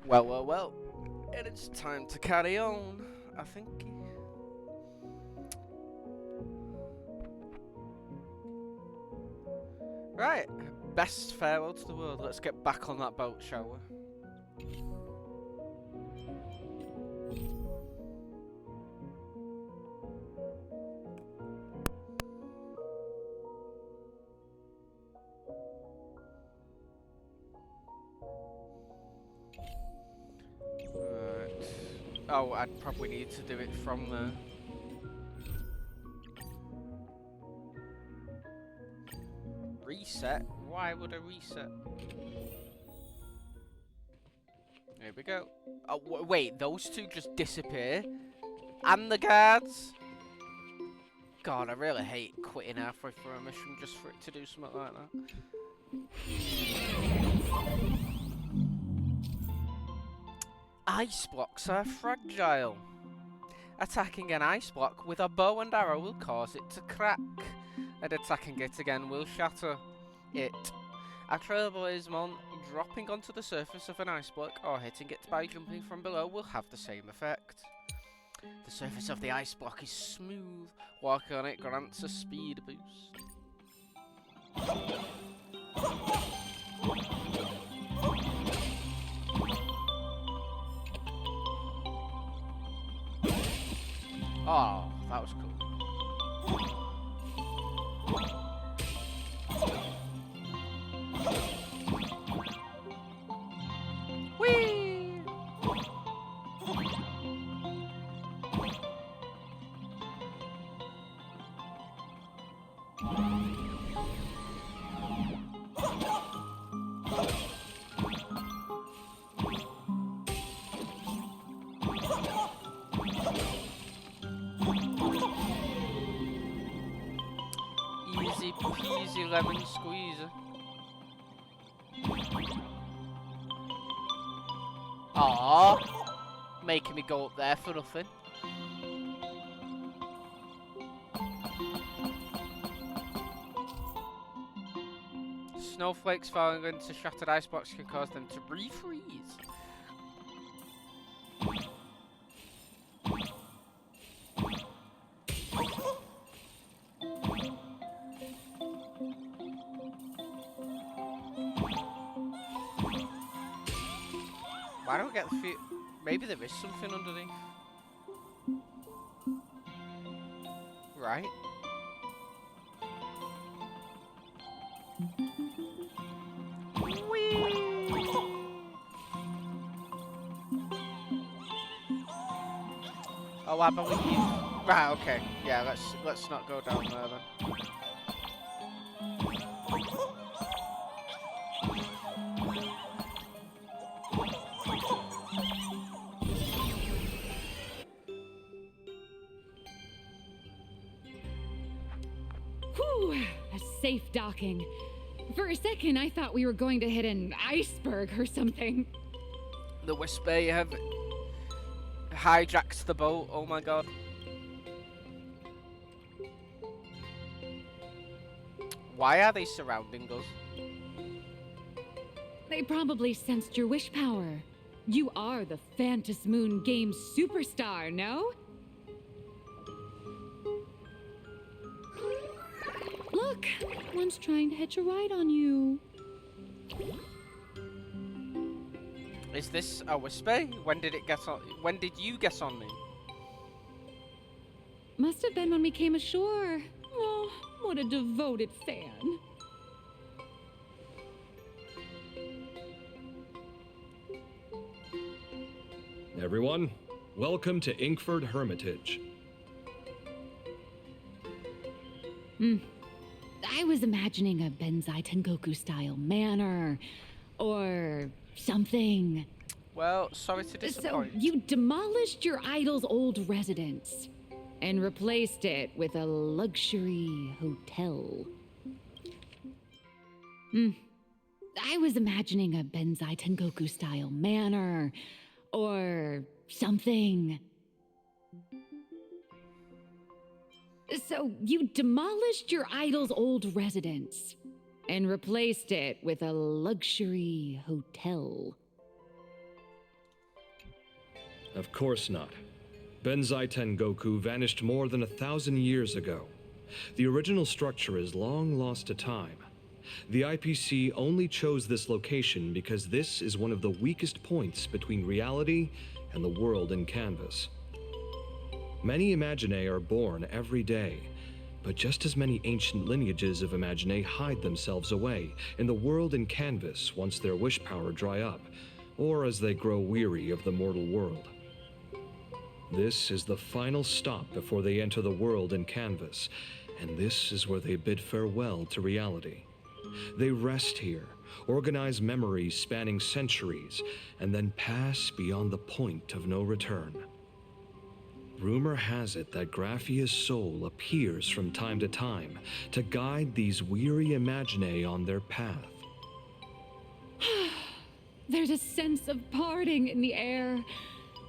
Well, it is time to carry on, I think. Right, best farewell to the world. Let's get back on that boat, shall we? Right. Oh, I'd probably need to do it from there. Reset? Why would I reset? Here we go. Oh, wait, those two just disappear? And the guards? God, I really hate quitting halfway through a mission just for it to do something like that. Ice blocks are fragile. Attacking an ice block with a bow and arrow will cause it to crack, and attacking it again will shatter it. A trailblazeman dropping onto the surface of an ice block or hitting it by jumping from below will have the same effect. The surface of the ice block is smooth. Walking on it grants a speed boost. Oh, that was cool. Whee! Easy peasy lemon squeezer. Aww, making me go up there for nothing. Snowflakes falling into shattered ice blocks can cause them to refreeze. Why don't I get the feel? Maybe there is something underneath. Right. Whee! Oh, I believe. Right. Okay. Yeah. Let's not go down there then. Whew, a safe docking. For a second, I thought we were going to hit an iceberg or something. The Whisper have hijacked the boat. Oh my god. Why are they surrounding us? They probably sensed your wish power. You are the Phantas Moon Games superstar, no? Look, one's trying to hitch a ride on you. Is this a Whisper? When did it get on? When did you get on me? Must have been when we came ashore. Oh, what a devoted fan. Everyone, welcome to Inkford Hermitage. I was imagining a Benzai Tengoku style manor or something. Well, sorry to So disappoint. you demolished your idol's old residence and replaced it with a luxury hotel. I was imagining a Benzai Tengoku style manor or something. So you demolished your idol's old residence and replaced it with a luxury hotel. Of course not. Benzai Tengoku vanished more than 1,000 years ago. The original structure is long lost to time. The IPC only chose this location because this is one of the weakest points between reality and the world in Canvas. Many Imaginae are born every day, but just as many ancient lineages of Imaginae hide themselves away in the world in Canvas once their wish power dry up, or as they grow weary of the mortal world. This is the final stop before they enter the world in Canvas, and this is where they bid farewell to reality. They rest here, organize memories spanning centuries, and then pass beyond the point of no return. Rumor has it that Graphia's soul appears from time to time to guide these weary Imaginae on their path. There's a sense of parting in the air.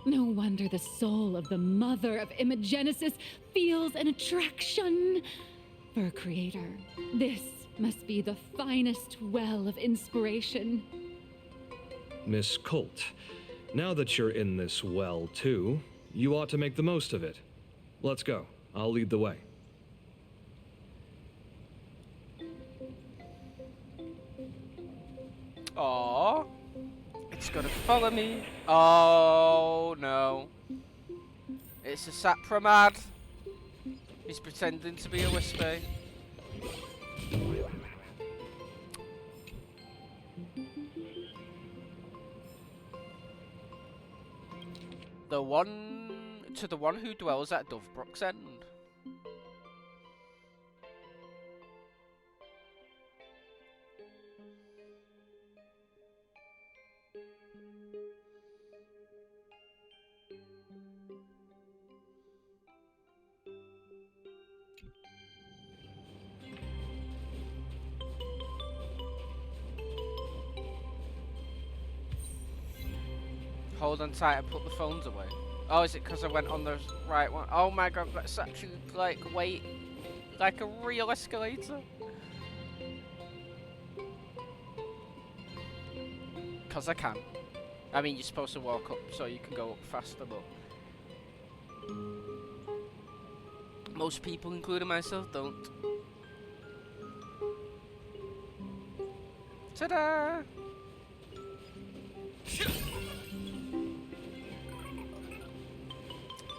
No wonder the soul of the mother of Imagenesis feels an attraction for a creator. This must be the finest well of inspiration. Miss Colt, now that you're in this well too, you ought to make the most of it. Let's go. I'll lead the way. Aww. It's gonna follow me. Oh no. It's a Sapramad. He's pretending to be a Wispy. The one who dwells at Dovebrook's End. Hold on tight and put the phones away. Oh, is it because I went on the right one? Oh my god, that's actually like, wait, like a real escalator. Because I can. I mean, you're supposed to walk up so you can go up faster, but most people, including myself, don't. Ta-da!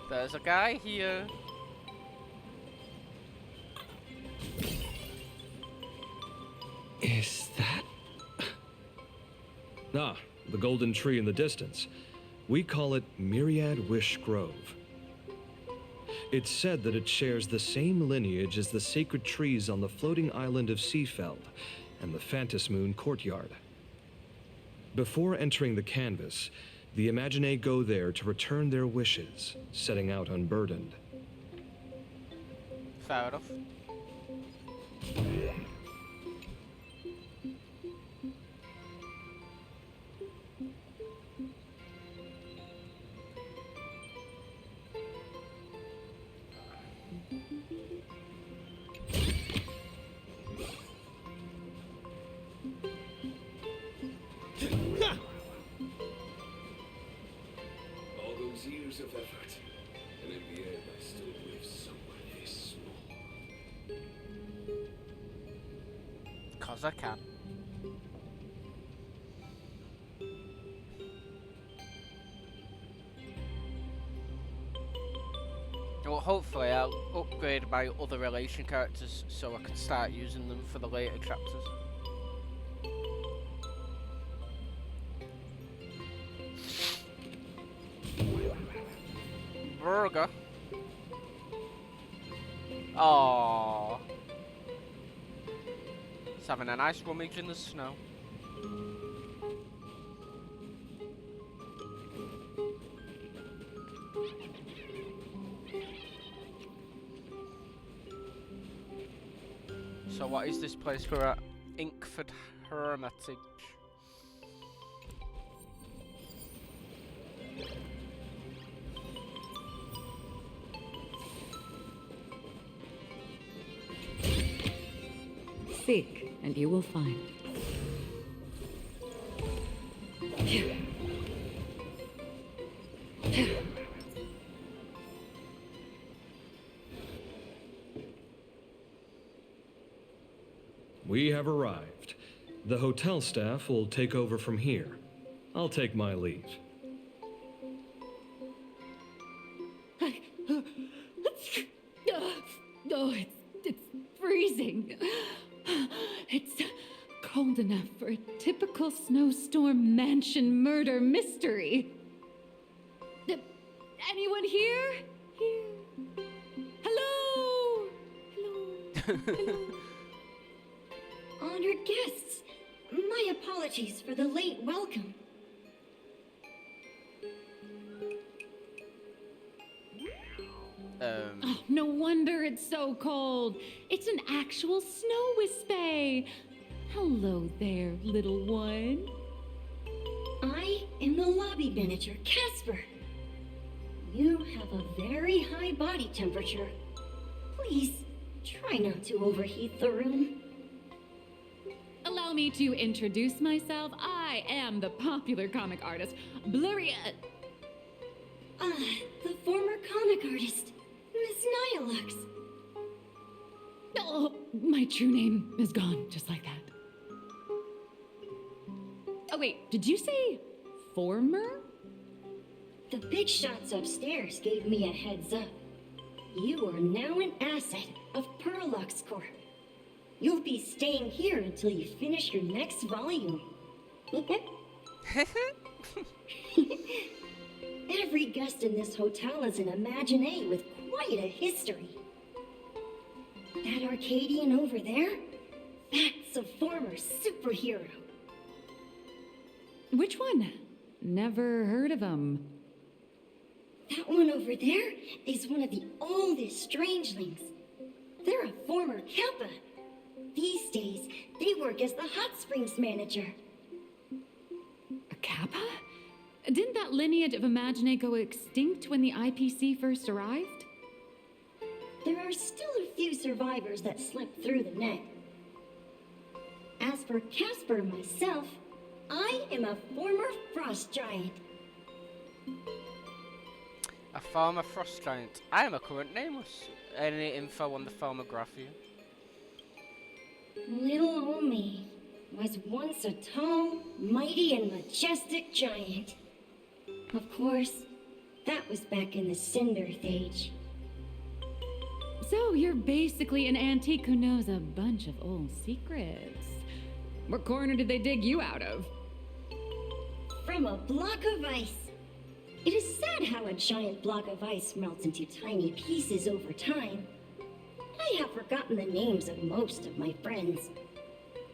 There's a guy here. Is that... Ah, the golden tree in the distance. We call it Myriad Wish Grove. It's said that it shares the same lineage as the sacred trees on the floating island of Seafeld and the Phantas Moon courtyard. Before entering the canvas, the Imaginae go there to return their wishes, setting out unburdened. Fair enough. Years of effort, and in the end I still live somewhere this small. 'Cause I can. Well, hopefully I'll upgrade my other relation characters so I can start using them for the later chapters. Burger. Aww. He's having a nice rummage in the snow. So what is this place we're at? Inkford Hermitage. Seek, and you will find. We have arrived. The hotel staff will take over from here. I'll take my leave. Oh, it's freezing. It's cold enough for a typical snowstorm mansion murder mystery. Anyone here? Here. Hello? Hello? Honored guests, my apologies for the late welcome. Oh, no wonder it's so cold. It's an actual snow wispy. Hello there, little one. I am the lobby manager, Casper. You have a very high body temperature. Please, try not to overheat the room. Allow me to introduce myself. I am the popular comic artist, Blurry. The former comic artist, Miss Nihilux. Oh, my true name is gone, just like that. Oh, wait, did you say former? The big shots upstairs gave me a heads up. You are now an asset of Perlux Corp. You'll be staying here until you finish your next volume. Every guest in this hotel is an Imaginé with quite a history. That Arcadian over there? That's a former superhero. Which one? Never heard of him. That one over there is one of the oldest strangelings. They're a former Kappa. These days, they work as the hot springs manager. A Kappa? Didn't that lineage of Imaginé go extinct when the IPC first arrived? There are still a few survivors that slipped through the net. As for Casper myself, I am a former frost giant. A former frost giant. I am a current nameless. Any info on the filmography? Little old me was once a tall, mighty, and majestic giant. Of course, that was back in the Cinder Age. So you're basically an antique who knows a bunch of old secrets. What corner did they dig you out of? From a block of ice. It is sad how a giant block of ice melts into tiny pieces over time. I have forgotten the names of most of my friends.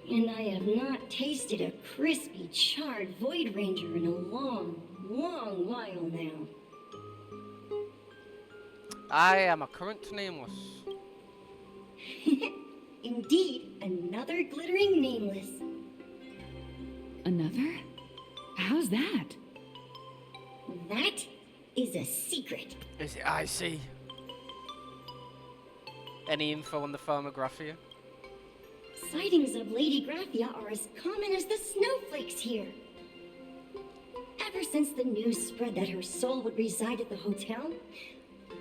And I have not tasted a crispy, charred Void Ranger in a long, long while now. I am a current nameless. Indeed, another glittering nameless. Another? How's that? That is a secret. Is it I see? Any info on the filmography? Sightings of Lady Graphia are as common as the snowflakes here. Ever since the news spread that her soul would reside at the hotel,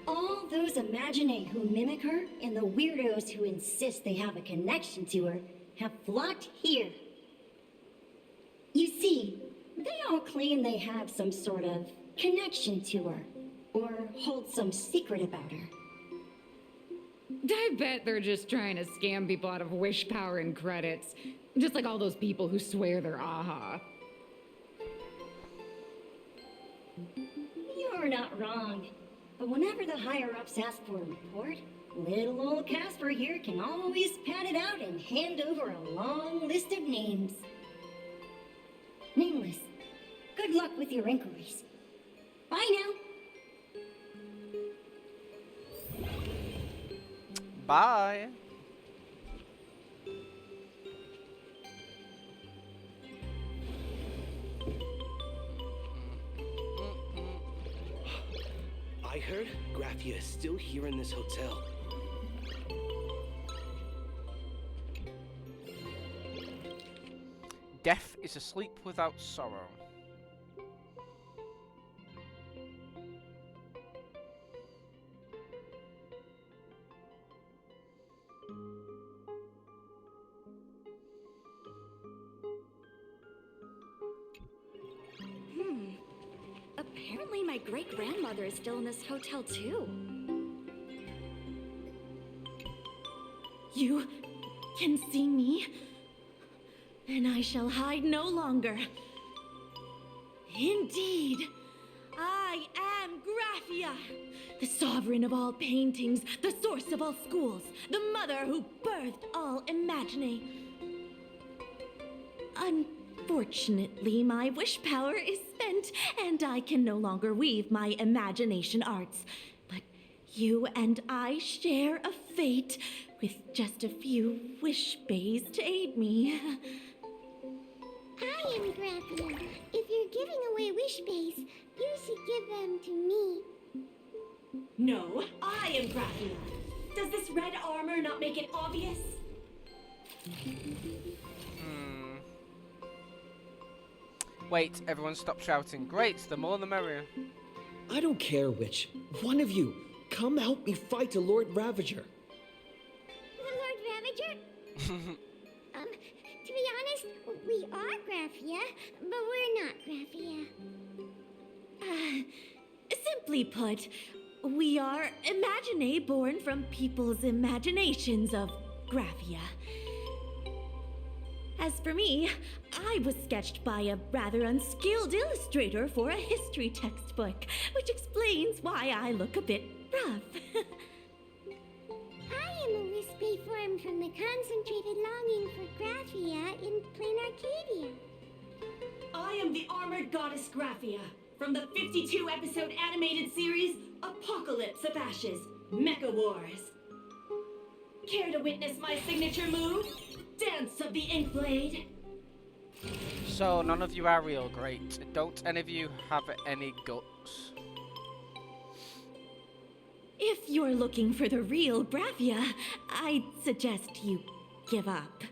all those Imaginé who mimic her and the weirdos who insist they have a connection to her have flocked here. You see, they all claim they have some sort of connection to her, or hold some secret about her. I bet they're just trying to scam people out of wish power and credits. Just like all those people who swear they're AHA. You're not wrong. But whenever the higher-ups ask for a report, little old Casper here can always pad it out and hand over a long list of names. Nameless, good luck with your inquiries. Bye now. Bye. I heard Graphia is still here in this hotel. Death is a sleep without sorrow. Apparently my great-grandmother is still in this hotel too. You can see me, and I shall hide no longer. Indeed, I am Graphia, the sovereign of all paintings, the source of all schools, the mother who birthed all imagine. Unfortunately, my wish power is spent, and I can no longer weave my imagination arts. But you and I share a fate, with just a few wish bays to aid me. I am Graphia. If you're giving away wish bays, you should give them to me. No, I am Graphia. Does this red armor not make it obvious? Wait, everyone stop shouting. Great, the more the merrier. I don't care which. One of you, come help me fight the Lord Ravager. The Lord Ravager? To be honest, we are Graphia, but we're not Graphia. Simply put, we are imagine born from people's imaginations of Graphia. As for me, I was sketched by a rather unskilled illustrator for a history textbook, which explains why I look a bit rough. I am a wispy form from the concentrated longing for Graphia in Planarcadia. I am the armored goddess Graphia from the 52-episode animated series Apocalypse of Ashes, Mecha Wars. Care to witness my signature move? Dance of the Inkblade. So, none of you are real, great. Don't any of you have any guts? If you're looking for the real Graphia, I'd suggest you give up.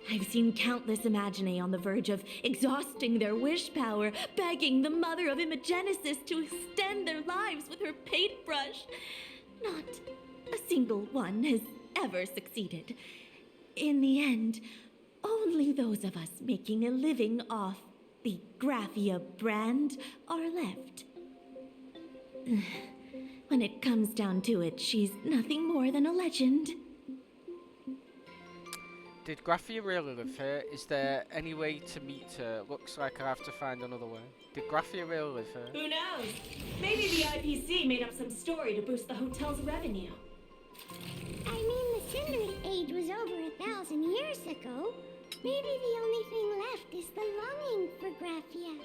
I've seen countless Imagine on the verge of exhausting their wish power, begging the mother of Imagenesis to extend their lives with her paintbrush. Not a single one has ever succeeded. In the end, only those of us making a living off the Graphia brand are left. When it comes down to it, she's nothing more than a legend. Did Graphia really live here? Is there any way to meet her? Looks like I have to find another way. Did Graphia really live here? Who knows? Maybe the IPC made up some story to boost the hotel's revenue. I mean, the Cinder Age was over 1,000 years ago. Maybe the only thing left is the longing for Graphia.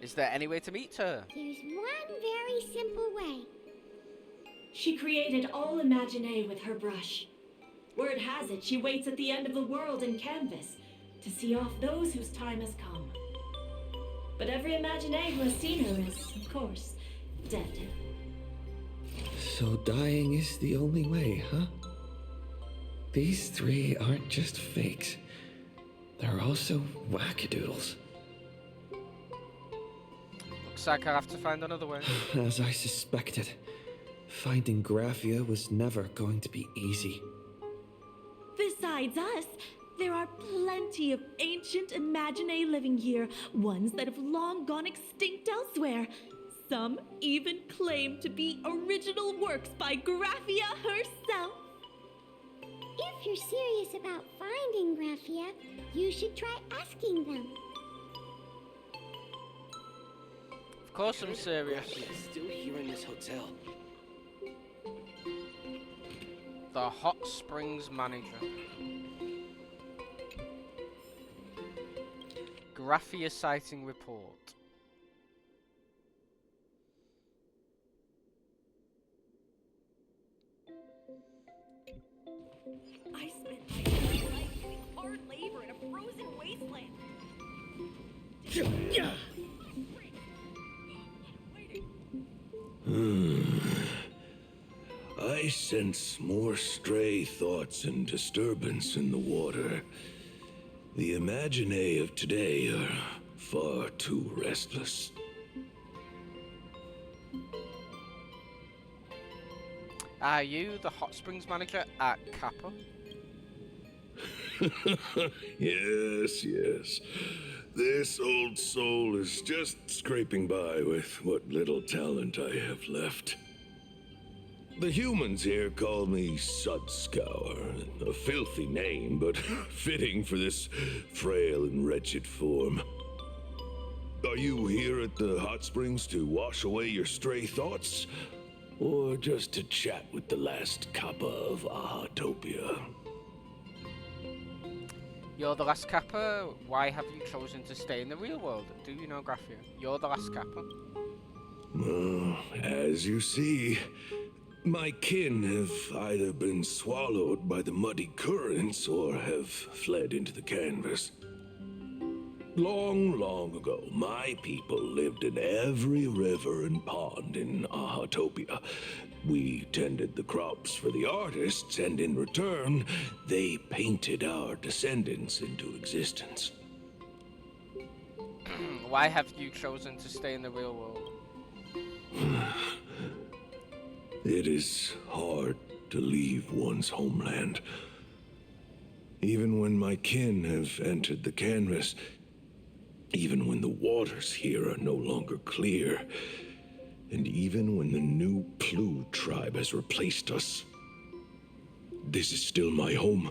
Is there any way to meet her? There's one very simple way. She created all Imagine with her brush. Word has it, she waits at the end of the world in canvas to see off those whose time has come. But every Imagine who has seen her is, of course, dead. So dying is the only way, huh? These three aren't just fakes. They're also wackadoodles. Looks like I have to find another way. As I suspected, finding Graphia was never going to be easy. Besides us, there are plenty of ancient Imagine living here, ones that have long gone extinct elsewhere. Some even claim to be original works by Graphia herself. If you're serious about finding Graphia, you should try asking them. Of course I'm serious. Graphia's still here in this hotel. The Hot Springs manager. Graphia sighting report. I spent my whole life doing hard labor in a frozen wasteland. I sense more stray thoughts and disturbance in the water. The Imagine of today are far too restless. Are you the Hot Springs manager at Kappa? Yes, yes. This old soul is just scraping by with what little talent I have left. The humans here call me Sudscour, a filthy name, but fitting for this frail and wretched form. Are you here at the hot springs to wash away your stray thoughts? Or just to chat with the last kappa of Ahatopia? You're the last Kappa. Why have you chosen to stay in the real world? Do you know Graphia? You're the last Kappa. As you see, my kin have either been swallowed by the muddy currents or have fled into the canvas. Long, long ago, my people lived in every river and pond in Ahatopia. We tended the crops for the artists, and in return, they painted our descendants into existence. Why have you chosen to stay in the real world? It is hard to leave one's homeland. Even when my kin have entered the canvas, even when the waters here are no longer clear, and even when the new Plu tribe has replaced us, this is still my home.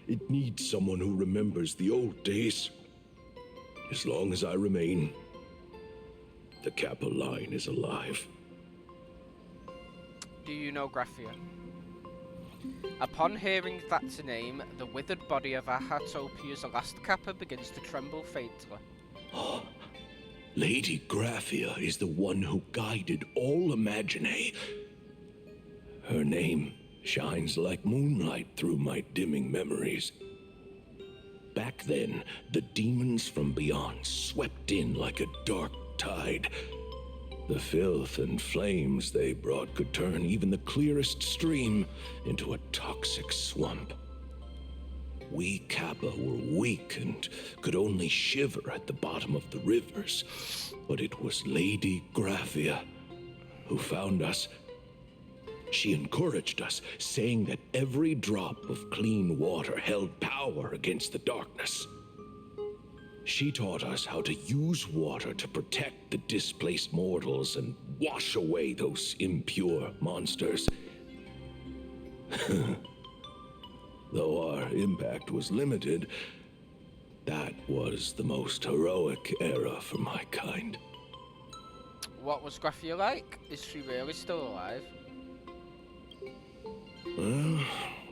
It needs someone who remembers the old days. As long as I remain, the Kappa line is alive. Do you know Graphia? Upon hearing that name, the withered body of Ahatopia's last Kappa begins to tremble faintly. Lady Graphia is the one who guided all Imagine. Her name shines like moonlight through my dimming memories. Back then, the demons from beyond swept in like a dark tide. The filth and flames they brought could turn even the clearest stream into a toxic swamp. We Kappa were weak and could only shiver at the bottom of the rivers, but it was Lady Graphia who found us. She encouraged us, saying that every drop of clean water held power against the darkness. She taught us how to use water to protect the displaced mortals and wash away those impure monsters. Though our impact was limited, that was the most heroic era for my kind. What was Graphia like? Is she really still alive? Well,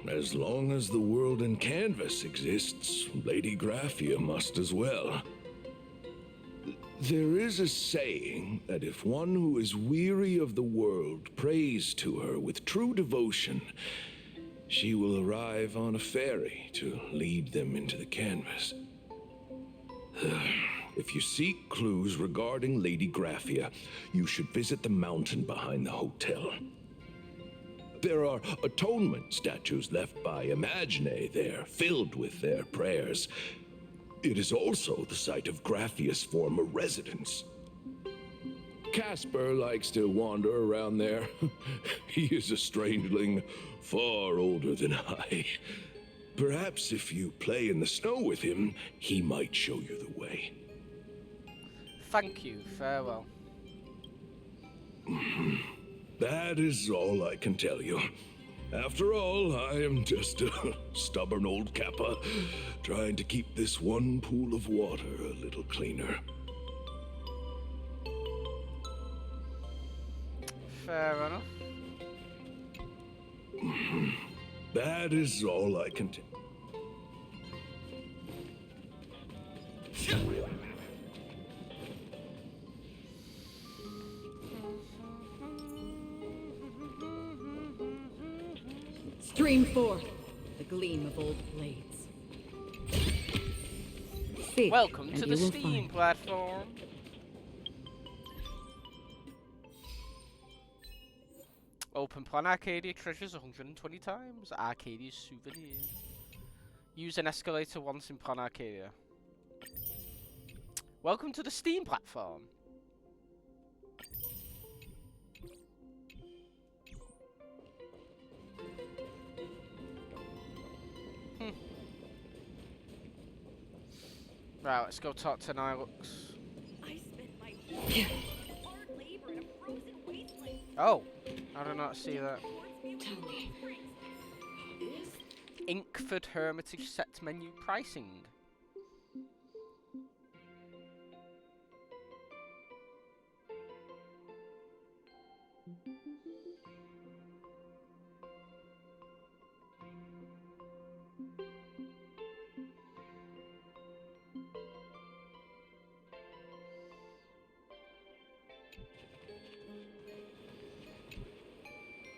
as long as the world in canvas exists, Lady Graphia must as well. There is a saying that if one who is weary of the world prays to her with true devotion, she will arrive on a ferry to lead them into the canvas. If you seek clues regarding Lady Graphia, you should visit the mountain behind the hotel. There are atonement statues left by Imagine there, filled with their prayers. It is also the site of Graphia's former residence. Casper likes to wander around there. He is a strangeling far older than I. Perhaps if you play in the snow with him, he might show you the way. Thank you, farewell. That is all I can tell you. After all, I am just a stubborn old Kappa, trying to keep this one pool of water a little cleaner. Fair enough. That is all I can tell. Stream forth the gleam of old blades. Seek, Welcome and to you the will Steam find. platform. Open Planarcadia treasures 120 times. Arcadia's souvenir. Use an escalator once in Planarcadia. Welcome to the Steam platform. Right, let's go talk to Nilux. I spent my hard labor in a frozen wasteland. Oh, I did not see that. Tell me. Inkford Hermitage set menu pricing.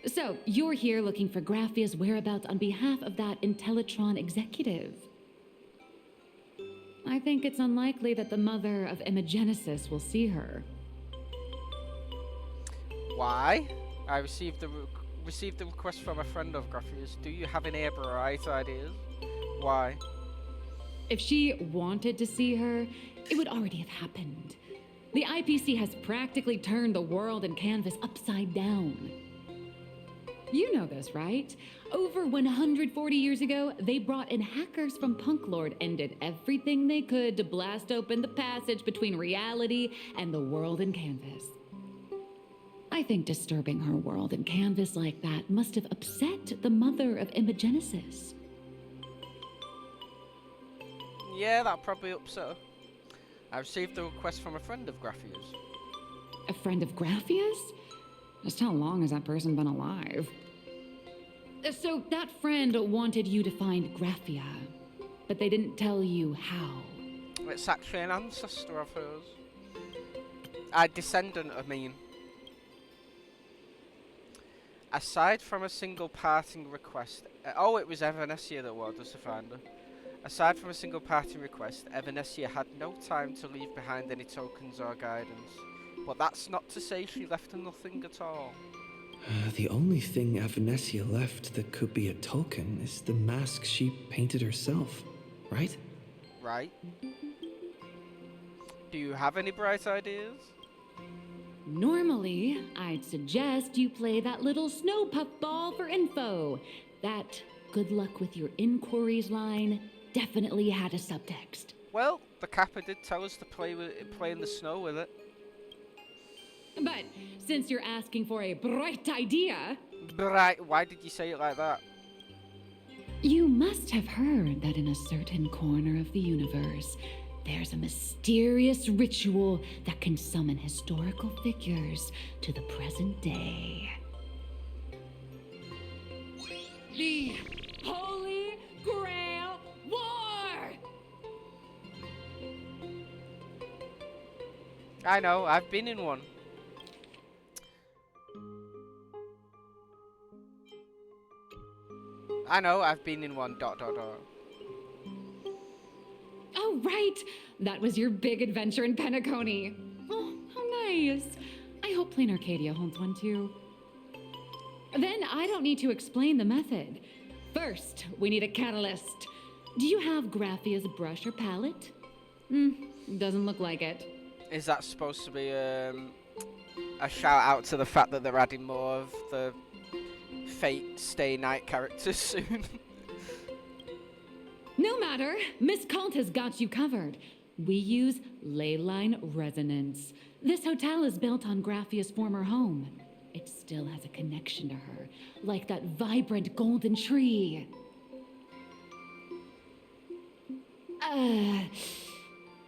So, you're here looking for Graphia's whereabouts on behalf of that Intellitron executive. I think it's unlikely that the mother of Imogenesis will see her. Why? I received the request from a friend of Graphia's. Do you have any bright ideas? Why? If she wanted to see her, it would already have happened. The IPC has practically turned the world and canvas upside down. You know this, right? Over 140 years ago, they brought in hackers from Punklord and did everything they could to blast open the passage between reality and the world in canvas. I think disturbing her world in canvas like that must have upset the mother of Imogenesis. Yeah, that probably upset her. I received the request from a friend of Graphia's. A friend of Graphia's? Just how long has that person been alive? So that friend wanted you to find Graphia, but they didn't tell you how. It's actually an ancestor of hers. A descendant, I mean. Aside from a single parting request... oh, it was Evanessia that wanted us to find her. Aside from a single parting request, Evanessia had no time to leave behind any tokens or guidance. But that's not to say she left nothing at all. The only thing Evanessia left that could be a token is the mask she painted herself, right? Right. Do you have any bright ideas? Normally, I'd suggest you play that little snow puff ball for info. That good luck with your inquiries line definitely had a subtext. Well, the Kappa did tell us to play in the snow with it. But since you're asking for a bright idea... Bright? Why did you say it like that? You must have heard that in a certain corner of the universe, there's a mysterious ritual that can summon historical figures to the present day. The Holy Grail War! I know, I've been in one. I know, I've been in one, ... Oh, right! That was your big adventure in Penacony. Oh, how nice. I hope Planarcadia holds one too. Then I don't need to explain the method. First, we need a catalyst. Do you have Graphia's brush or palette? Doesn't look like it. Is that supposed to be a shout out to the fact that they're adding more of the Fate Stay Night characters soon? No matter, Miss Cult has got you covered. We use leyline resonance. This hotel is built on Graphia's former home. It still has a connection to her, like that vibrant golden tree.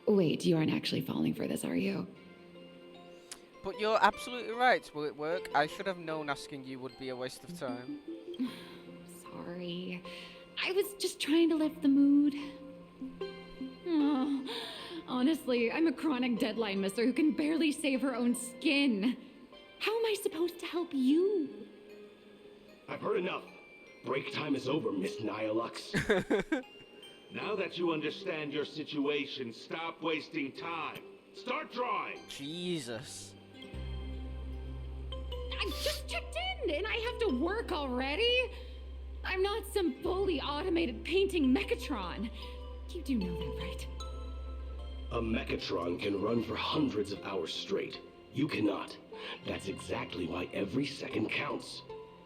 Wait, you aren't actually falling for this, are you? But you're absolutely right. Will it work? I should have known asking you would be a waste of time. Sorry. I was just trying to lift the mood. Oh, honestly, I'm a chronic deadline misser who can barely save her own skin. How am I supposed to help you? I've heard enough. Break time is over, Miss Nihilux. Now that you understand your situation, stop wasting time. Start drawing. Jesus. I just checked in and I have to work already? I'm not some fully automated painting Mechatron. You do know that, right? A Mechatron can run for hundreds of hours straight. You cannot. That's exactly why every second counts.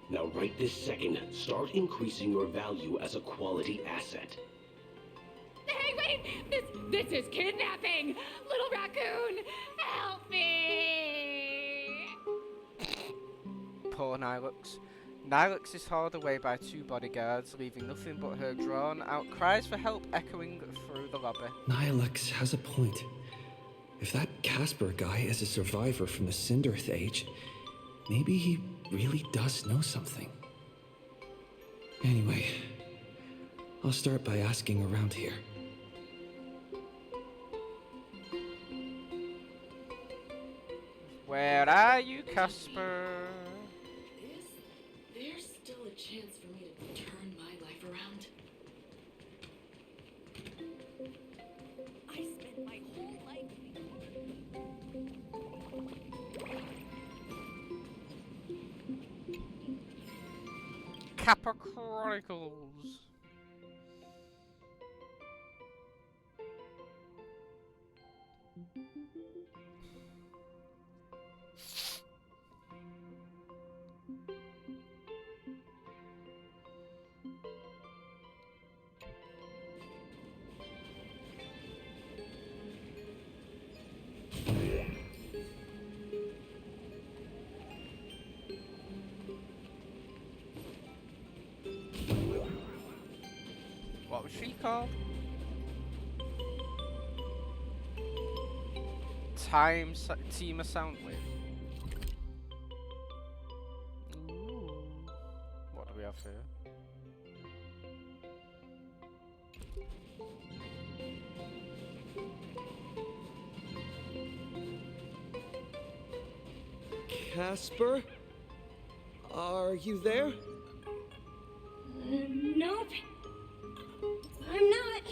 Now right this second, start increasing your value as a quality asset. Hey, Wait! This is kidnapping! Little raccoon, help me! Poor Nilux. Nilux is hauled away by 2 bodyguards, leaving nothing but her drawn-out cries for help echoing through the lobby. Nihilux has a point. If that Casper guy is a survivor from the Cinderth Age, maybe he really does know something. Anyway, I'll start by asking around here. Where are you, Casper? There's still a chance for me to turn my life around. I spent my whole life. Kappa Chronicles. What was she called? Team of Soundwave. Ooh. What do we have here? Casper? Are you there? Nope. I'm not.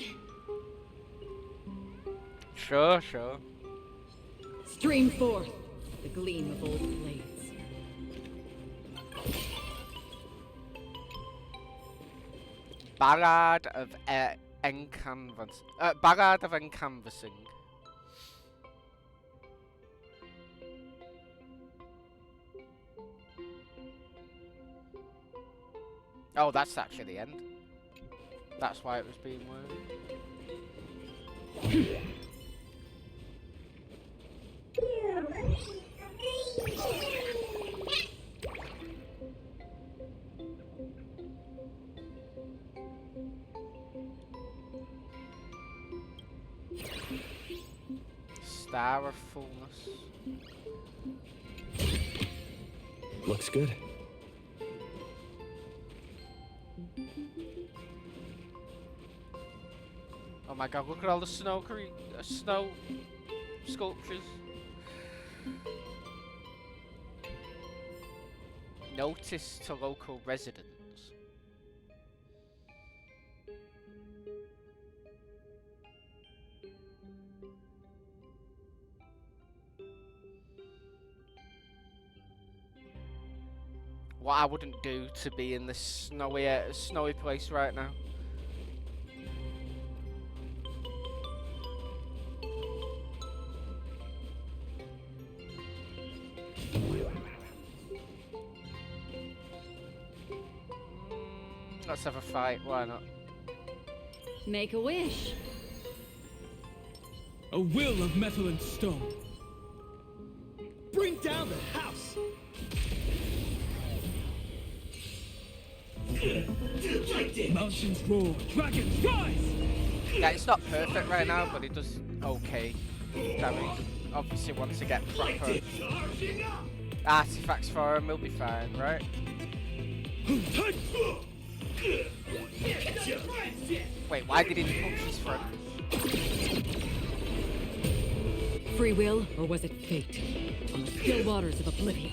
Sure, sure. Stream forth the gleam of old blades. Ballad of Ballad of Encanvassing. Oh, that's actually the end. That's why it was being worded. Star of Fullness. Looks good. Oh my god, look at all the snow snow sculptures. Notice to local residents. What I wouldn't do to be in this snowy place right now. Let's have a fight, why not? Make a wish. A will of metal and stone. Bring down the house! Mountains roar, dragons rise! Yeah, it's not perfect right now, but it does okay damage. Obviously, once I get proper artifacts for him, we'll be fine, right? Wait, why did he punch his friend? Free will, or was it fate? On the still waters of oblivion.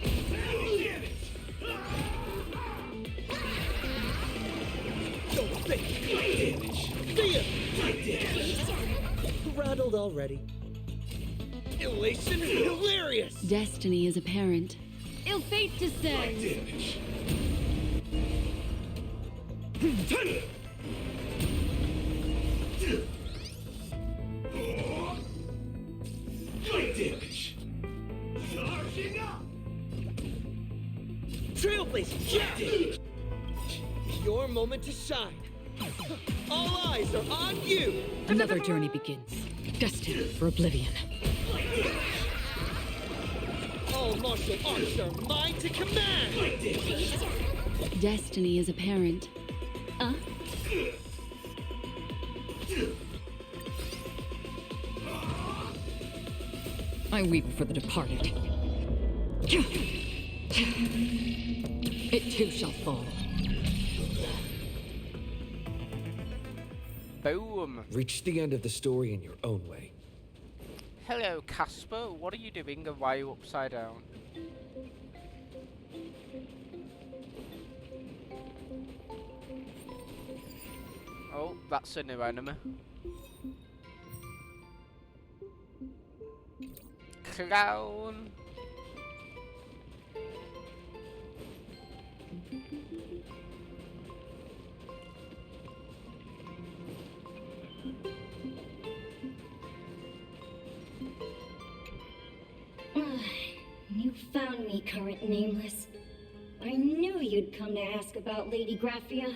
Rattled already. Elation hilarious! Destiny is apparent. Ill fate descends. Great damage! Charging up! Trailblazer, yeah! Your moment to shine. All eyes are on you! Another journey begins, destined for oblivion. All martial arts are mine to command! Destiny is apparent. I weep for the departed. It too shall fall. Boom. Reach the end of the story in your own way. Hello, Casper. What are you doing and why are you upside down? Oh, that's a new enemy. Clown. You found me, current nameless. I knew you'd come to ask about Lady Graphia.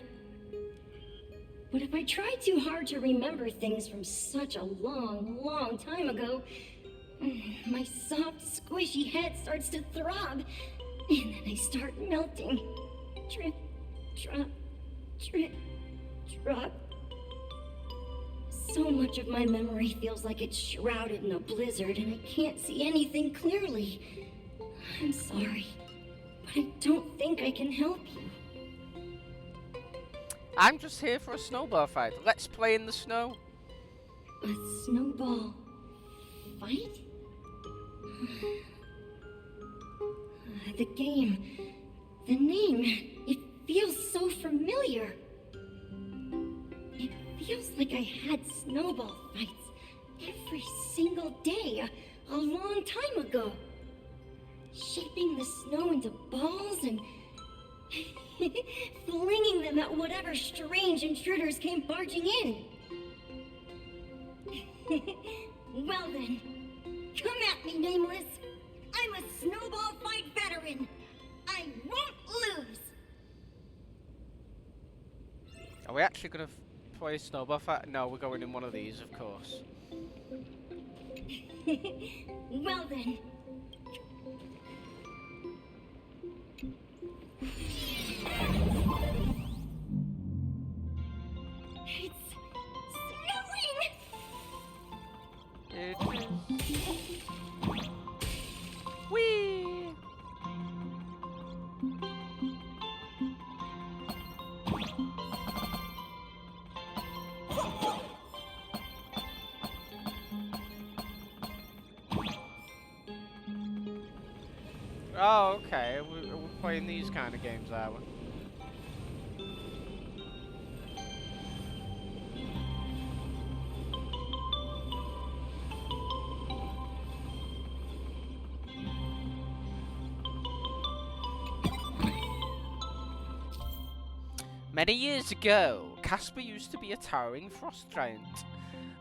But if I tried too hard to remember things from such a long, long time ago, my soft, squishy head starts to throb, and then I start melting. Drip, drop, drip, drop. So much of my memory feels like it's shrouded in a blizzard, and I can't see anything clearly. I'm sorry, but I don't think I can help you. I'm just here for a snowball fight. Let's play in the snow. A snowball fight? The game, the name, it feels so familiar. It feels like I had snowball fights every single day a long time ago. Shaping the snow into balls and flinging them at whatever strange intruders came barging in. Well then, come at me, Nameless. I'm a snowball fight veteran. I won't lose. Are we actually gonna play snowball fight? No, we're going in one of these, of course. Well then. It's snowing! It is. Whee! Oh, okay. We're playing these kind of games, are we? Many years ago, Casper used to be a towering frost giant.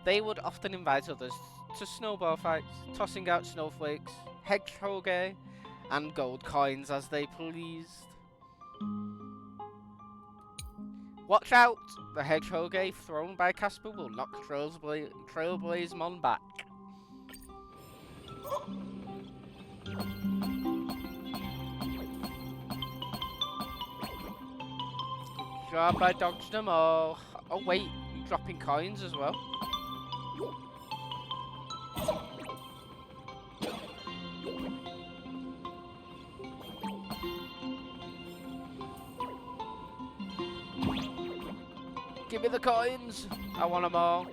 They would often invite others to snowball fights, tossing out snowflakes, hedgehog, and gold coins as they pleased. Watch out! The hedgehog thrown by Casper will knock Trailblazeman back. Good job, I dodged them all. Oh wait, you're dropping coins as well. Give me the coins! I want them all.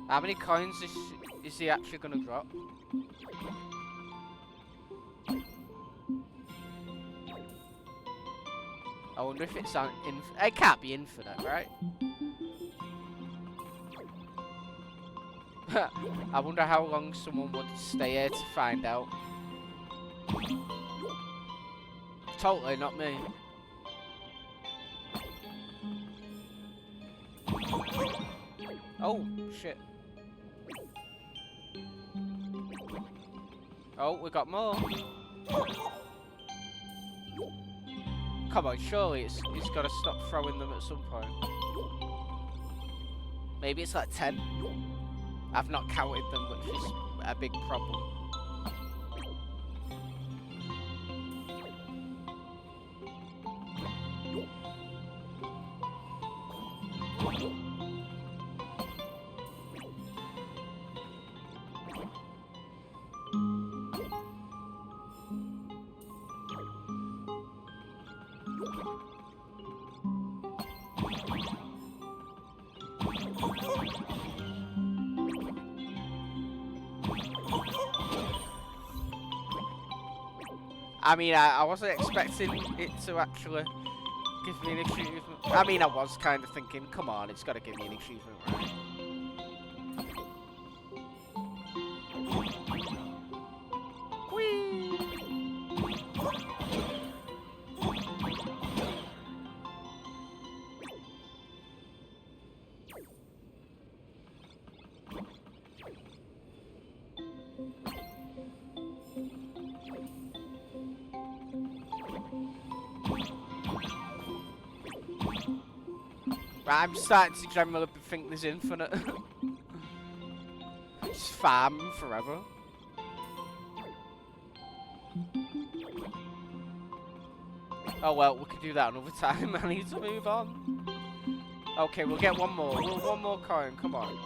How many coins is he actually going to drop? I wonder if it's it can't be infinite, right? I wonder how long someone would stay here to find out. Totally not me. Oh, shit. Oh, we got more. Come on, surely he's got to stop throwing them at some point. Maybe it's like 10. I've not counted them, which is a big problem. I mean, I wasn't expecting it to actually give me an achievement. I mean, I was kind of thinking, come on, it's got to give me an achievement, right? Whee! Right, I'm starting to generally think there's infinite. Just farm forever. Oh well, we could do that another time. I need to move on. Okay, we'll get one more. One more coin, come on.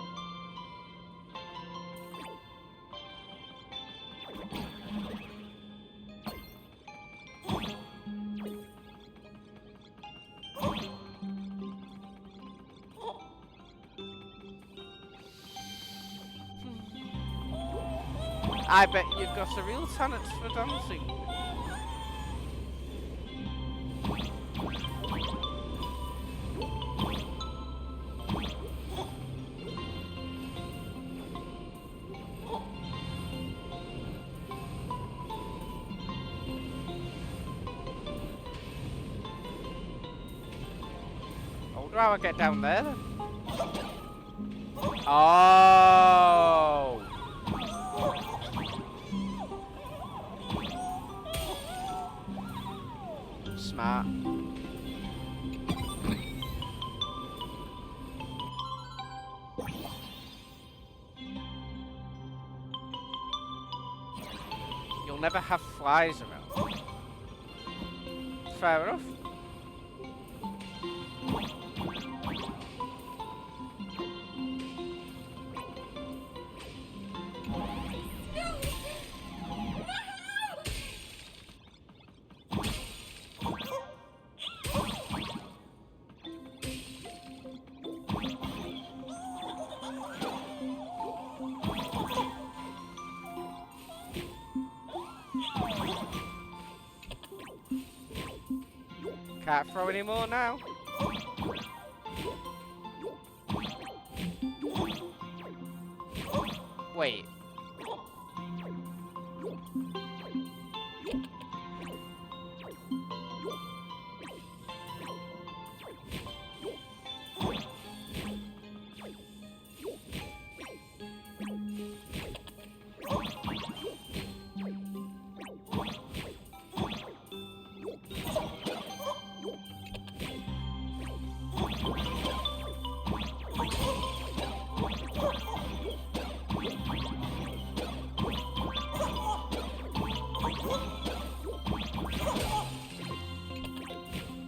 I bet you've got a real talent for dancing. I wonder how I get down there then. Oh! Smart. You'll never have flies around. Fair enough. Can't throw any more now. Wait.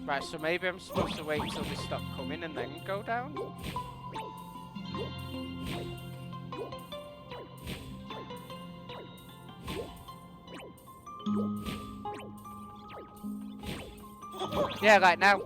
Right, so maybe I'm supposed to wait till they stop coming and then go down? Yeah, like now.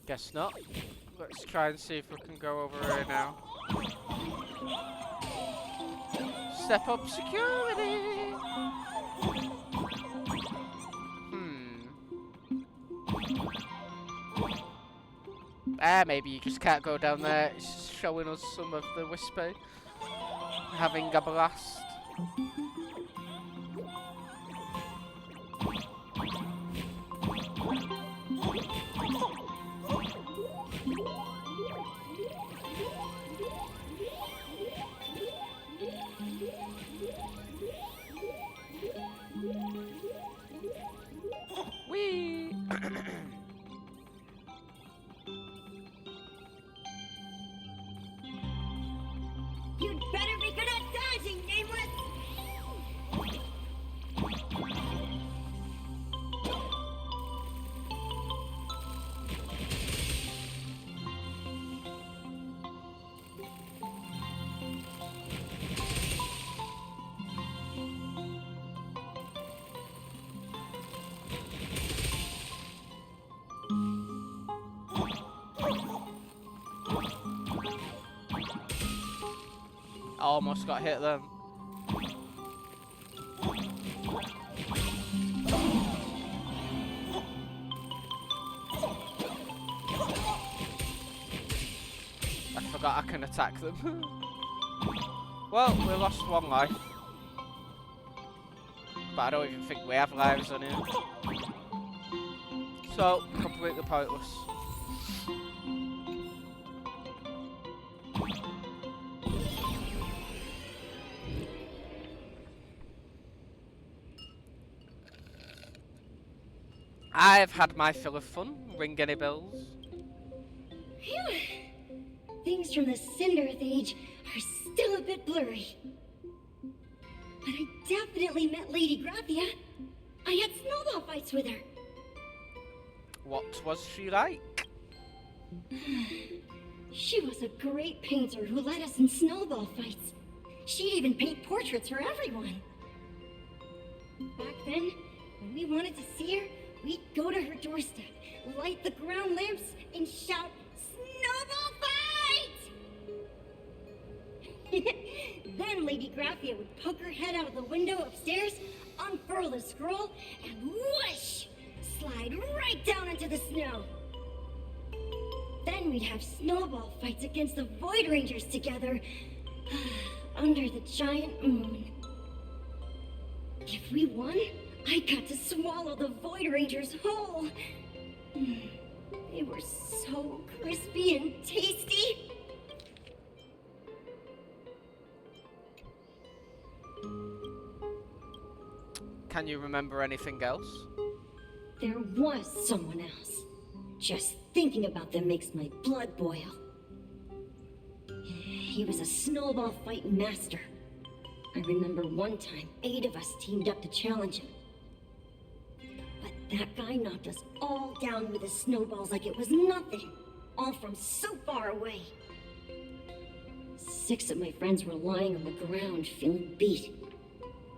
Guess not. Let's try and see if we can go over here now. Step up security! Maybe you just can't go down there. It's showing us some of the Wispy having a blast. Whee! You'd better be good at dodging, Nameless! Almost got hit then. I forgot I can attack them. Well, we lost one life. But I don't even think we have lives on here. So, completely pointless. I've had my fill of fun. Ring any bells? Phew. Things from the Cinderth Age are still a bit blurry. But I definitely met Lady Graphia. I had snowball fights with her. What was she like? She was a great painter who led us in snowball fights. She'd even paint portraits for everyone. Back then, when we wanted to see her, we'd go to her doorstep, light the ground lamps, and shout, "Snowball fight!" Then Lady Graphia would poke her head out of the window upstairs, unfurl the scroll, and whoosh! Slide right down into the snow. Then we'd have snowball fights against the Void Rangers together, under the giant moon. If we won, I got to swallow the Void Rangers whole. They were so crispy and tasty. Can you remember anything else? There was someone else. Just thinking about them makes my blood boil. He was a snowball fight master. I remember one time, 8 of us teamed up to challenge him. But that guy knocked us all down with his snowballs like it was nothing, all from so far away. 6 of my friends were lying on the ground, feeling beat.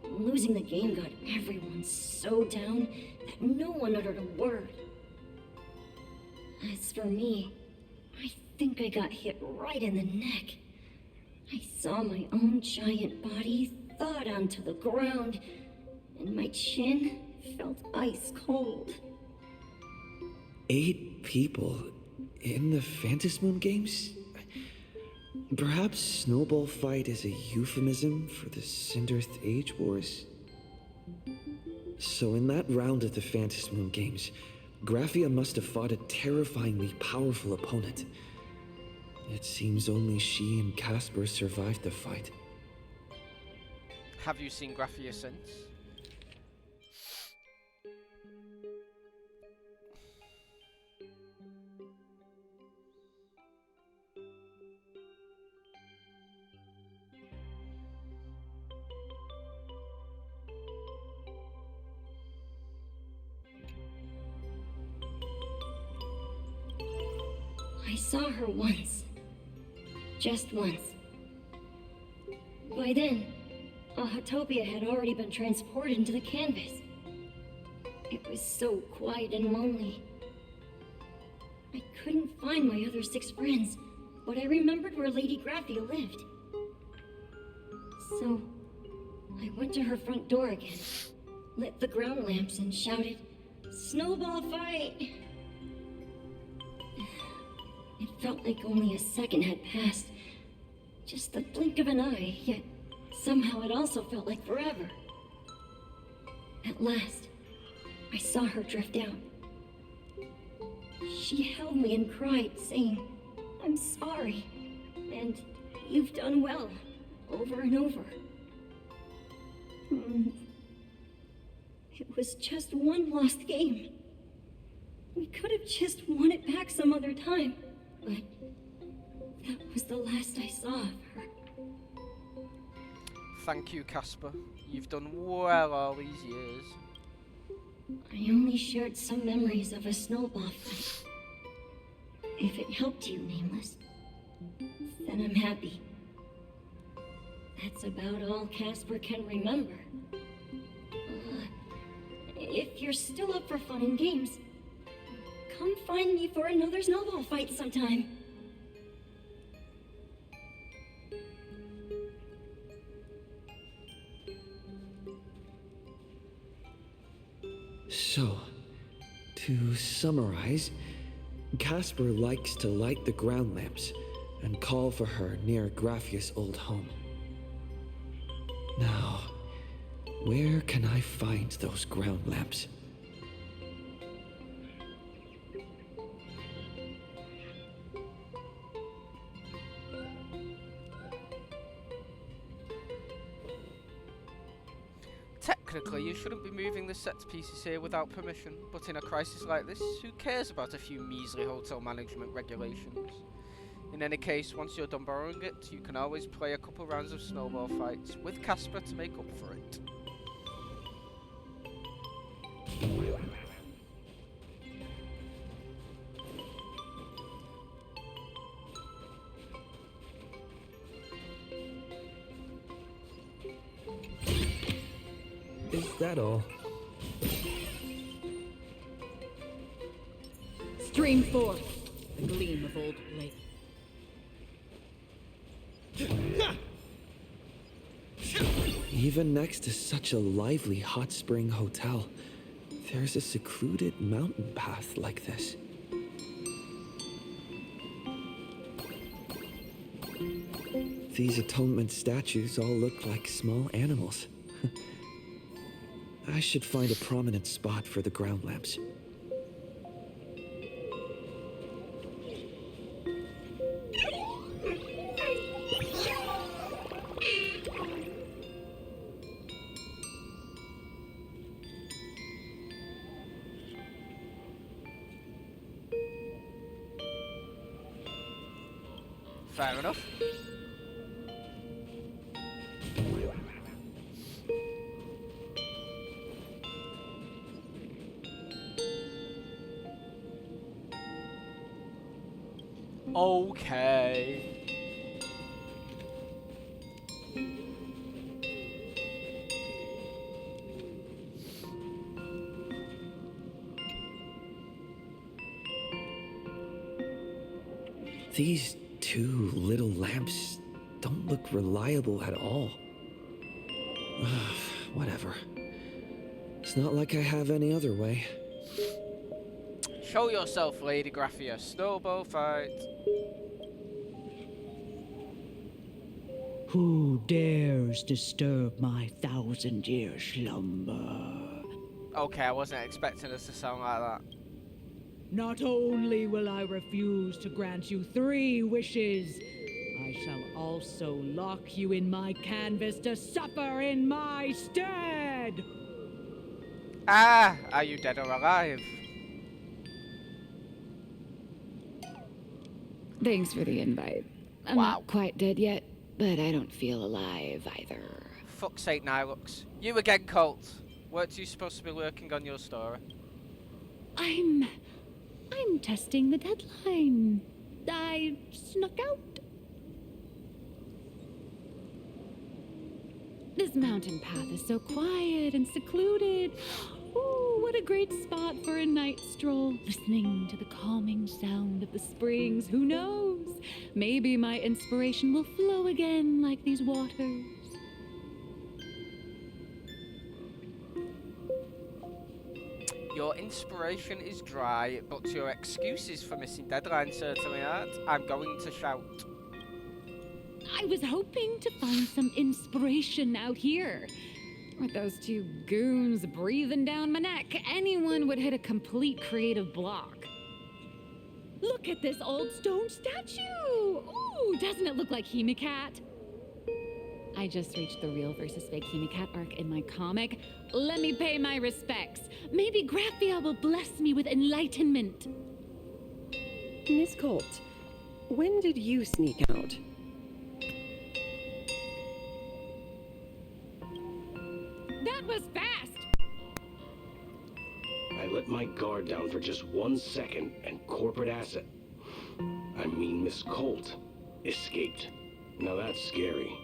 Losing the game got everyone so down that no one uttered a word. As for me, I think I got hit right in the neck. I saw my own giant body thud onto the ground, and my chin felt ice cold. 8 people in the Phantasmoon games? Perhaps Snowball Fight is a euphemism for the Cinderth Age Wars? So in that round of the Phantasmoon games, Graphia must have fought a terrifyingly powerful opponent. It seems only she and Casper survived the fight. Have you seen Graphia since? I saw her once. Just once. By then, Ahatopia had already been transported into the canvas. It was so quiet and lonely. I couldn't find my other 6 friends, but I remembered where Lady Graphia lived. So, I went to her front door again, lit the ground lamps, and shouted, "Snowball fight!" It felt like only a second had passed. Just the blink of an eye, yet somehow it also felt like forever. At last, I saw her drift out. She held me and cried, saying, "I'm sorry, and you've done well," over and over. It was just one lost game. We could have just won it back some other time, but that was the last I saw of her. Thank you, Casper. You've done well all these years. I only shared some memories of a snowball fight. If it helped you, Nameless, then I'm happy. That's about all Casper can remember. If you're still up for fun and games, come find me for another snowball fight sometime. So, to summarize, Casper likes to light the ground lamps and call for her near Graphia's old home. Now, where can I find those ground lamps? Technically, you shouldn't be moving the set pieces here without permission, but in a crisis like this, who cares about a few measly hotel management regulations? In any case, once you're done borrowing it, you can always play a couple rounds of snowball fights with Casper to make up for it. Is that all? Stream forth the gleam of old blade. Even next to such a lively hot spring hotel, there's a secluded mountain path like this. These atonement statues all look like small animals. I should find a prominent spot for the ground lamps. Fair enough. Okay. These two little lamps don't look reliable at all. Whatever. It's not like I have any other way. Show yourself, Lady Graphia. Snowball fight. Who dares disturb my 1,000-year slumber? Okay, I wasn't expecting us to sound like that. Not only will I refuse to grant you 3 wishes, I shall also lock you in my canvas to suffer in my stead! Ah, are you dead or alive? Thanks for the invite. I'm not quite dead yet, but I don't feel alive either. Fuck's sake, Nilux. You again, Colt. Weren't you supposed to be working on your story? I'm testing the deadline. I snuck out. This mountain path is so quiet and secluded. Ooh, what a a great spot for a night stroll, listening to the calming sound of the springs. Who knows? Maybe my inspiration will flow again like these waters. Your inspiration is dry, but your excuses for missing deadlines certainly aren't. I'm going to shout. I was hoping to find some inspiration out here. With those two goons breathing down my neck, anyone would hit a complete creative block. Look at this old stone statue! Ooh, doesn't it look like Hemicat? I just reached the real versus fake Hemicat arc in my comic. Let me pay my respects. Maybe Graphia will bless me with enlightenment. Miss Colt, when did you sneak out? That was fast! I let my guard down for just 1 second, and corporate asset, I mean Miss Colt, escaped. Now that's scary.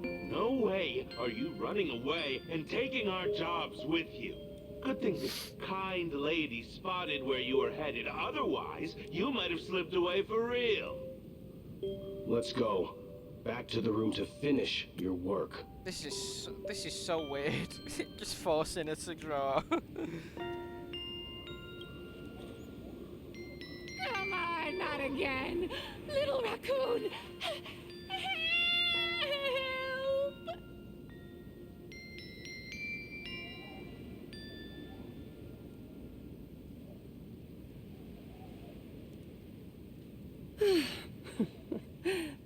No way are you running away and taking our jobs with you. Good thing this kind lady spotted where you were headed. Otherwise, you might have slipped away for real. Let's go. Back to the room to finish your work. This is so weird. Just forcing her to draw. Come on, not again! Little raccoon! Help!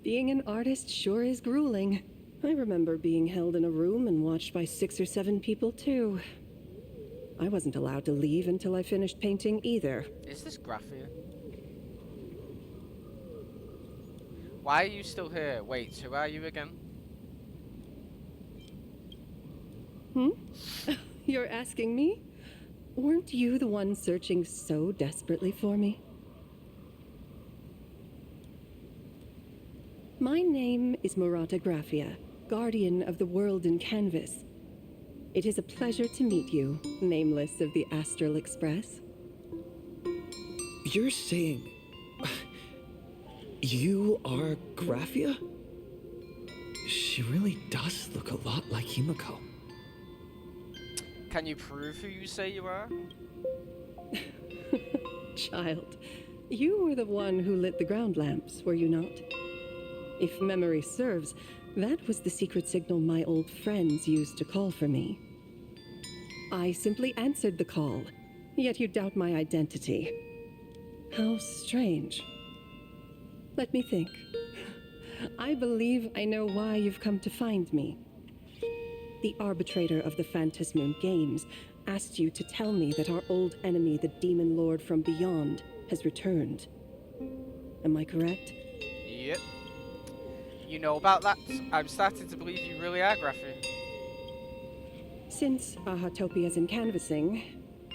Being an artist sure is grueling. I remember being held in a room and watched by 6 or 7 people, too. I wasn't allowed to leave until I finished painting either. Is this Graphia? Why are you still here? Wait, who are you again? You're asking me? Weren't you the one searching so desperately for me? My name is Murata Graphia, guardian of the world in canvas. It is a pleasure to meet you, nameless of the Astral Express. You're saying... you are Graphia? She really does look a lot like Himiko. Can you prove who you say you are? Child, you were the one who lit the ground lamps, were you not? If memory serves, that was the secret signal my old friends used to call for me. I simply answered the call, yet you doubt my identity. How strange. Let me think. I believe I know why you've come to find me. The arbitrator of the Phantasmoon Games asked you to tell me that our old enemy, the Demon Lord from Beyond, has returned. Am I correct? Yep. You know about that? I'm starting to believe you really are Graphia. Since Ahatopia's in canvassing,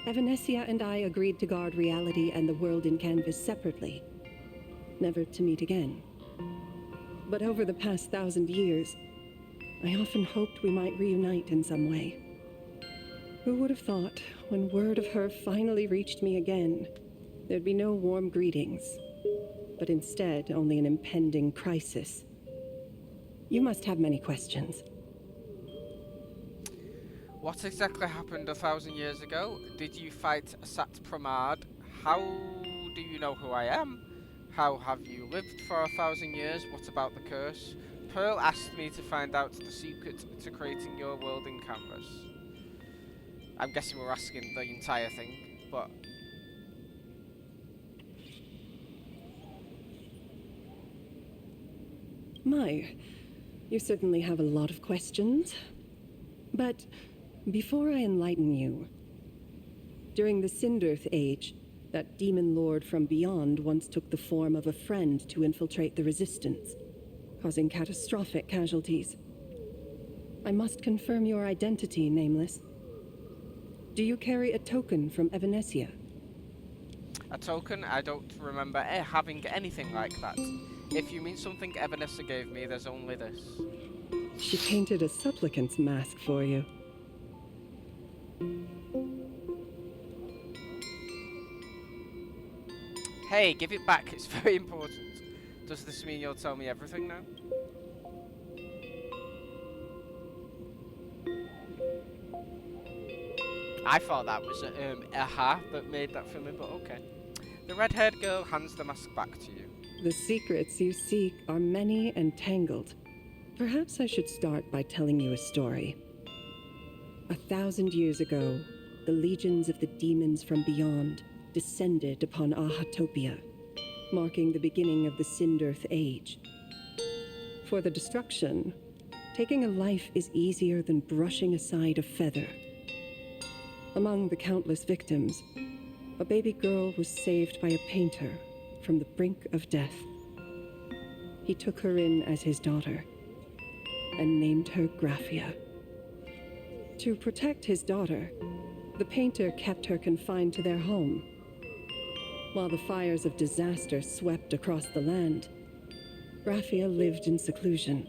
Evanescia and I agreed to guard reality and the world in canvas separately, never to meet again. But over the past 1,000 years, I often hoped we might reunite in some way. Who would have thought, when word of her finally reached me again, there'd be no warm greetings, but instead only an impending crisis. You must have many questions. What exactly happened 1,000 years ago? Did you fight Sat Pramad? How do you know who I am? How have you lived for 1,000 years? What about the curse? Pearl asked me to find out the secret to creating your world in canvas. I'm guessing we're asking the entire thing, but... My, you certainly have a lot of questions. But before I enlighten you, during the Sindirth Age, that demon lord from beyond once took the form of a friend to infiltrate the Resistance, causing catastrophic casualties. I must confirm your identity, Nameless. Do you carry a token from Evanescia? A token? I don't remember having anything like that. If you mean something Evanescia gave me, there's only this. She painted a supplicant's mask for you. Hey, give it back. It's very important. Does this mean you'll tell me everything now? I thought that was Aha that made that for me, but okay. The red-haired girl hands the mask back to you. The secrets you seek are many and tangled. Perhaps I should start by telling you a story. 1,000 years ago, the legions of the demons from beyond descended upon Ahatopia, marking the beginning of the Sindirth Age. For the destruction, taking a life is easier than brushing aside a feather. Among the countless victims, a baby girl was saved by a painter from the brink of death. He took her in as his daughter and named her Graphia. To protect his daughter, the painter kept her confined to their home. While the fires of disaster swept across the land, Graphia lived in seclusion.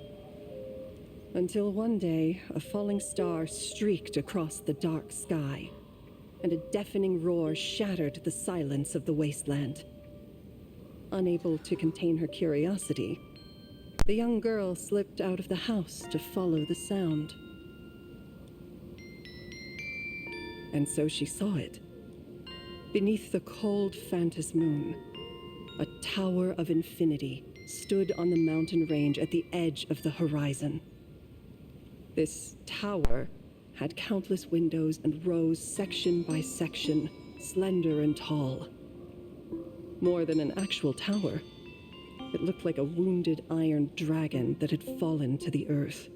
Until one day, a falling star streaked across the dark sky, and a deafening roar shattered the silence of the wasteland. Unable to contain her curiosity, the young girl slipped out of the house to follow the sound. And so she saw it. Beneath the cold Phantos moon, a tower of infinity stood on the mountain range at the edge of the horizon. This tower had countless windows and rose section by section, slender and tall. More than an actual tower, it looked like a wounded iron dragon that had fallen to the earth.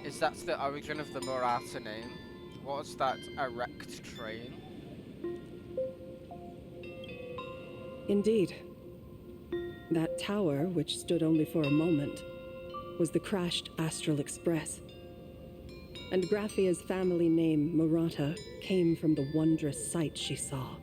Is that the origin of the Murata name? What's that erect train? Indeed. That tower, which stood only for a moment, was the crashed Astral Express. And Graphia's family name, Murata, came from the wondrous sight she saw.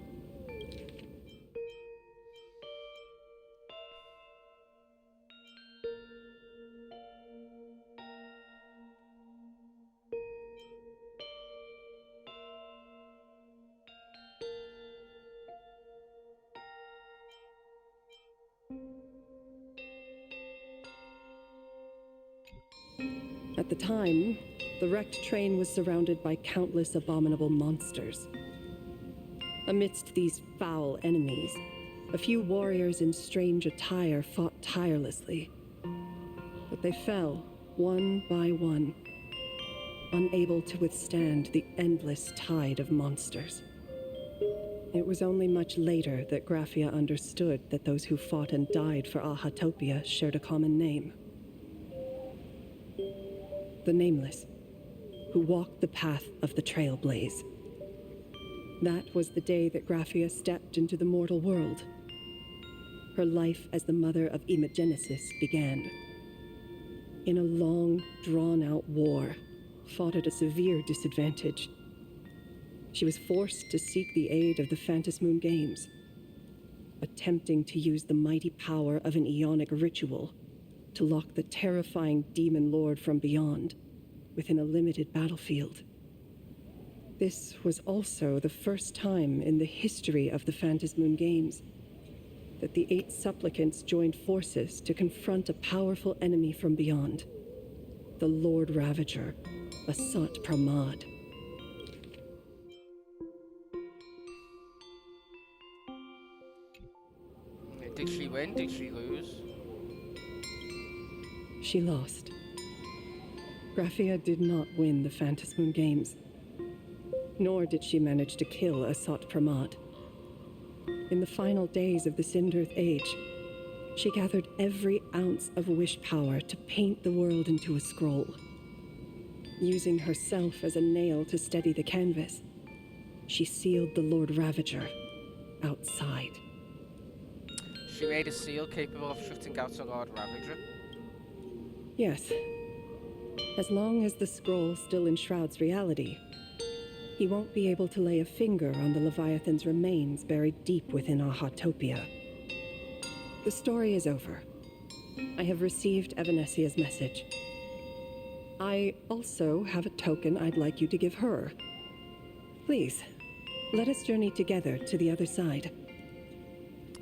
At the time, the wrecked train was surrounded by countless abominable monsters. Amidst these foul enemies, a few warriors in strange attire fought tirelessly. But they fell, one by one, unable to withstand the endless tide of monsters. It was only much later that Graphia understood that those who fought and died for Ahatopia shared a common name. The Nameless, who walked the path of the Trailblaze. That was the day that Graphia stepped into the mortal world. Her life as the mother of Imogenesis began. In a long, drawn-out war, fought at a severe disadvantage. She was forced to seek the aid of the Phantos Moon Games, attempting to use the mighty power of an Aeonic ritual to lock the terrifying demon lord from beyond within a limited battlefield. This was also the first time in the history of the Phantos Moon Games that the 8 supplicants joined forces to confront a powerful enemy from beyond, the Lord Ravager, Asat Pramad. Did she win? Did she lose? She lost. Graphia did not win the Phantos Moon Games, nor did she manage to kill Asat Pramad. In the final days of the Sindirth Age, she gathered every ounce of wish power to paint the world into a scroll. Using herself as a nail to steady the canvas, she sealed the Lord Ravager outside. She made a seal capable of shutting out a Lord Ravager? Yes. As long as the scroll still enshrouds reality, he won't be able to lay a finger on the Leviathan's remains buried deep within Ahatopia. The story is over. I have received Evanesia's message. I also have a token I'd like you to give her. Please, let us journey together to the other side.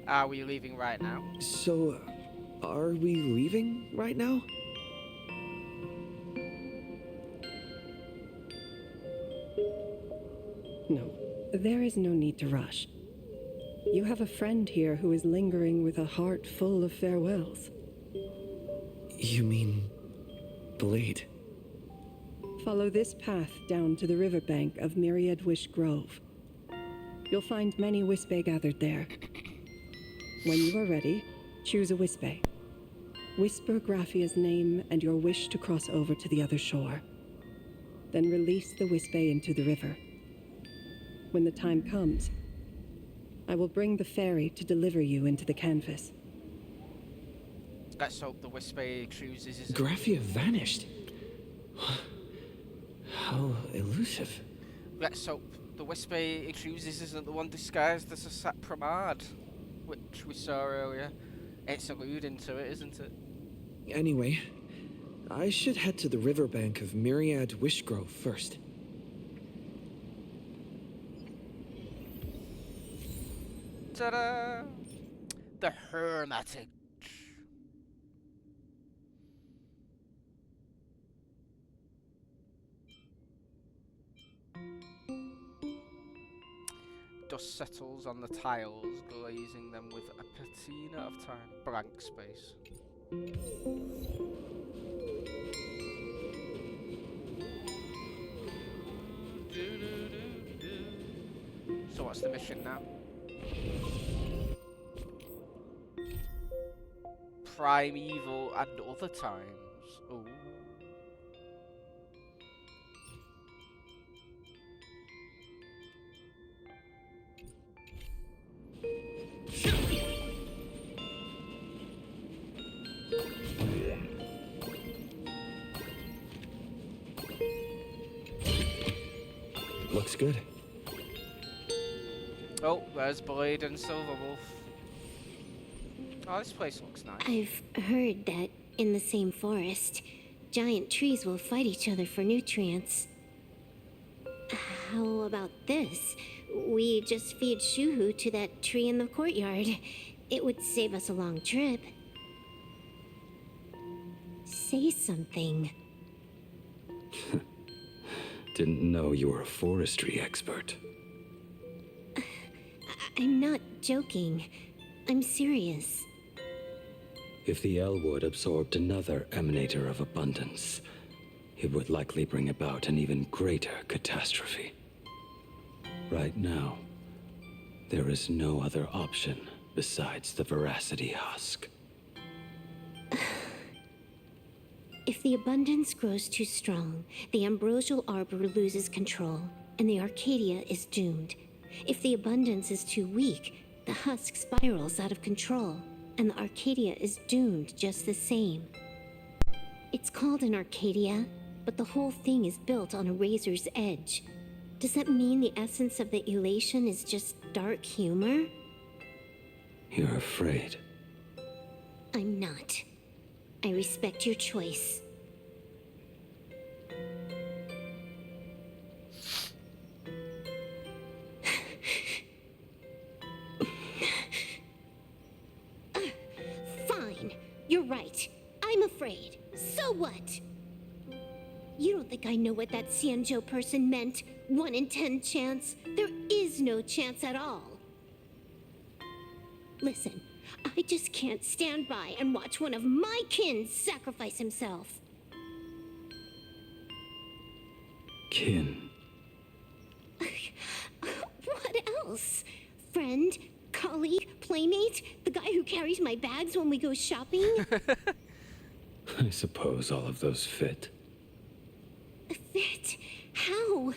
Are we leaving right now? So, are we leaving right now? No, there is no need to rush. You have a friend here who is lingering with a heart full of farewells. You mean Blade? Follow this path down to the riverbank of Myriad Wish Grove. You'll find many Wispe gathered there. When you are ready, choose a Wispe. Whisper Graphia's name and your wish to cross over to the other shore. Then release the Wispe into the river. When the time comes, I will bring the ferry to deliver you into the canvas. Let's hope the Wispe cruises isn't... Graphia vanished. How elusive. Let's hope the Wispe cruises isn't the one disguised as a Sapramad, which we saw earlier. It's alluding to it, isn't it? Anyway, I should head to the riverbank of Myriad Wish Grove first. Ta-da! The Hermitage. Dust settles on the tiles, glazing them with a patina of time. Blank space. So what's the mission now? Primeval and other times. Ooh. Looks good. Oh, there's Blade and Silverwolf. Oh, this place looks nice. I've heard that in the same forest, giant trees will fight each other for nutrients. How about this? We just feed Shuhu to that tree in the courtyard. It would save us a long trip. Say something. Didn't know you were a forestry expert. I'm not joking. I'm serious. If the Elwood absorbed another emanator of abundance, it would likely bring about an even greater catastrophe. Right now, there is no other option besides the Veracity Husk. If the abundance grows too strong, the ambrosial arbor loses control, and the Arcadia is doomed. If the abundance is too weak, the husk spirals out of control, and the Arcadia is doomed just the same. It's called an Arcadia, but the whole thing is built on a razor's edge. Does that mean the essence of the elation is just dark humor? You're afraid. I'm not. I respect your choice. Fine. You're right. I'm afraid. So what? You don't think I know what that Xianzhou person meant? 1 in 10 chance? There is no chance at all. Listen, I just can't stand by and watch one of my kin sacrifice himself. Kin. What else? Friend? Colleague? Playmate? The guy who carries my bags when we go shopping? I suppose all of those fit. Fit? How?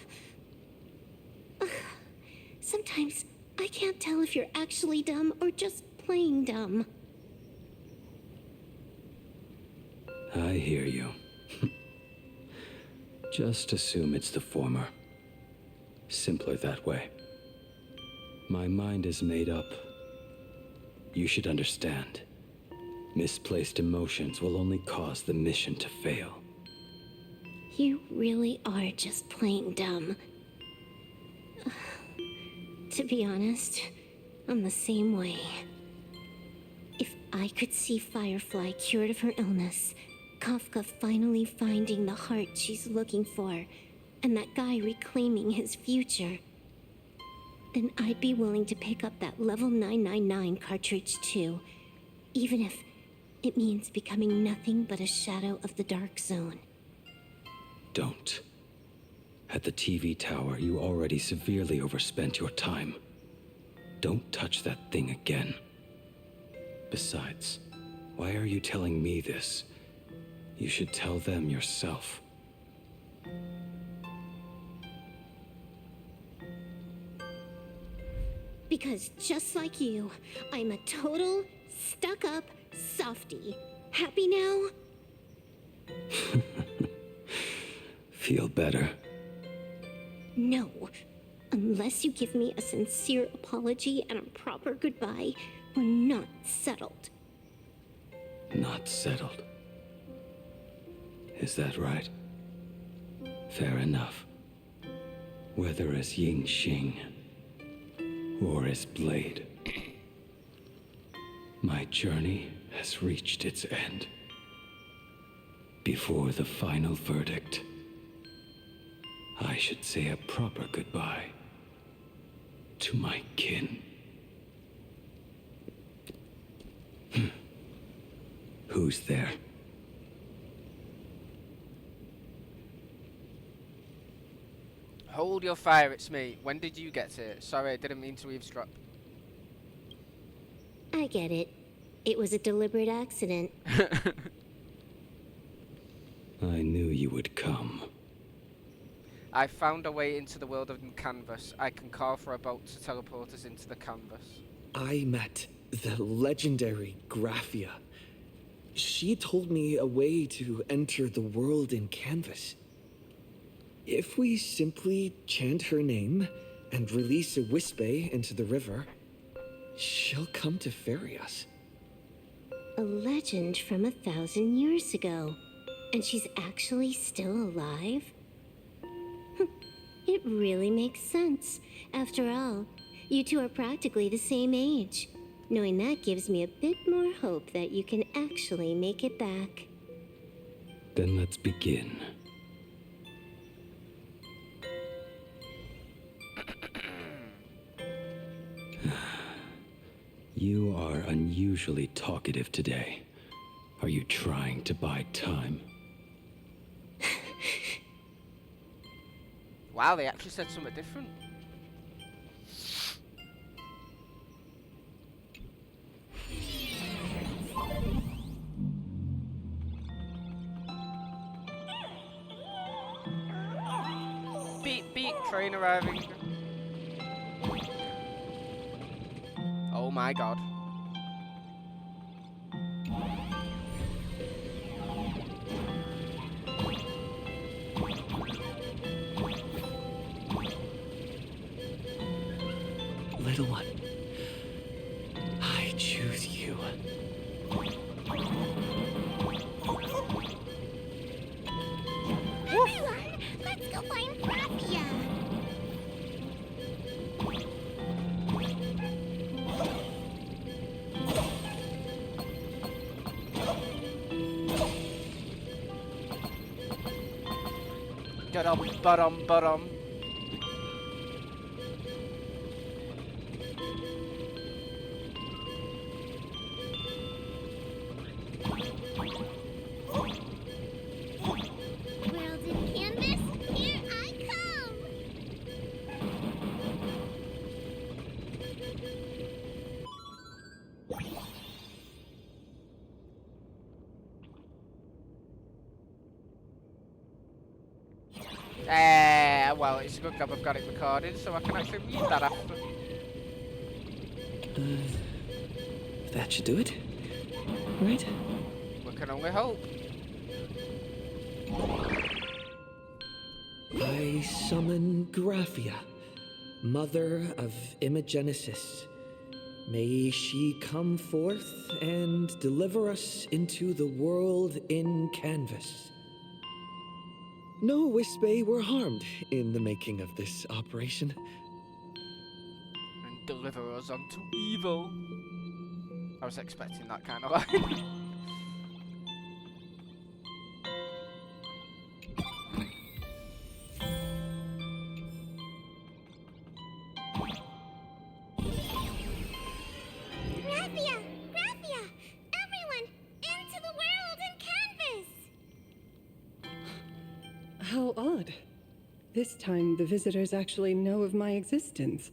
Sometimes I can't tell if you're actually dumb or just plain dumb. I hear you. Just assume it's the former. Simpler that way. My mind is made up. You should understand. Misplaced emotions will only cause the mission to fail. You really are just plain dumb. To be honest, I'm the same way. I could see Firefly cured of her illness, Kafka finally finding the heart she's looking for, and that guy reclaiming his future, then I'd be willing to pick up that level 999 cartridge too, even if it means becoming nothing but a shadow of the Dark Zone. Don't. At the TV tower, you already severely overspent your time. Don't touch that thing again. Besides, why are you telling me this? You should tell them yourself. Because just like you, I'm a total, stuck-up softie. Happy now? Feel better? No. Unless you give me a sincere apology and a proper goodbye, we're not settled. Not settled. Is that right? Fair enough. Whether as Ying Xing or as Blade, my journey has reached its end. Before the final verdict, I should say a proper goodbye to my kin. Who's there? Hold your fire, it's me. When did you get here? Sorry, I didn't mean to eavesdrop. I get it. It was a deliberate accident. I knew you would come. I found a way into the world of Canvas. I can call for a boat to teleport us into the canvas. I met the legendary Graphia. She told me a way to enter the world in Canvas. If we simply chant her name and release a Wispe into the river, she'll come to ferry us. A legend from 1,000 years ago. And she's actually still alive? It really makes sense. After all, you two are practically the same age. Knowing that gives me a bit more hope that you can actually make it back. Then let's begin. You are unusually talkative today. Are you trying to buy time? Wow, they actually said something different. Beep beep, train arriving. Oh my god. Little one, I choose you. Everyone, let's go find Graphia! Ba-dum. World in Canvas, here I come! Well, it's a good job I've got it recorded, so I can actually read that after. That should do it, right? We can only hope. I summon Graphia, mother of Imogenesis. May she come forth and deliver us into the world in Canvas. No Wispe were harmed in the making of this operation. And deliver us unto evil. I was expecting that kind of line. Graphia! Graphia! Everyone! Into the world and canvas! How odd. This time, the visitors actually know of my existence.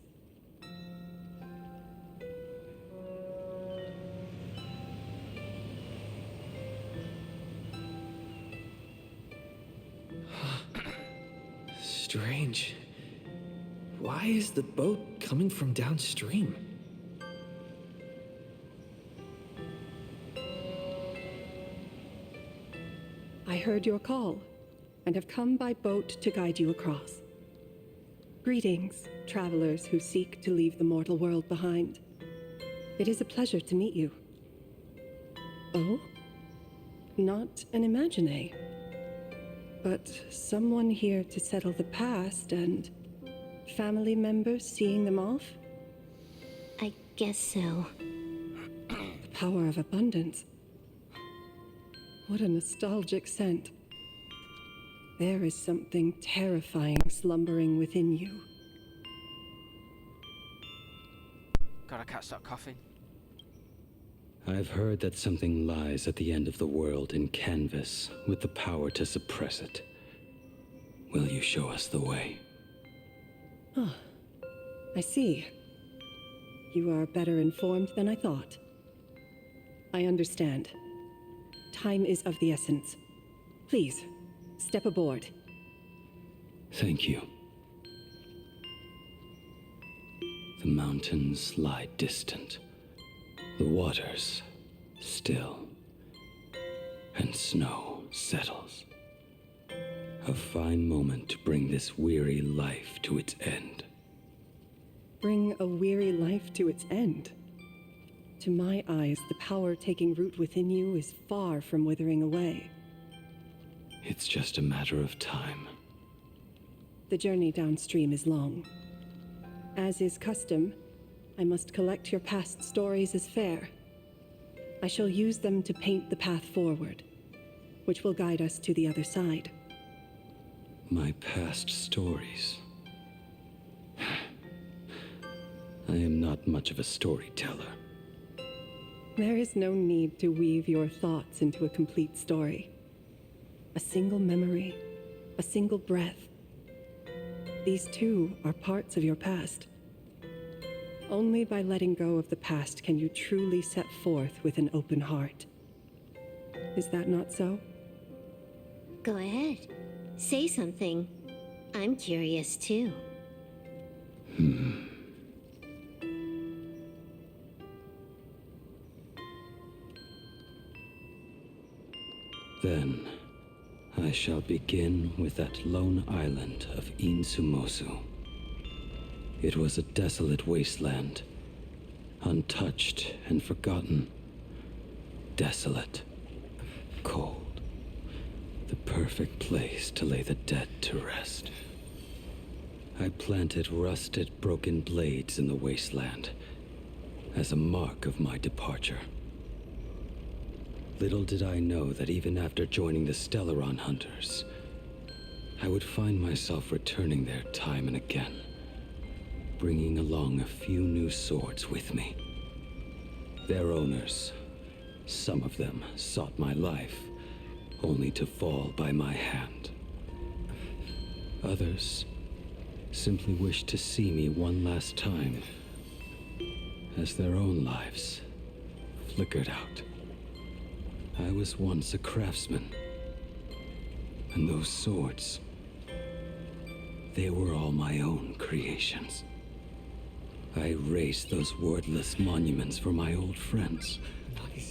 Strange. Why is the boat coming from downstream? I heard your call, and have come by boat to guide you across. Greetings, travelers who seek to leave the mortal world behind. It is a pleasure to meet you. Oh? Not an Imagine, but someone here to settle the past and family members seeing them off? I guess so. The power of abundance. What a nostalgic scent. There is something terrifying slumbering within you. God, I can't stop coughing. I've heard that something lies at the end of the world in canvas with the power to suppress it. Will you show us the way? Ah, I see. You are better informed than I thought. I understand. Time is of the essence. Please, step aboard. Thank you. The mountains lie distant. The waters still. And snow settles. A fine moment to bring this weary life to its end. Bring a weary life to its end. To my eyes, the power taking root within you is far from withering away. It's just a matter of time. The journey downstream is long. As is custom, I must collect your past stories as fare. I shall use them to paint the path forward, which will guide us to the other side. My past stories. I am not much of a storyteller. There is no need to weave your thoughts into a complete story. A single memory, a single breath. These too are parts of your past. Only by letting go of the past can you truly set forth with an open heart. Is that not so? Go ahead. Say something. I'm curious too. Then, I shall begin with that lone island of Insumosu. It was a desolate wasteland, untouched and forgotten. Desolate, cold, the perfect place to lay the dead to rest. I planted rusted, broken blades in the wasteland as a mark of my departure. Little did I know that even after joining the Stellaron Hunters, I would find myself returning there time and again, bringing along a few new swords with me. Their owners, some of them sought my life, only to fall by my hand. Others simply wished to see me one last time, as their own lives flickered out. I was once a craftsman, and those swords, they were all my own creations. I raised those wordless monuments for my old friends,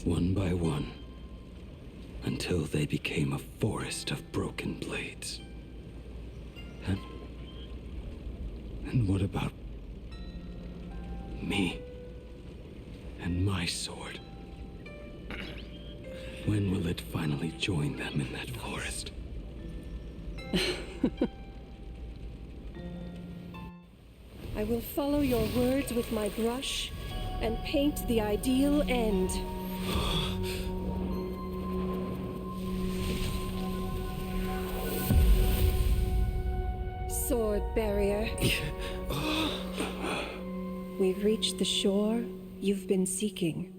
one by one, until they became a forest of broken blades. And what about me and my sword? When will it finally join them in that forest? I will follow your words with my brush and paint the ideal end. Sword barrier. We've reached the shore you've been seeking.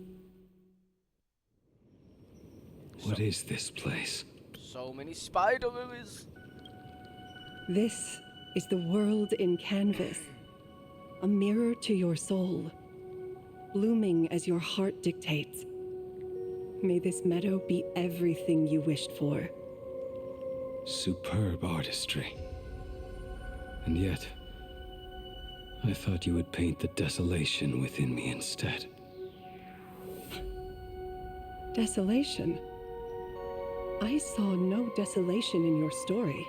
What is this place? So many spider movies. This is the world in canvas, a mirror to your soul, blooming as your heart dictates. May this meadow be everything you wished for. Superb artistry. And yet, I thought you would paint the desolation within me instead. Desolation? I saw no desolation in your story.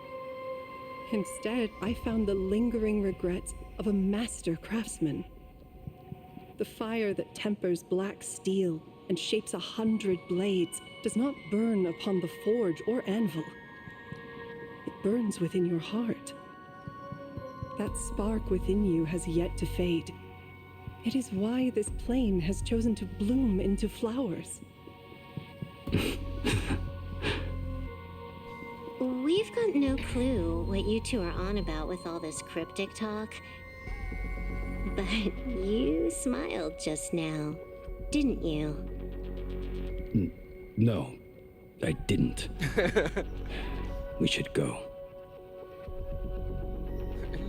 Instead, I found the lingering regrets of a master craftsman. The fire that tempers black steel and shapes 100 blades does not burn upon the forge or anvil. It burns within your heart. That spark within you has yet to fade. It is why this plane has chosen to bloom into flowers. We've got no clue what you two are on about with all this cryptic talk. But you smiled just now, didn't you? No, I didn't. We should go.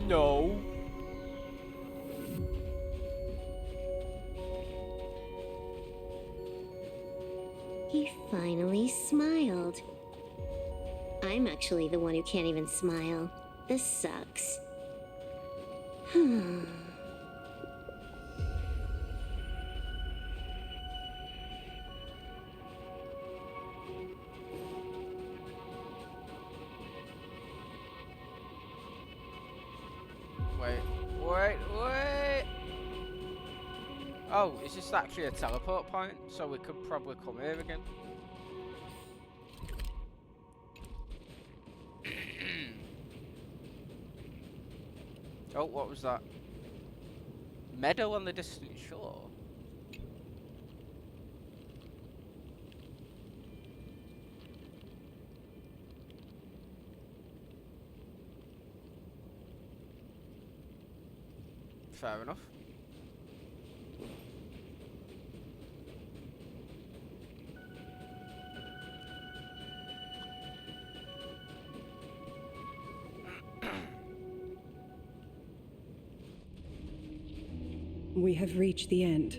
No. He finally smiled. I'm actually the one who can't even smile. This sucks. Wait. Oh, is this actually a teleport point? So we could probably come here again. Oh, what was that? Meadow on the distant shore. Fair enough. We have reached the end.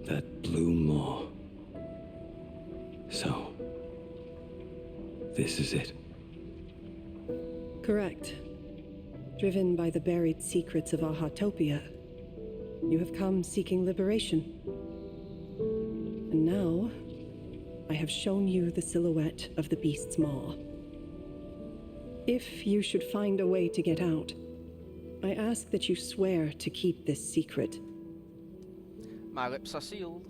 That blue maw. So, this is it. Correct. Driven by the buried secrets of Ahatopia, you have come seeking liberation. And now, I have shown you the silhouette of the beast's maw. If you should find a way to get out, I ask that you swear to keep this secret. My lips are sealed.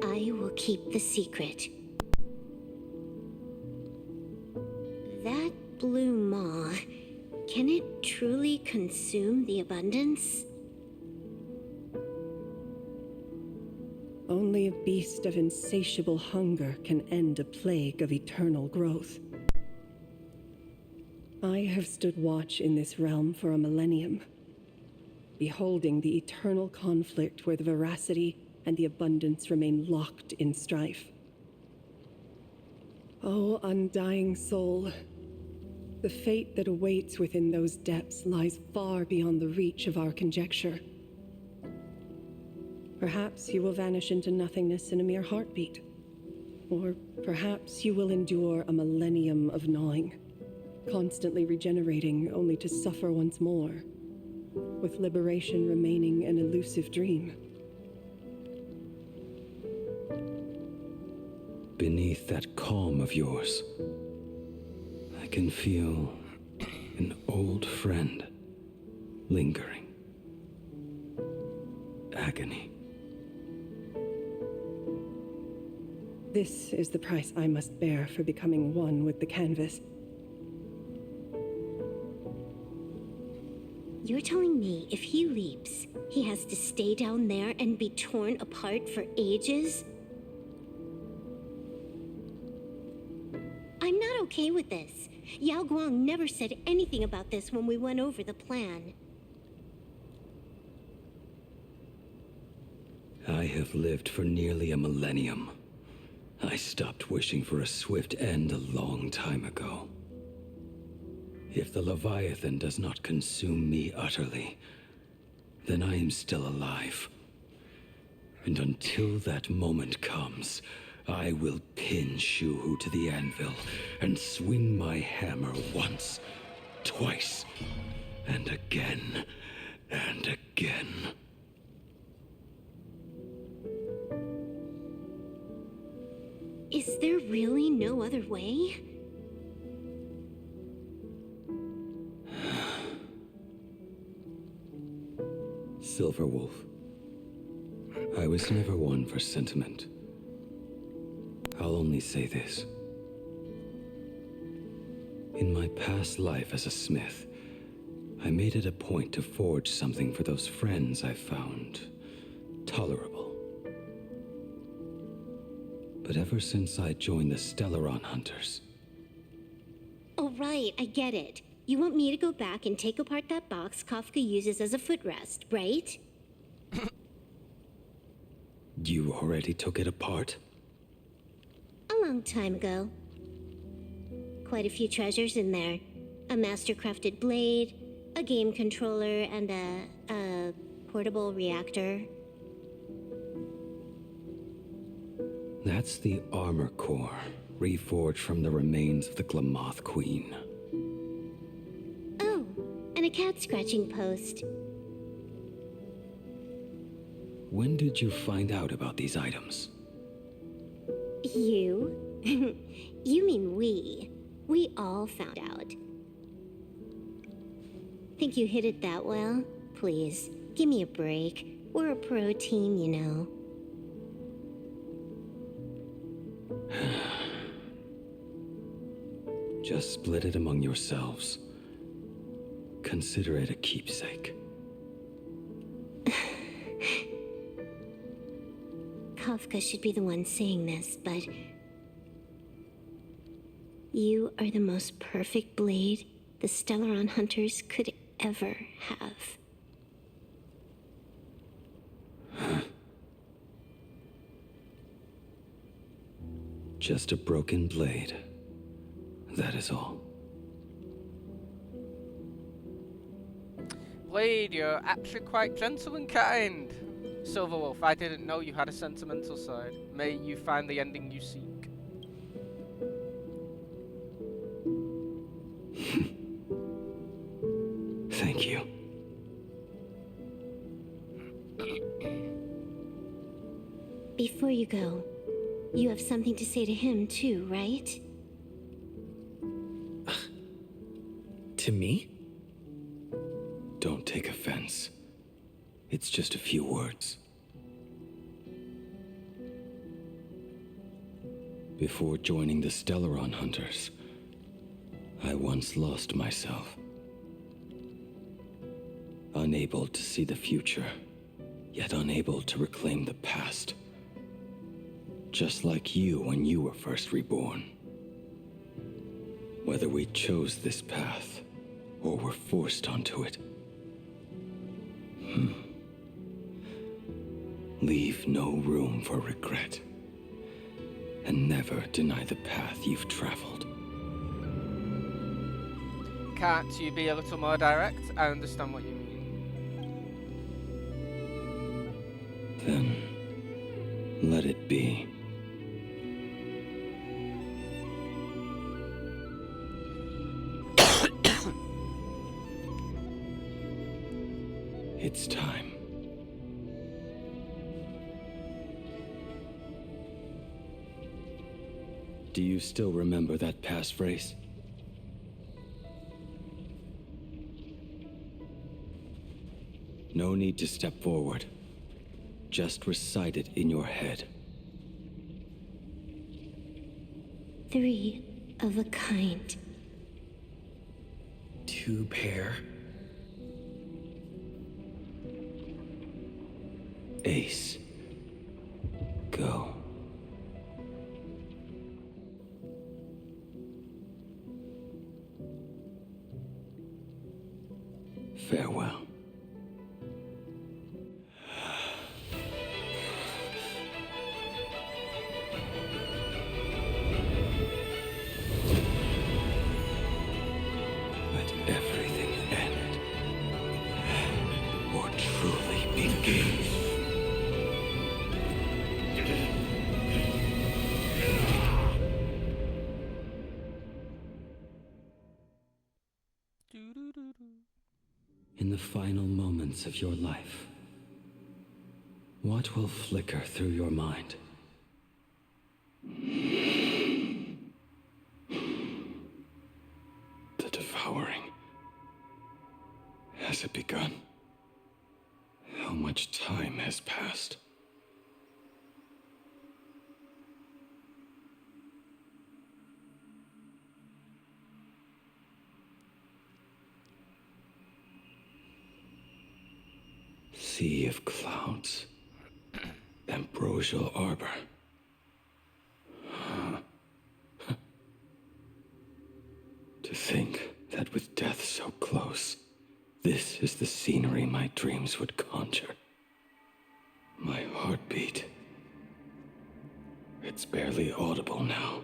I will keep the secret. That blue maw, can it truly consume the abundance? Only a beast of insatiable hunger can end a plague of eternal growth. I have stood watch in this realm for a millennium, beholding the eternal conflict where the veracity and the abundance remain locked in strife. Oh, undying soul, the fate that awaits within those depths lies far beyond the reach of our conjecture. Perhaps you will vanish into nothingness in a mere heartbeat. Or perhaps you will endure a millennium of gnawing, constantly regenerating only to suffer once more, with liberation remaining an elusive dream. Beneath that calm of yours, I can feel an old friend lingering. Agony. This is the price I must bear for becoming one with the canvas. You're telling me if he leaps, he has to stay down there and be torn apart for ages? I'm not okay with this. Yao Guang never said anything about this when we went over the plan. I have lived for nearly a millennium. I stopped wishing for a swift end a long time ago. If the Leviathan does not consume me utterly, then I am still alive. And until that moment comes, I will pin Shuhu to the anvil and swing my hammer once, twice, and again, and again. Is there really no other way? Silverwolf, I was never one for sentiment. I'll only say this. In my past life as a smith, I made it a point to forge something for those friends I found tolerable. But ever since I joined the Stellaron Hunters... Oh, right, I get it. You want me to go back and take apart that box Kafka uses as a footrest, right? You already took it apart? A long time ago. Quite a few treasures in there. A master-crafted blade, a game controller, and a portable reactor. That's the armor core, reforged from the remains of the Glamoth Queen. Oh, and a cat-scratching post. When did you find out about these items? You? You mean we. We all found out. Think you hit it that well? Please, give me a break. We're a pro team, you know. Just split it among yourselves. Consider it a keepsake. Kafka should be the one saying this, but... You are the most perfect blade the Stellaron Hunters could ever have. Just a broken blade. That is all. Blade, you're actually quite gentle and kind. Silverwolf, I didn't know you had a sentimental side. May you find the ending you seek. Thank you. Before you go, you have something to say to him too, right? To me? Don't take offense. It's just a few words. Before joining the Stellaron Hunters, I once lost myself. Unable to see the future, yet unable to reclaim the past. Just like you when you were first reborn. Whether we chose this path, or were forced onto it. Leave no room for regret. And never deny the path you've traveled. Can't you be a little more direct? I understand what you mean. Then, let it be. It's time. Do you still remember that passphrase? No need to step forward. Just recite it in your head. 3 of a kind. 2 pair. ace. Go. Farewell. Let everything end, or truly begin. In the final moments of your life, what will flicker through your mind? The devouring. Has it begun? How much time has passed? Sea of clouds. Ambrosial arbor. To think that with death so close, this is the scenery my dreams would conjure. My heartbeat. It's barely audible now.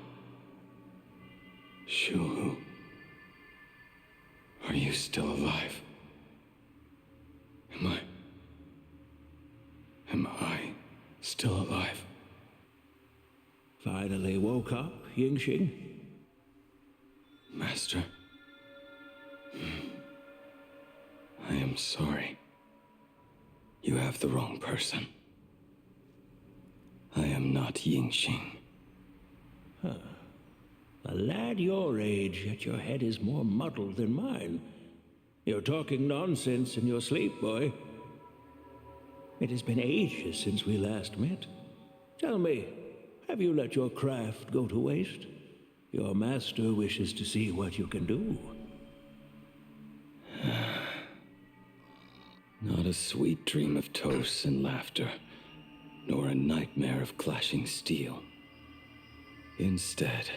Shuhu. Are you still alive? Am I still alive? Finally woke up, Yingxing? Master. I am sorry. You have the wrong person. I am not Yingxing. Huh. A lad your age, yet your head is more muddled than mine. You're talking nonsense in your sleep, boy. It has been ages since we last met. Tell me, have you let your craft go to waste? Your master wishes to see what you can do. Not a sweet dream of toasts and laughter, nor a nightmare of clashing steel. Instead,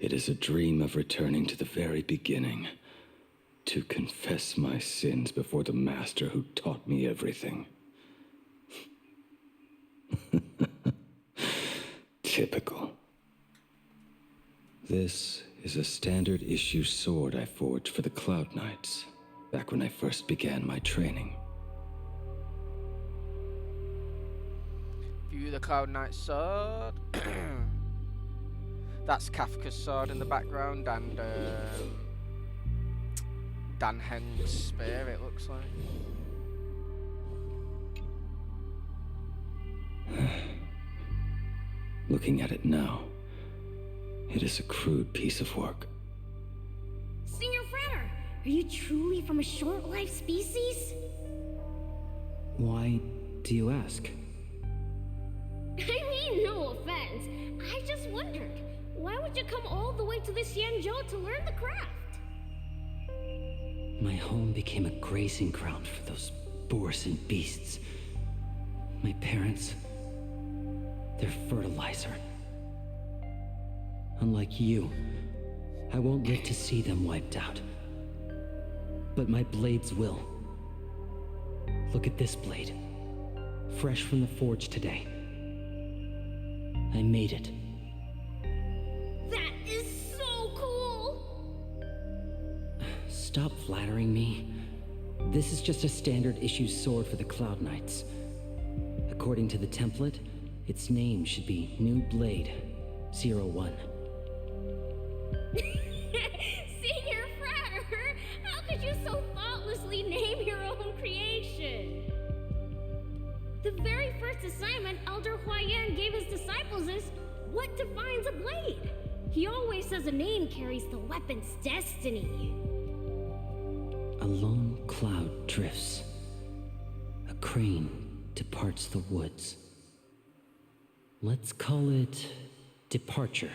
it is a dream of returning to the very beginning, to confess my sins before the master who taught me everything. Typical. This is a standard issue sword I forged for the Cloud Knights, back when I first began my training. View the Cloud Knight sword. That's Kafka's sword in the background, and Dan Heng's spear, it looks like. Looking at it now, it is a crude piece of work. Senior Frater, are you truly from a short-lived species? Why do you ask? I mean, no offense. I just wondered, why would you come all the way to this Yanzhou to learn the craft? My home became a grazing ground for those boars and beasts. My parents, they're fertilizer. Unlike you, I won't live to see them wiped out. But my blades will. Look at this blade. Fresh from the forge today. I made it. That is so cool! Stop flattering me. This is just a standard issue sword for the Cloud Knights. According to the template, its name should be New Blade 01. Senior Frater, how could you so thoughtlessly name your own creation? The very first assignment Elder Huayan gave his disciples is what defines a blade. He always says a name carries the weapon's destiny. A lone cloud drifts. A crane departs the woods. Let's call it Departure,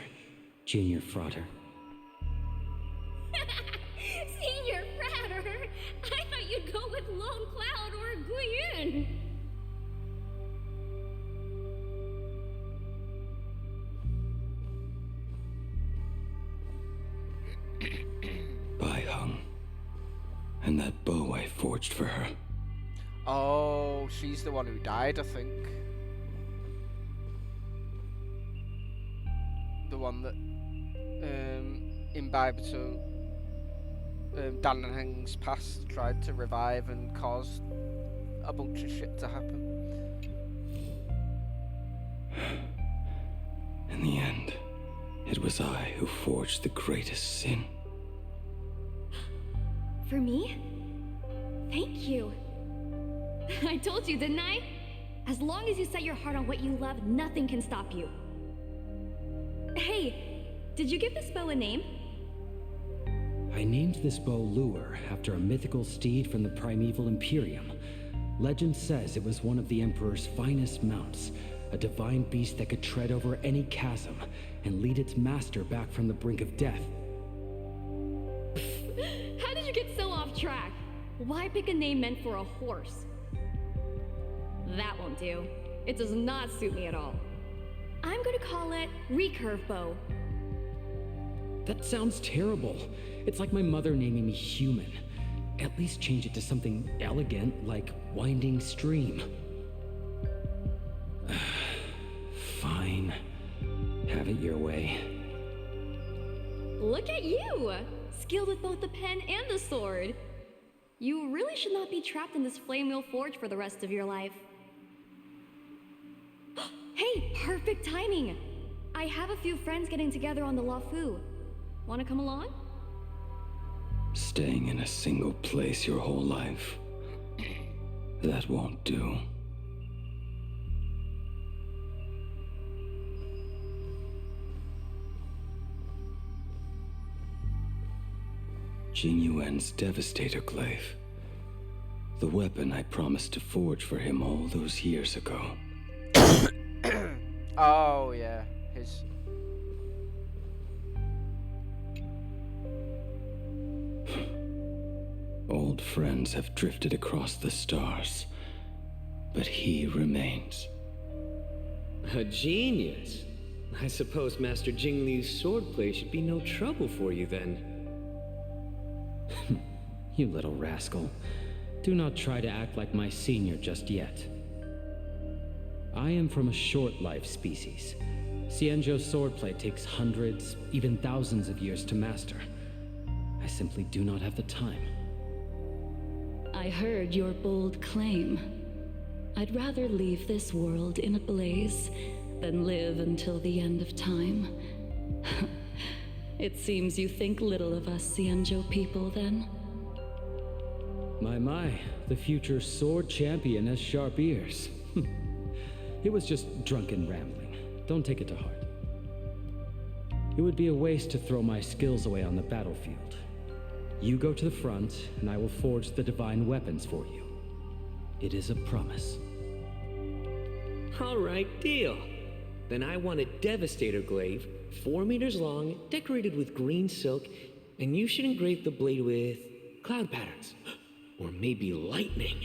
Junior Frater. Senior Frater, I thought you'd go with Lone Cloud or Guyun. And that bow I forged for her. Oh, she's the one who died, I think. The one that imbibed so Dan and Heng's past tried to revive and caused a bunch of shit to happen. In the end, it was I who forged the greatest sin. For me? Thank you. I told you, didn't I? As long as you set your heart on what you love, nothing can stop you. Hey, did you give this bow a name? I named this bow Lure after a mythical steed from the primeval Imperium. Legend says it was one of the Emperor's finest mounts, a divine beast that could tread over any chasm and lead its master back from the brink of death. How did you get so off track? Why pick a name meant for a horse? That won't do. It does not suit me at all. I'm gonna call it Recurve Bow. That sounds terrible. It's like my mother naming me Human. At least change it to something elegant like Winding Stream. Fine. Have it your way. Look at you! Skilled with both the pen and the sword. You really should not be trapped in this flame wheel forge for the rest of your life. Hey, perfect timing! I have a few friends getting together on the Lafu. Wanna come along? Staying in a single place your whole life. That won't do. Jing Yuan's Devastator Glaive. The weapon I promised to forge for him all those years ago. Oh, yeah. His... Old friends have drifted across the stars, but he remains. A genius. I suppose Master Jing Liu's swordplay should be no trouble for you then. You little rascal. Do not try to act like my senior just yet. I am from a short-life species. Xianzhou's swordplay takes hundreds, even thousands of years to master. I simply do not have the time. I heard your bold claim. I'd rather leave this world in a blaze than live until the end of time. It seems you think little of us Xianzhou people, then? My, the future sword champion has sharp ears. It was just drunken rambling. Don't take it to heart. It would be a waste to throw my skills away on the battlefield. You go to the front, and I will forge the divine weapons for you. It is a promise. All right, deal. Then I want a Devastator Glaive, 4 meters long, decorated with green silk, and you should engrave the blade with cloud patterns. Or maybe lightning.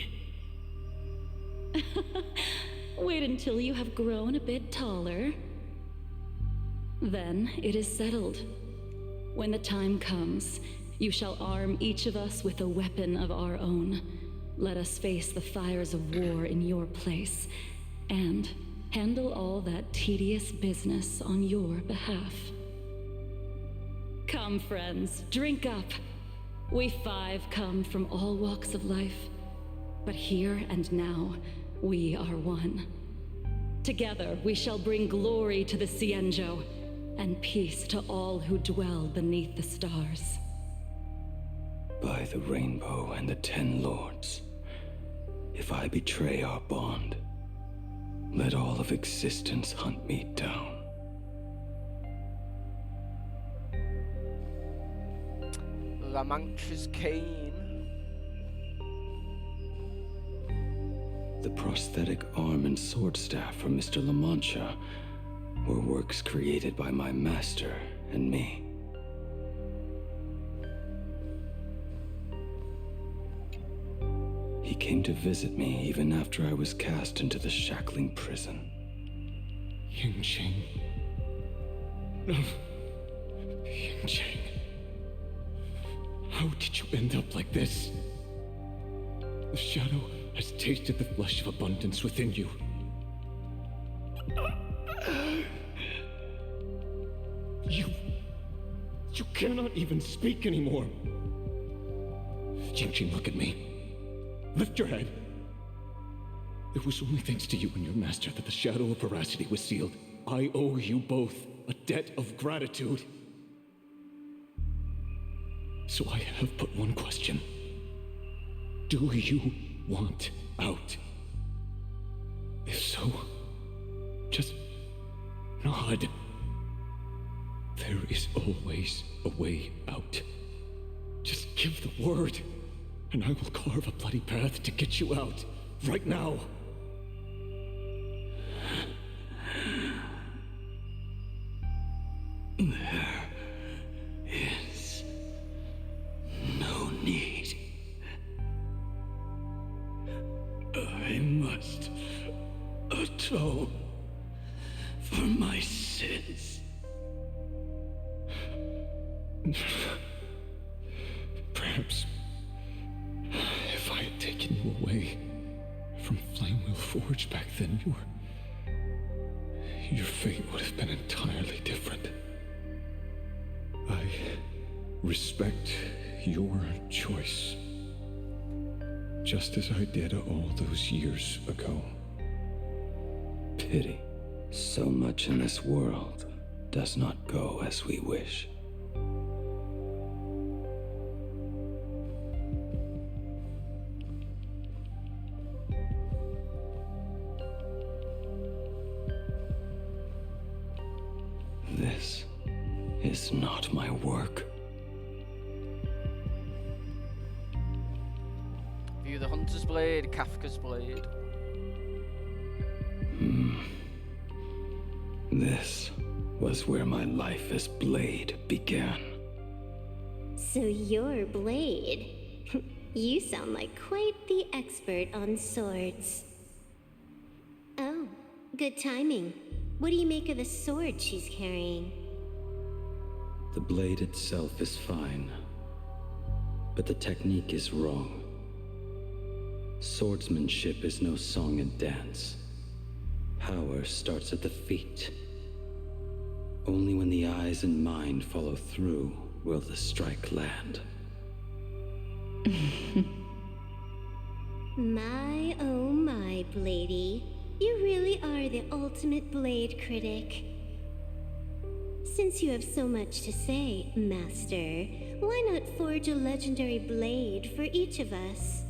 Wait until you have grown a bit taller. Then it is settled. When the time comes, you shall arm each of us with a weapon of our own. Let us face the fires of war in your place, and handle all that tedious business on your behalf. Come, friends, drink up. We 5 come from all walks of life, but here and now, we are one. Together, we shall bring glory to the Xianzhou, and peace to all who dwell beneath the stars. By the rainbow and the 10 lords, if I betray our bond, let all of existence hunt me down. La Mancha's cane. The prosthetic arm and sword staff from Mr. La Mancha were works created by my master and me. He came to visit me even after I was cast into the shackling prison. Yingqing. No. Yingqing. How did you end up like this? The shadow has tasted the flesh of abundance within you. You cannot even speak anymore. Jingjing, look at me. Lift your head. It was only thanks to you and your master that the shadow of veracity was sealed. I owe you both a debt of gratitude. So I have but one question. Do you want out? If so, just nod. There is always a way out. Just give the word, and I will carve a bloody path to get you out, right now. There is no need. I must atone for my sins. Perhaps if I had taken you away from Flamewheel Forge back then, your fate would have been entirely different. I respect your choice, just as I did all those years ago. Pity. So much in this world does not go as we wish. This is not my work. View the Hunter's Blade, Kafka's Blade. This was where my life as Blade began. So you're Blade. You sound like quite the expert on swords. Oh, good timing. What do you make of the sword she's carrying? The blade itself is fine, but the technique is wrong. Swordsmanship is no song and dance. Power starts at the feet. Only when the eyes and mind follow through will the strike land. My, oh my, Bladey. You really are the ultimate blade critic. Since you have so much to say, Master, why not forge a legendary blade for each of us?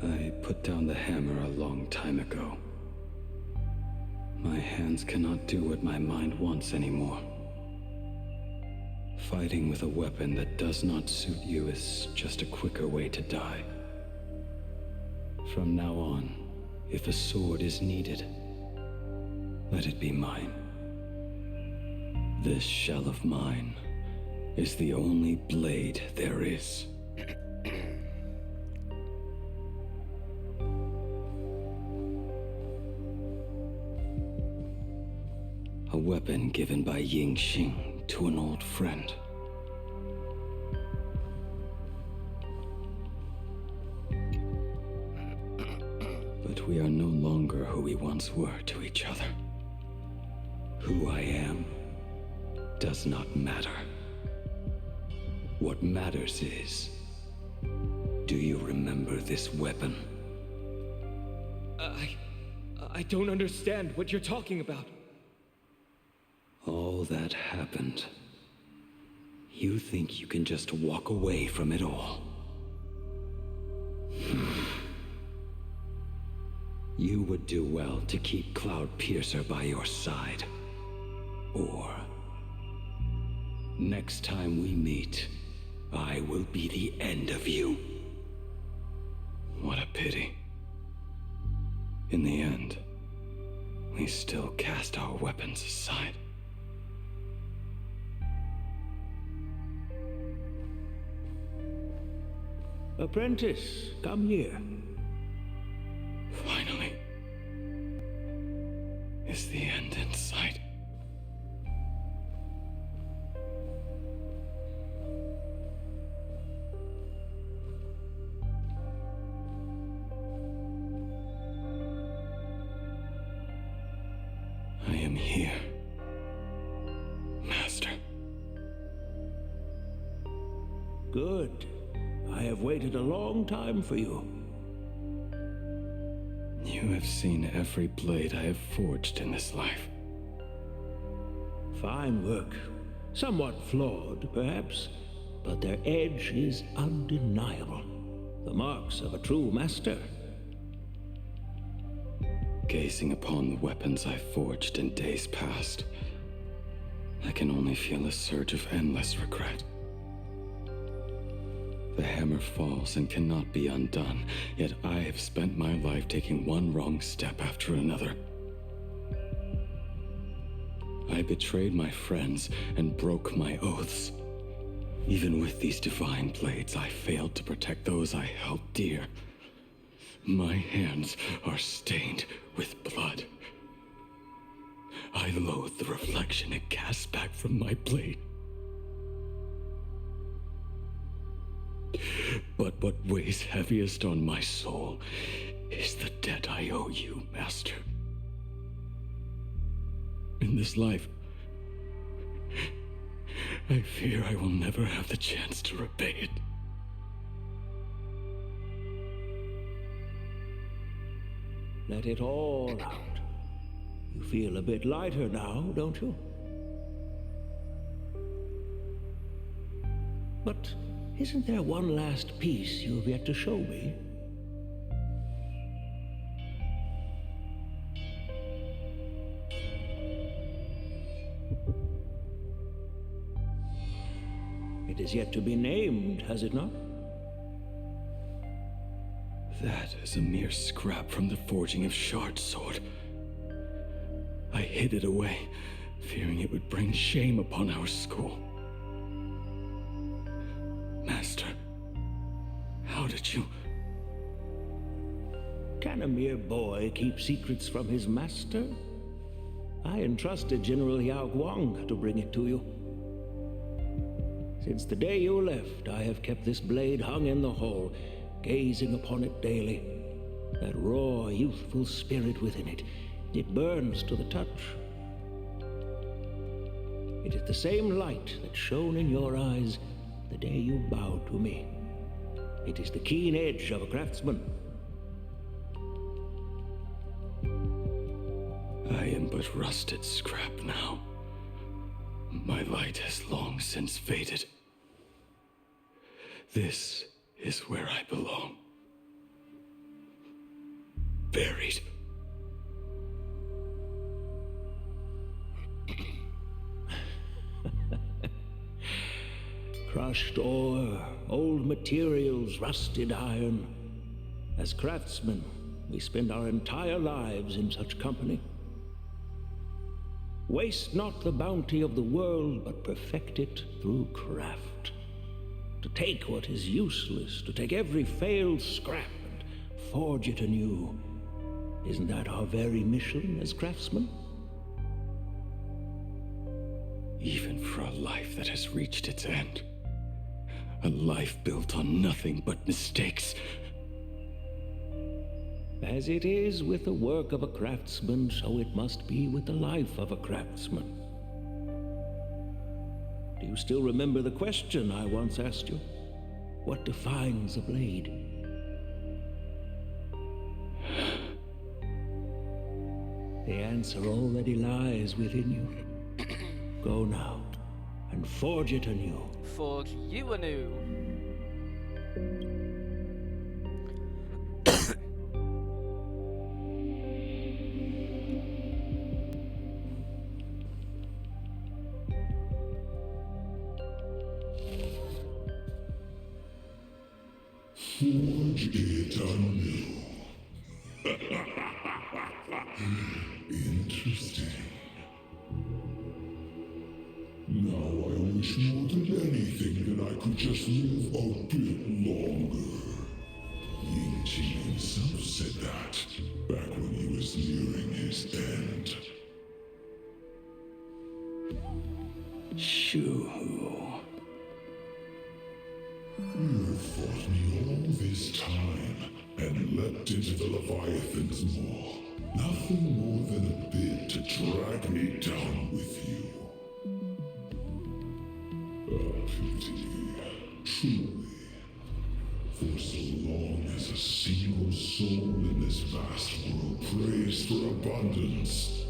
I put down the hammer a long time ago. My hands cannot do what my mind wants anymore. Fighting with a weapon that does not suit you is just a quicker way to die. From now on, if a sword is needed, let it be mine. This shell of mine is the only blade there is. A weapon given by Ying Xing to an old friend. But we are no longer who we once were to each other. Who I am does not matter. What matters is, do you remember this weapon? I don't understand what you're talking about. All that happened. You think you can just walk away from it all? You would do well to keep Cloud Piercer by your side. Or, next time we meet, I will be the end of you. What a pity. In the end, we still cast our weapons aside. Apprentice, come here. Finally. Is the end in sight? here, Master. Good. I have waited a long time for you. You have seen every blade I have forged in this life. Fine work. Somewhat flawed, perhaps, but their edge is undeniable. The marks of a true master. Gazing upon the weapons I forged in days past, I can only feel a surge of endless regret. The hammer falls and cannot be undone, yet I have spent my life taking one wrong step after another. I betrayed my friends and broke my oaths. Even with these divine blades, I failed to protect those I held dear. My hands are stained with blood. I loathe the reflection it casts back from my blade. But what weighs heaviest on my soul is the debt I owe you, Master. In this life, I fear I will never have the chance to repay it. Let it all out. You feel a bit lighter now, don't you? But isn't there one last piece you've yet to show me? It is yet to be named, has it not? That is a mere scrap from the forging of Shard's sword. I hid it away, fearing it would bring shame upon our school. Master, how did you... Can a mere boy keep secrets from his master? I entrusted General Yao Guang to bring it to you. Since the day you left, I have kept this blade hung in the hall, gazing upon it daily. That raw, youthful spirit within it, it burns to the touch. It is the same light that shone in your eyes the day you bowed to me. It is the keen edge of a craftsman. I am but rusted scrap now. My light has long since faded. This is where I belong. Buried. Crushed ore, old materials, rusted iron. As craftsmen, we spend our entire lives in such company. Waste not the bounty of the world, but perfect it through craft. To take what is useless, to take every failed scrap and forge it anew. Isn't that our very mission as craftsmen? Even for a life that has reached its end. A life built on nothing but mistakes. As it is with the work of a craftsman, so it must be with the life of a craftsman. Do you still remember the question I once asked you? What defines a blade? The answer already lies within you. Go now, and forge it anew. Forge you anew. Forge it anew. Interesting. Now I wish more than anything that I could just live a bit longer. Ying Qing himself said that back when he was nearing his end. Shoo. You fought me all this time and leapt into the Leviathan's maw, Nothing more than a bit to drag me down with you. A pity, truly. For so long as a single soul in this vast world prays for abundance,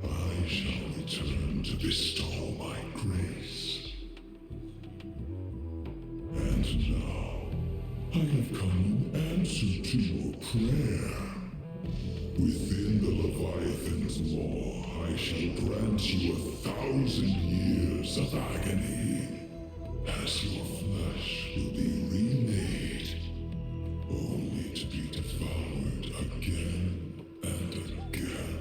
I shall return to bestow my grace. And now, I have come in answer to your prayer. Within the Leviathan's law, I shall grant you 1,000 years of agony, as your flesh will be remade, only to be devoured again and again.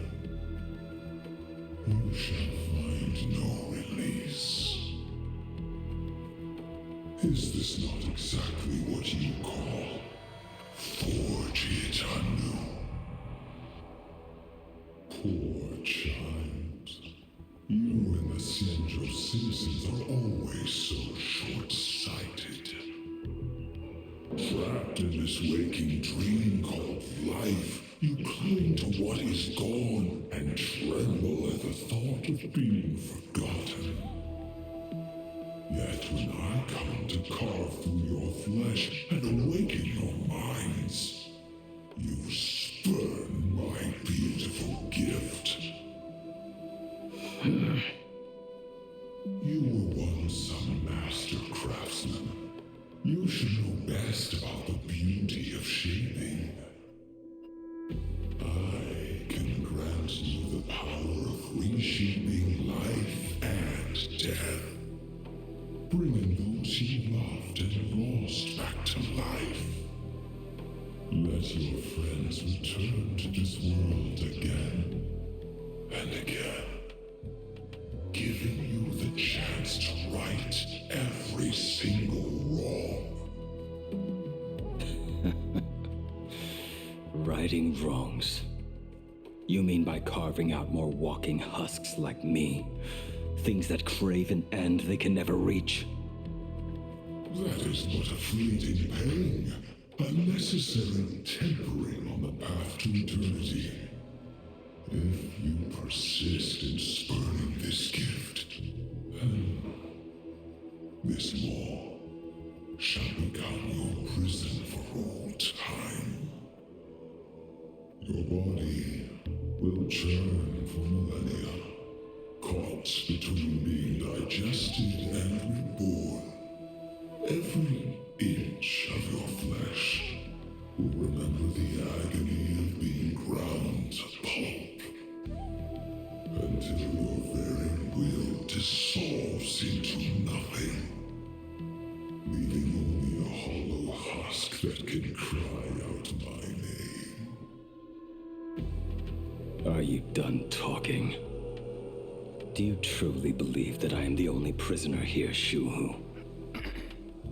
You shall find no release. Is this not exactly what you call forge it anew? Poor child. You and the Cienjo citizens are always so short-sighted. Trapped in this waking dream called life, you cling to what is gone and tremble at the thought of being forgotten. Yet when I come to carve through your flesh and awaken your minds, you spurn my beautiful gift. You were once some master craftsman. You should know best about the beauty of shaping. I can grant you the power of reshaping life and death, bringing those you loved and lost back to life. Let your friends return to this world again and again, giving you the chance to right every single wrong. Righting wrongs. You mean by carving out more walking husks like me? Things that crave an end they can never reach? That is but a fleeting pang, a necessary tempering on the path to eternity. If you persist in spurning this gift, this law shall become your prison for all time. Your body will churn for millennia, caught between being digested and reborn. Every inch of your flesh will remember the agony of being ground to pulp, until your very will dissolves into nothing, leaving only a hollow husk that can cry out my name. Are you done talking? Do you truly believe that I am the only prisoner here, Shuhu?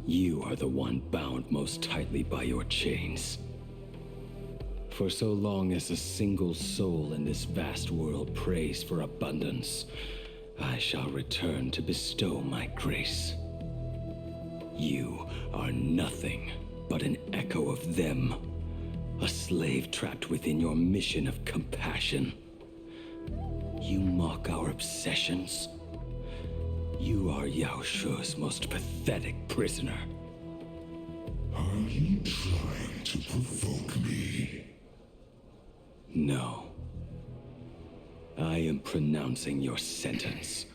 You are the one bound most tightly by your chains. For so long as a single soul in this vast world prays for abundance, I shall return to bestow my grace. You are nothing but an echo of them, a slave trapped within your mission of compassion. You mock our obsessions. You are Yao Shu's most pathetic prisoner. Are you trying to provoke me? No. I am pronouncing your sentence.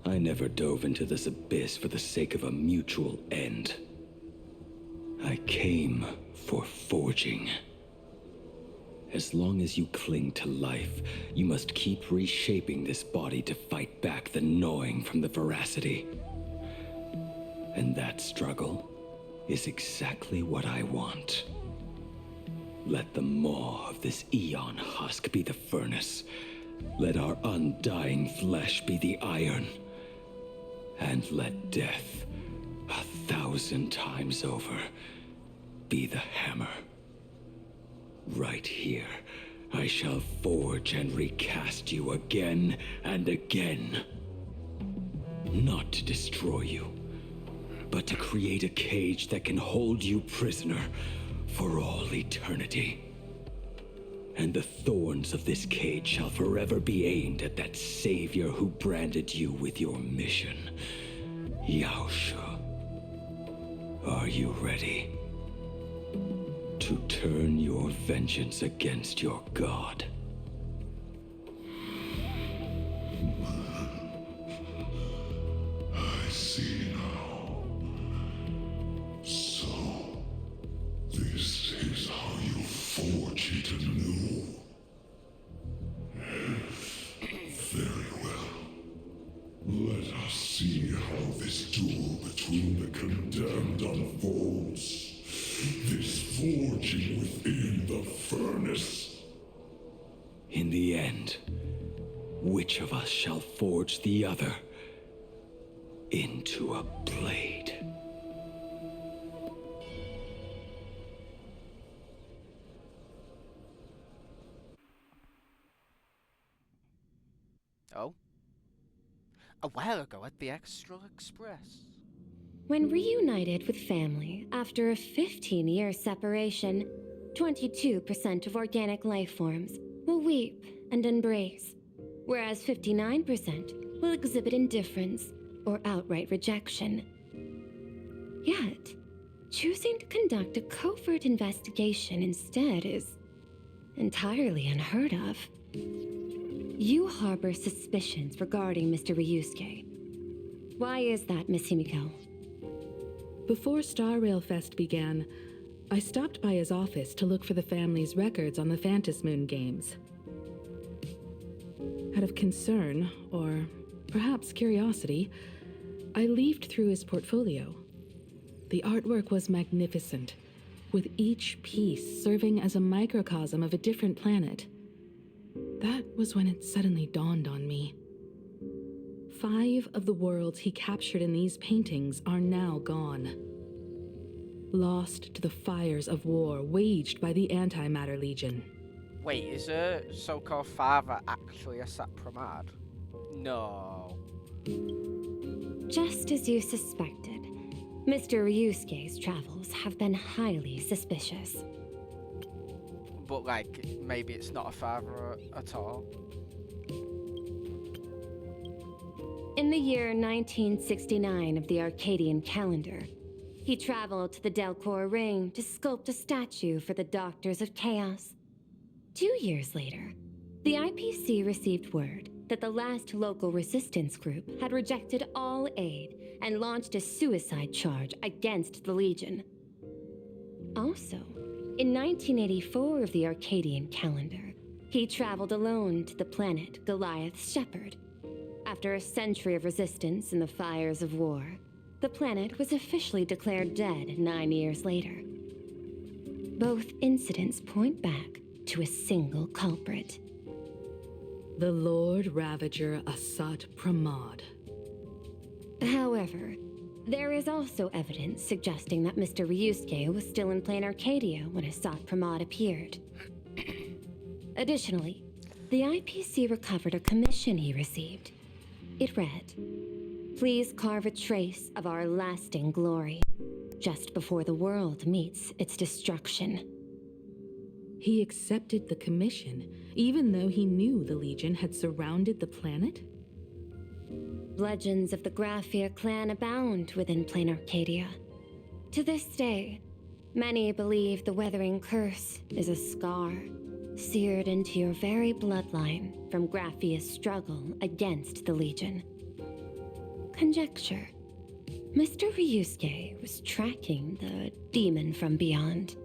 I never dove into this abyss for the sake of a mutual end. I came for forging. As long as you cling to life, you must keep reshaping this body to fight back the gnawing from the veracity. And that struggle is exactly what I want. Let the maw of this Eon husk be the furnace. Let our undying flesh be the iron. And let death, 1,000 times over, be the hammer. Right here, I shall forge and recast you again and again. Not to destroy you, but to create a cage that can hold you prisoner for all eternity. And the thorns of this cage shall forever be aimed at that savior who branded you with your mission. Yaosha, are you ready to turn your vengeance against your god? I see now. So, this is how you forge it anew. Very well. Let us see how this duel between the condemned unfolds. This forging within the furnace. In the end, which of us shall forge the other into a blade? Oh. A while ago at the Extra Express. When reunited with family after a 15-year separation, 22% of organic life forms will weep and embrace, whereas 59% will exhibit indifference or outright rejection. Yet, choosing to conduct a covert investigation instead is entirely unheard of. You harbor suspicions regarding Mr. Ryusuke. Why is that, Miss Himiko? Before Star Rail Fest began, I stopped by his office to look for the family's records on the Phantom Moon games. Out of concern, or perhaps curiosity, I leafed through his portfolio. The artwork was magnificent, with each piece serving as a microcosm of a different planet. That was when it suddenly dawned on me. 5 of the worlds he captured in these paintings are now gone. Lost to the fires of war waged by the Antimatter Legion. Wait, is her so-called father actually a Sapramad? No. Just as you suspected, Mr. Ryusuke's travels have been highly suspicious. But, like, maybe it's not a father at all. In the year 1969 of the Arcadian calendar, he traveled to the Delcor Ring to sculpt a statue for the Doctors of Chaos. 2 years later, the IPC received word that the last local resistance group had rejected all aid and launched a suicide charge against the Legion. Also, in 1984 of the Arcadian calendar, he traveled alone to the planet Goliath's Shepherd. After a century of resistance in the fires of war, the planet was officially declared dead 9 years later. Both incidents point back to a single culprit. The Lord Ravager Asat Pramod. However, there is also evidence suggesting that Mr. Ryusuke was still in Planarcadia when Asat Pramod appeared. Additionally, the IPC recovered a commission he received. It read, "Please carve a trace of our lasting glory, just before the world meets its destruction." He accepted the commission, even though he knew the Legion had surrounded the planet? Legends of the Graphia clan abound within Planarcadia. To this day, many believe the Weathering Curse is a scar seared into your very bloodline from Graphia's struggle against the Legion. Conjecture. Mr. Ryusuke was tracking the demon from beyond.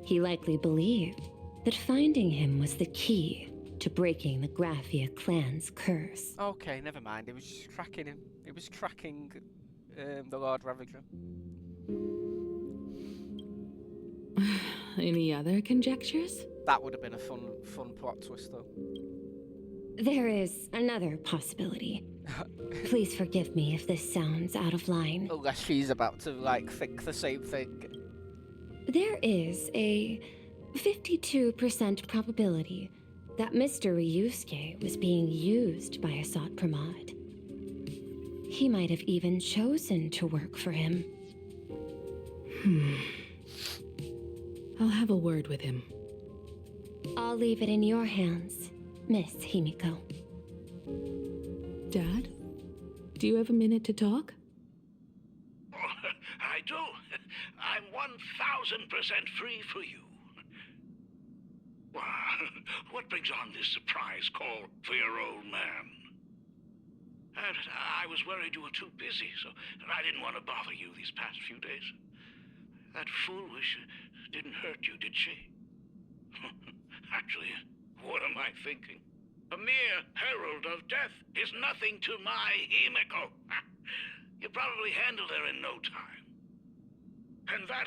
He likely believed that finding him was the key to breaking the Graphia clan's curse. Okay, never mind. It was just tracking him. It was tracking the Lord Ravager. Any other conjectures? That would have been a fun plot twist, though. There is another possibility. Please forgive me if this sounds out of line. Unless she's about to, like, think the same thing. There is a 52% probability that Mr. Ryusuke was being used by Asat Pramod. He might have even chosen to work for him. I'll have a word with him. I'll leave it in your hands, Miss Himiko. Dad, do you have a minute to talk? I do. I'm 1,000% free for you. What brings on this surprise call for your old man? I was worried you were too busy, so I didn't want to bother you these past few days. That foolish didn't hurt you, did she? Actually, what am I thinking? A mere herald of death is nothing to my Himiko. You probably handled her in no time. And that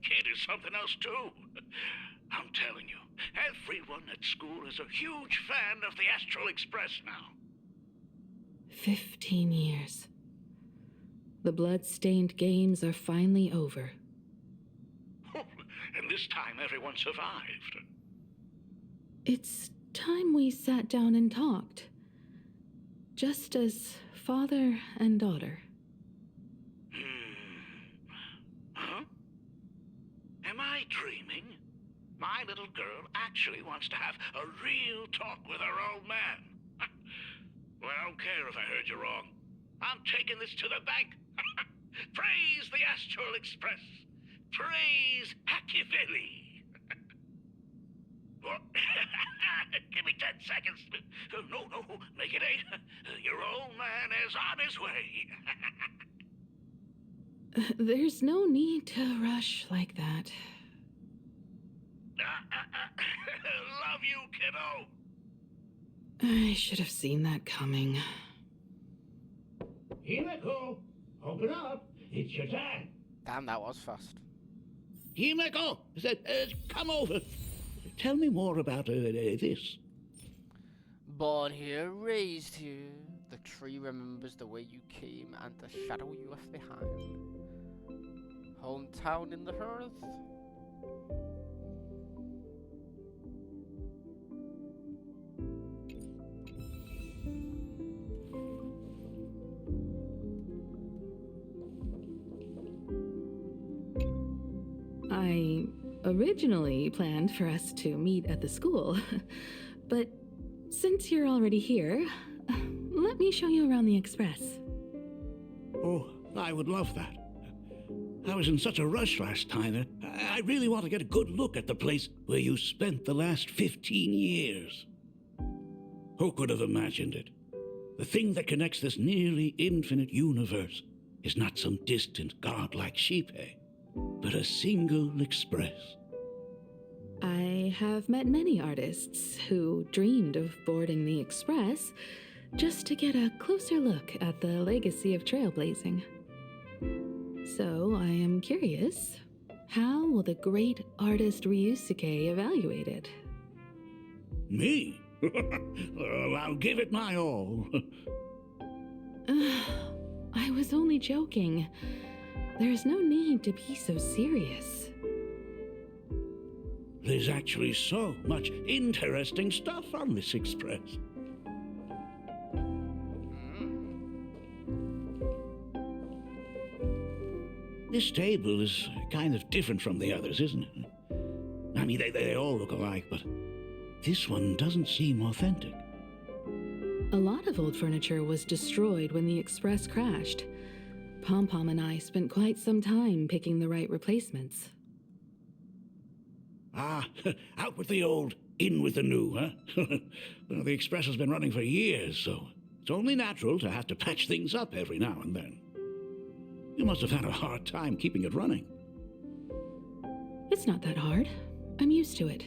kid is something else too. I'm telling you, everyone at school is a huge fan of the Astral Express now. 15 years. The blood-stained games are finally over. And this time everyone survived. It's time we sat down and talked. Just as father and daughter. Huh? Am I dreaming? My little girl actually wants to have a real talk with her old man. Well, I don't care if I heard you wrong. I'm taking this to the bank. Praise the Astral Express. Praise Hachivelli. Give me 10 seconds. No, make it 8. Your old man is on his way. There's no need to rush like that. Love you, kiddo. I should have seen that coming. Himiko, open up. It's your time. Damn, that was fast. Himiko, come over. Tell me more about this. Born here, raised here. The tree remembers the way you came and the shadow you left behind. Hometown in the hearth. I originally planned for us to meet at the school, but since you're already here, let me show you around the Express. Oh, I would love that. I was in such a rush last time. I really want to get a good look at the place where you spent the last 15 years. Who could have imagined it? The thing that connects this nearly infinite universe is not some distant godlike sheephead, but a single express. I have met many artists who dreamed of boarding the Express just to get a closer look at the legacy of trailblazing. So I am curious, how will the great artist Ryusuke evaluate it? Me? Well, I'll give it my all. I was only joking. There's no need to be so serious. There's actually so much interesting stuff on this express. This table is kind of different from the others, isn't it? I mean, they all look alike, but this one doesn't seem authentic. A lot of old furniture was destroyed when the Express crashed. Pom-Pom and I spent quite some time picking the right replacements. Ah, out with the old, in with the new, huh? Well, the Express has been running for years, so it's only natural to have to patch things up every now and then. You must have had a hard time keeping it running. It's not that hard. I'm used to it.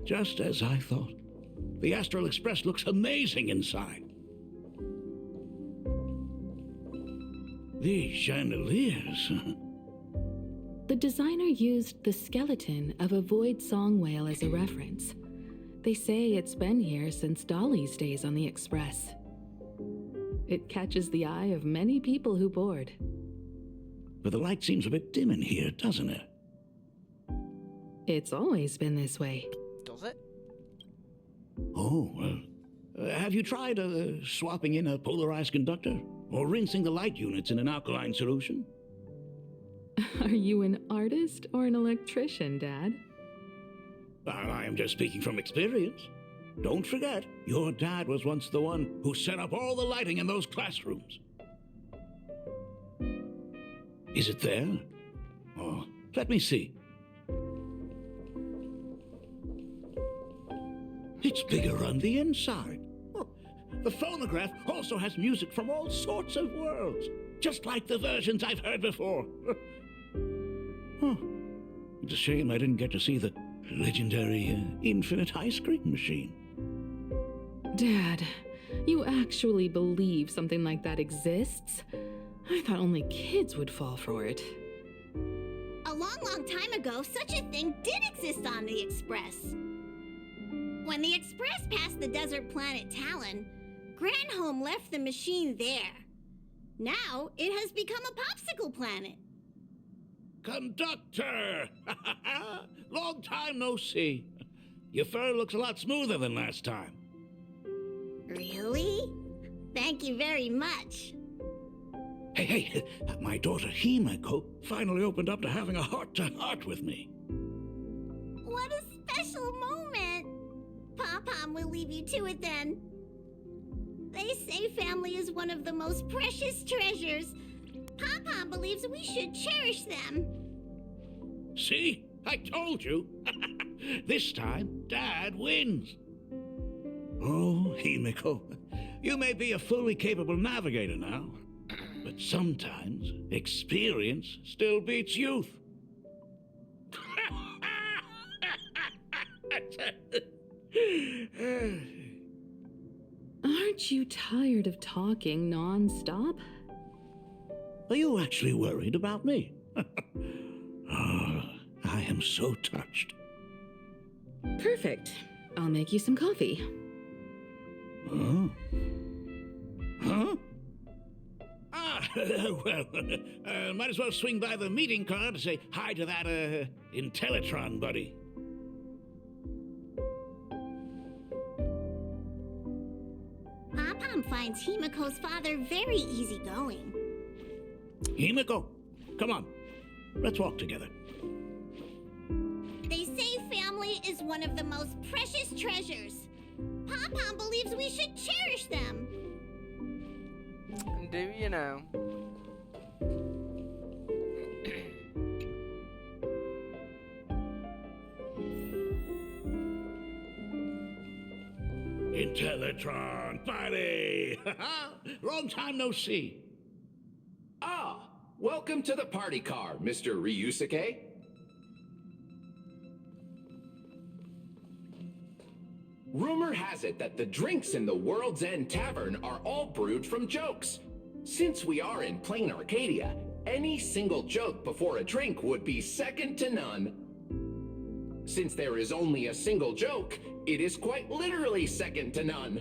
Just as I thought. The Astral Express looks amazing inside. These chandeliers. The designer used the skeleton of a void song whale as a reference. They say it's been here since Dolly's days on the Express. It catches the eye of many people who board. But the light seems a bit dim in here, doesn't it? It's always been this way. Does it? Oh, well. Have you tried swapping in a polarized conductor? Or rinsing the light units in an alkaline solution? Are you an artist or an electrician, Dad? I am just speaking from experience. Don't forget, your dad was once the one who set up all the lighting in those classrooms. Is it there? Oh, let me see. It's bigger on the inside. Oh, the phonograph also has music from all sorts of worlds, just like the versions I've heard before. Oh, it's a shame I didn't get to see the legendary infinite ice cream machine. Dad, you actually believe something like that exists? I thought only kids would fall for it. A long time ago, such a thing did exist on the Express. When the Express passed the desert planet Talon, Granholm left the machine there. Now, it has become a popsicle planet. Conductor! Long time no see. Your fur looks a lot smoother than last time. Really? Thank you very much. Hey, my daughter Himeko finally opened up to having a heart-to-heart with me. What a special moment! Pom-Pom will leave you to it then. They say family is one of the most precious treasures. Pom-Pom believes we should cherish them. See? I told you. This time, Dad wins. Oh, Himeko, you may be a fully capable navigator now, but sometimes experience still beats youth. Aren't you tired of talking non-stop? Are you actually worried about me? Oh, I am so touched. Perfect. I'll make you some coffee. Huh? Huh? Well, might as well swing by the meeting car to say hi to that, Intellitron buddy. Pom-Pom finds Himeko's father very easygoing. Himeko, come on. Let's walk together. They say family is one of the most precious treasures. Pom-Pom believes we should cherish them. Do you know? Intellitron, buddy! Long time no see. Ah, welcome to the party car, Mr. Ryusuke. Rumor has it that the drinks in the World's End Tavern are all brewed from jokes. Since we are in Planarcadia, any single joke before a drink would be second to none. Since there is only a single joke, it is quite literally second to none.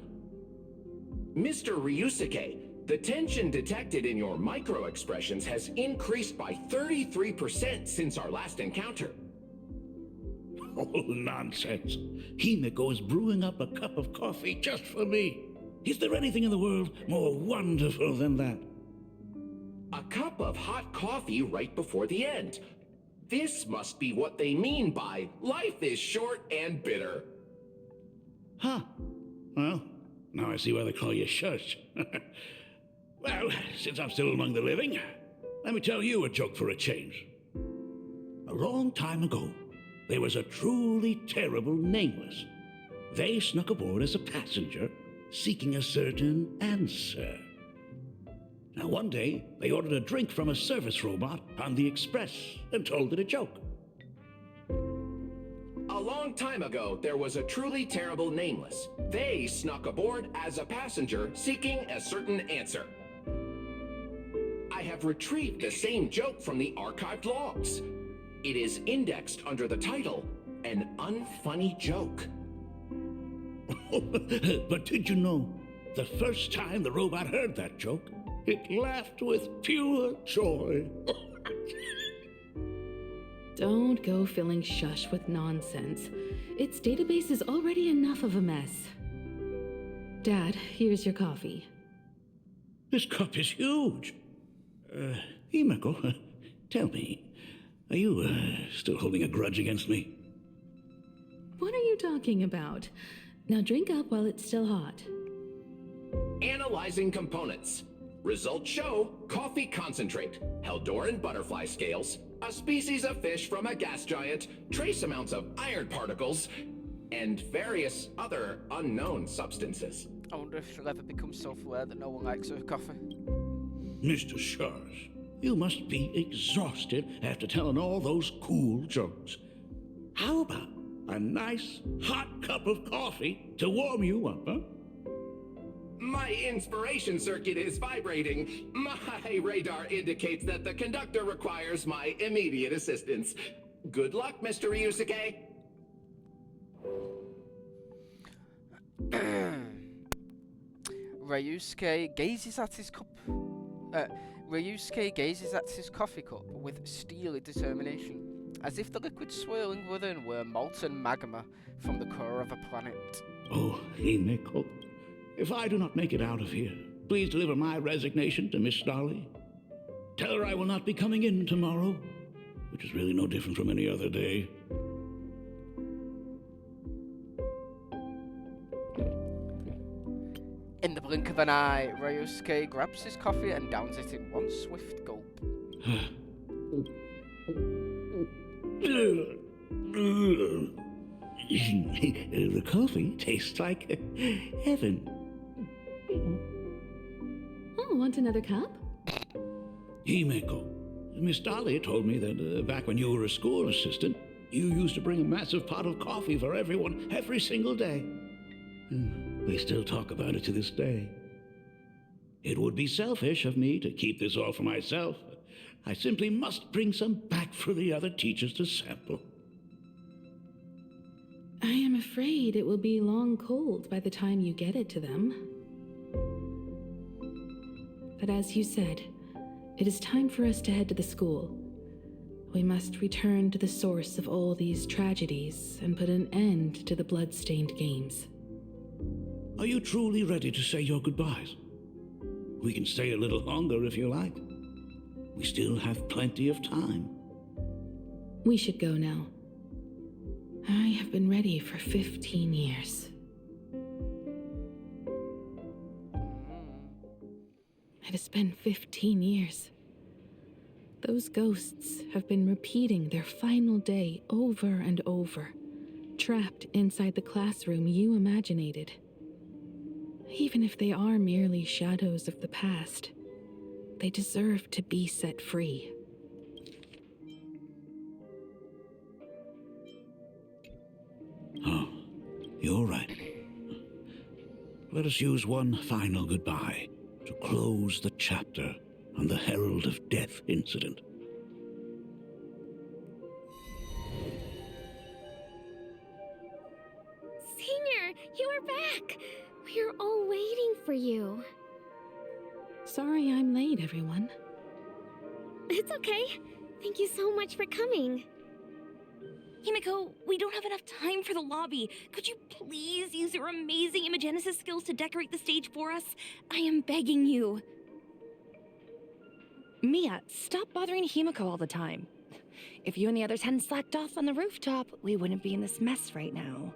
Mr. Ryusuke, the tension detected in your micro-expressions has increased by 33% since our last encounter. Oh, nonsense. Himeko is brewing up a cup of coffee just for me. Is there anything in the world more wonderful than that? A cup of hot coffee right before the end. This must be what they mean by life is short and bitter. Huh. Well, now I see why they call you Shush. Well, since I'm still among the living, let me tell you a joke for a change. A long time ago, there was a truly terrible nameless. They snuck aboard as a passenger, seeking a certain answer. Now, one day, they ordered a drink from a service robot on the Express and told it a joke. A long time ago, there was a truly terrible nameless. They snuck aboard as a passenger, seeking a certain answer. I have retrieved the same joke from the archived logs. It is indexed under the title, An Unfunny Joke. But did you know, the first time the robot heard that joke, it laughed with pure joy. Don't go filling Shush with nonsense. Its database is already enough of a mess. Dad, here's your coffee. This cup is huge. Himeko, Tell me, are you still holding a grudge against me? What are you talking about? Now drink up while it's still hot. Analyzing components. Results show coffee concentrate, Heldoran butterfly scales, a species of fish from a gas giant, trace amounts of iron particles, and various other unknown substances. I wonder if she'll ever become self-aware that no one likes her coffee. Mr. Shars, you must be exhausted after telling all those cool jokes. How about a nice hot cup of coffee to warm you up, huh? My inspiration circuit is vibrating. My radar indicates that the conductor requires my immediate assistance. Good luck, Mr. Ryusuke. Ryusuke gazes at his cup. Ryusuke gazes at his coffee cup with steely determination, as if the liquid swirling within were molten magma from the core of a planet. Oh, Himeko, if I do not make it out of here, please deliver my resignation to Miss Dolly. Tell her I will not be coming in tomorrow, which is really no different from any other day. In the blink of an eye, Ryusuke grabs his coffee and downs it in one swift gulp. The coffee tastes like heaven. Oh, want another cup? Himeko, Miss Dolly told me that back when you were a school assistant, you used to bring a massive pot of coffee for everyone every single day. They still talk about it to this day. It would be selfish of me to keep this all for myself. I simply must bring some back for the other teachers to sample. I am afraid it will be long cold by the time you get it to them. But as you said, it is time for us to head to the school. We must return to the source of all these tragedies and put an end to the blood-stained games. Are you truly ready to say your goodbyes? We can stay a little longer if you like. We still have plenty of time. We should go now. I have been ready for 15 years. It has been 15 years. Those ghosts have been repeating their final day over and over, trapped inside the classroom you imaginated. Even if they are merely shadows of the past, they deserve to be set free. Oh, you're right. Let us use one final goodbye to close the chapter on the Herald of Death incident. Senior, you are back! We're all waiting for you. Sorry I'm late, everyone. It's okay. Thank you so much for coming. Himeko, we don't have enough time for the lobby. Could you please use your amazing Imogenesis skills to decorate the stage for us? I am begging you. Mia, stop bothering Himeko all the time. If you and the others hadn't slacked off on the rooftop, we wouldn't be in this mess right now.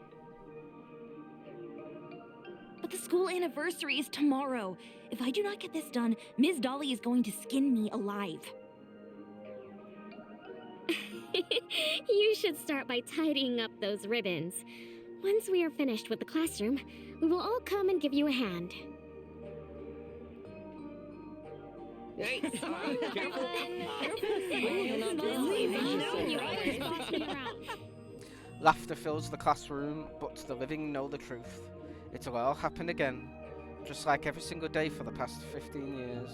But the school anniversary is tomorrow. If I do not get this done, Ms. Dolly is going to skin me alive. You should start by tidying up those ribbons. Once we are finished with the classroom, we will all come and give you a hand. Hey, careful. Laughter fills the classroom, but the living know the truth. It'll all happen again, just like every single day for the past 15 years.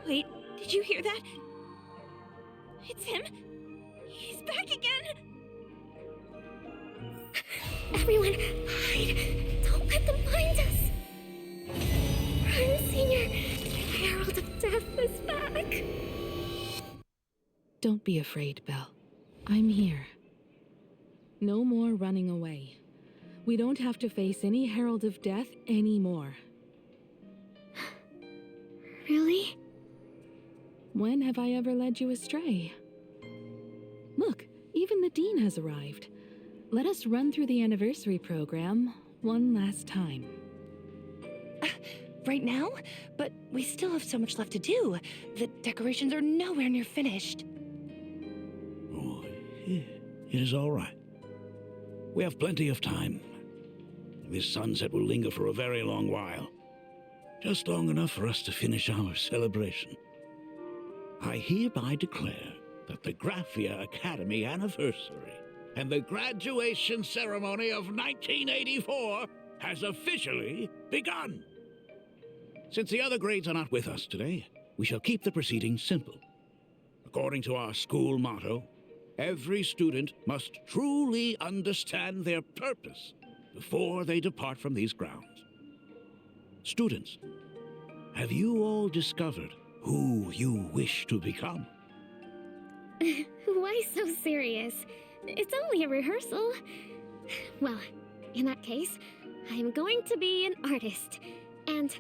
Wait, did you hear that? It's him! He's back again! Everyone, hide! Don't let them find us! Run, Senior! The Herald of Death is back! Don't be afraid, Belle. I'm here. No more running away. We don't have to face any Herald of Death anymore. Really? When have I ever led you astray? Look, even the dean has arrived. Let us run through the anniversary program one last time. Right now? But we still have so much left to do. The decorations are nowhere near finished. Oh, it is all right. We have plenty of time. This sunset will linger for a very long while. Just long enough for us to finish our celebration. I hereby declare that the Graphia Academy anniversary and the graduation ceremony of 1984 has officially begun. Since the other grades are not with us today, we shall keep the proceedings simple. According to our school motto, every student must truly understand their purpose before they depart from these grounds. Students, have you all discovered who you wish to become? Why so serious? It's only a rehearsal. Well, in that case, I'm going to be an artist. And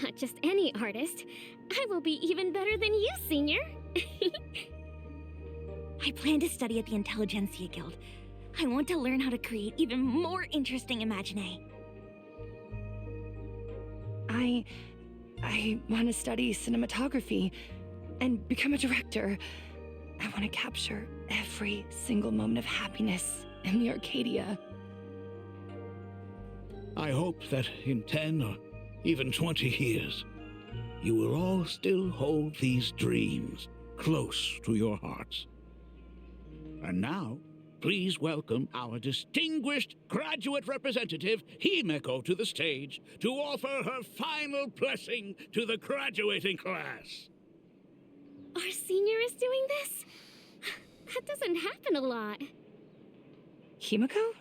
not just any artist. I will be even better than you, Senior. I plan to study at the Intelligentsia Guild. I want to learn how to create even more interesting imaginae. I want to study cinematography and become a director. I want to capture every single moment of happiness in the Arcadia. I hope that in 10 or even 20 years, you will all still hold these dreams close to your hearts. And now, please welcome our distinguished graduate representative, Himeko, to the stage to offer her final blessing to the graduating class. Our senior is doing this? That doesn't happen a lot. Himeko?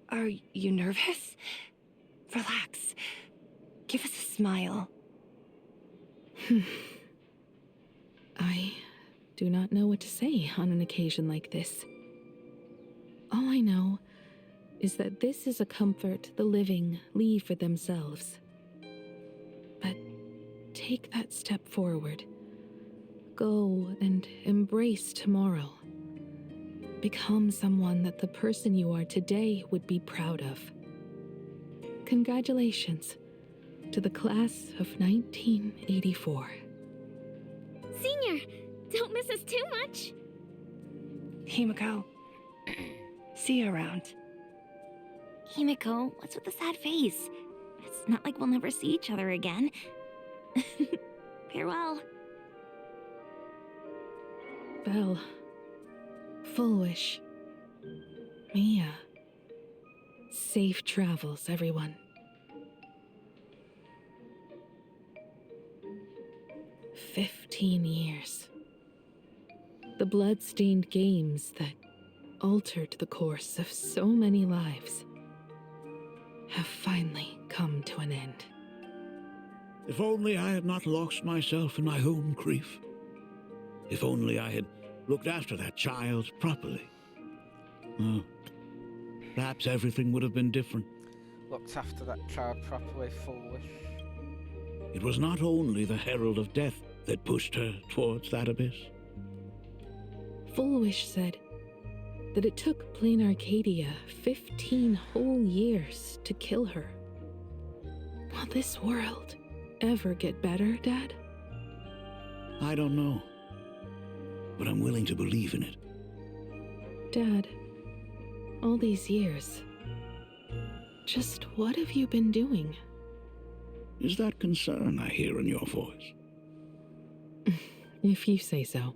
Are you nervous? Relax. Give us a smile. I do not know what to say on an occasion like this. All I know is that this is a comfort the living leave for themselves. But take that step forward. Go and embrace tomorrow. Become someone that the person you are today would be proud of. Congratulations to the class of 1984. Senior, don't miss us too much. Himeko, see you around. Himeko, what's with the sad face? It's not like we'll never see each other again. Farewell. Belle. Full wish. Mia. Safe travels, everyone. 15 years. The blood-stained games that altered the course of so many lives have finally come to an end. If only I had not lost myself in my own grief. If only I had looked after that child properly. Perhaps everything would have been different. Looked after that child properly, foolish. It was not only the herald of death that pushed her towards that abyss. Foolish said that it took Planarcadia 15 whole years to kill her. Will this world ever get better, Dad? I don't know, but I'm willing to believe in it. Dad, all these years, just what have you been doing? Is that concern I hear in your voice? If you say so.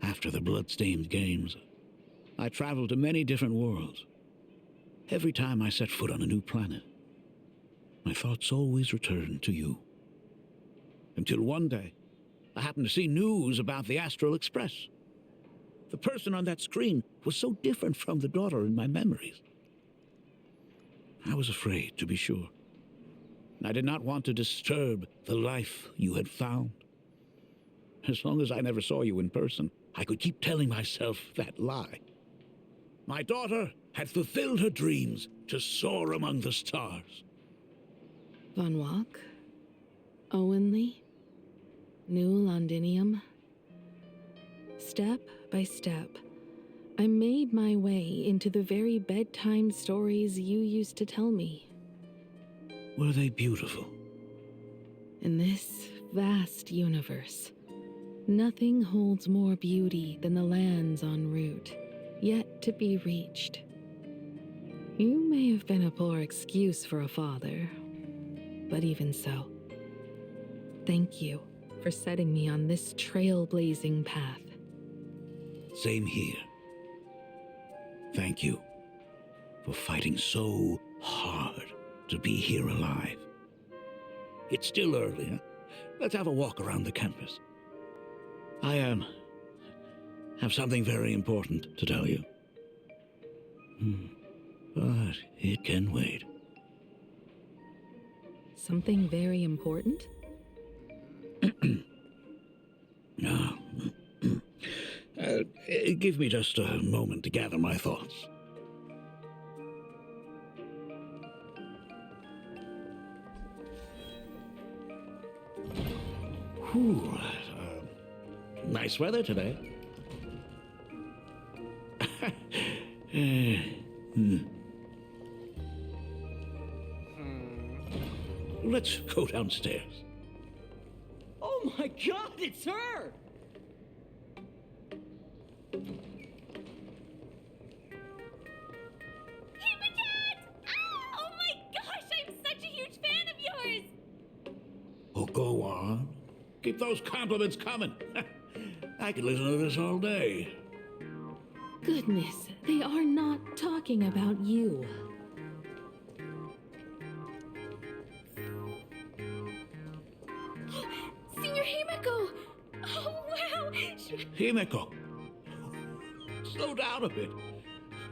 After the blood-stained games, I traveled to many different worlds. Every time I set foot on a new planet, my thoughts always returned to you. Until one day, I happened to see news about the Astral Express. The person on that screen was so different from the daughter in my memories. I was afraid, to be sure. I did not want to disturb the life you had found. As long as I never saw you in person, I could keep telling myself that lie. My daughter had fulfilled her dreams to soar among the stars. Von Walk? Owen Lee? New Londinium. Step by step, I made my way into the very bedtime stories you used to tell me. Were they beautiful? In this vast universe, nothing holds more beauty than the lands en route, yet to be reached. You may have been a poor excuse for a father, but even so, thank you for setting me on this trailblazing path. Same here. Thank you for fighting so hard to be here alive. It's still early, huh? Let's have a walk around the campus. I have something very important to tell you. But it can wait. Something very important? No. Give me just a moment to gather my thoughts. Whew. Nice weather today. Let's go downstairs. Oh my god, it's her! Oh my gosh, I'm such a huge fan of yours! Oh, go on. Keep those compliments coming. I could listen to this all day. Goodness, they are not talking about you. Senior Himeko! Oh, wow! Himeko, slow down a bit.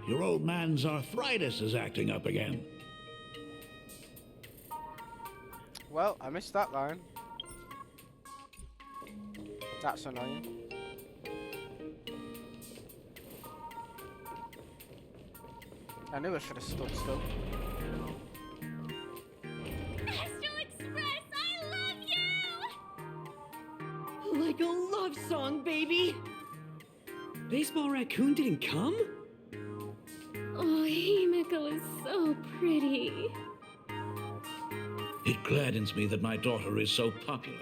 Your old man's arthritis is acting up again. Well, I missed that line. That's annoying. I knew I should have stood still. Astral Express, I love you! Like a love song, baby! Baseball Raccoon didn't come? Oh, Himeko is so pretty. It gladdens me that my daughter is so popular.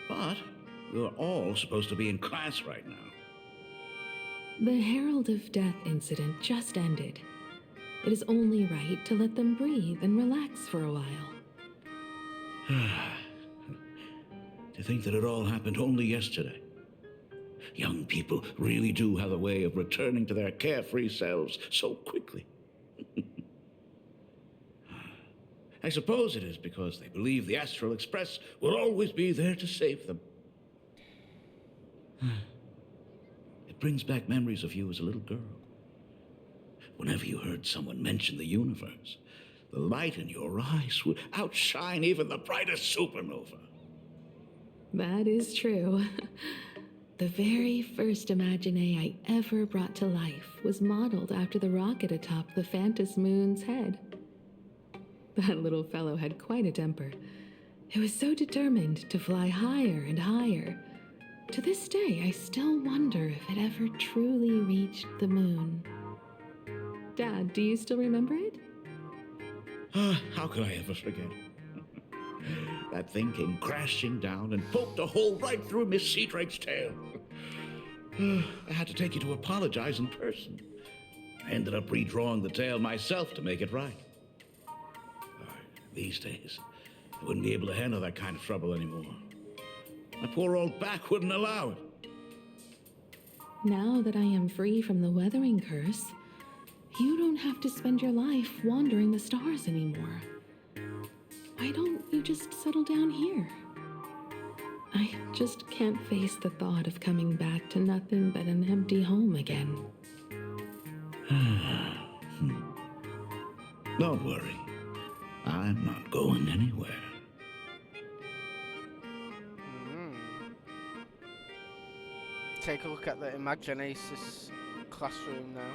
But we're all supposed to be in class right now. The Herald of Death incident just ended. It is only right to let them breathe and relax for a while. To think that it all happened only yesterday. Young people really do have a way of returning to their carefree selves so quickly. I suppose it is because they believe the Astral Express will always be there to save them. It brings back memories of you as a little girl. Whenever you heard someone mention the universe, the light in your eyes would outshine even the brightest supernova. That is true. The very first Imagine I ever brought to life was modeled after the rocket atop the Phantom Moon's head. That little fellow had quite a temper. It was so determined to fly higher and higher. To this day, I still wonder if it ever truly reached the moon. Dad, do you still remember it? How could I ever forget? That thing came crashing down and poked a hole right through Miss Seadrake's tail. I had to take you to apologize in person. I ended up redrawing the tail myself to make it right. These days, I wouldn't be able to handle that kind of trouble anymore. My poor old back wouldn't allow it. Now that I am free from the weathering curse, you don't have to spend your life wandering the stars anymore. Why don't you just settle down here? I just can't face the thought of coming back to nothing but an empty home again. Don't worry. I'm not going anywhere. Take a look at the Imagenesis classroom now.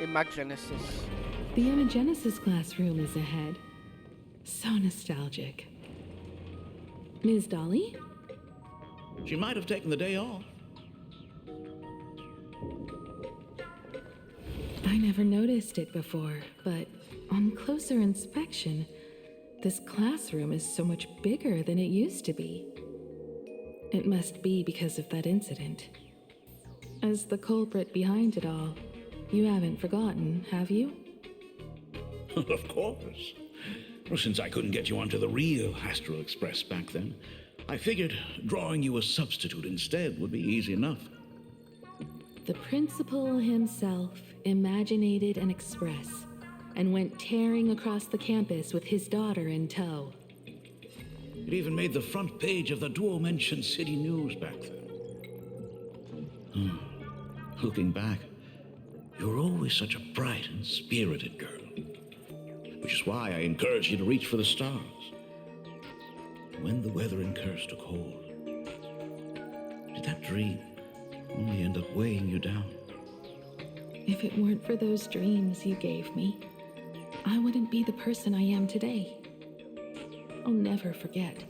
Imagenesis. The Imagenesis classroom is ahead. So nostalgic. Ms. Dolly, She might have taken the day off. I never noticed it before, but on closer inspection, this classroom is so much bigger than it used to be. It must be because of that incident. As the culprit behind it all, you haven't forgotten, have you? Of course. Well, since I couldn't get you onto the real Astral Express back then, I figured drawing you a substitute instead would be easy enough. The principal himself imaginated an express and went tearing across the campus with his daughter in tow. It even made the front page of the Duo-mentioned City News back then. Looking back, you were always such a bright and spirited girl. Which is why I encouraged you to reach for the stars. When the weathering curse took hold, did that dream only end up weighing you down? If it weren't for those dreams you gave me, I wouldn't be the person I am today. I'll never forget.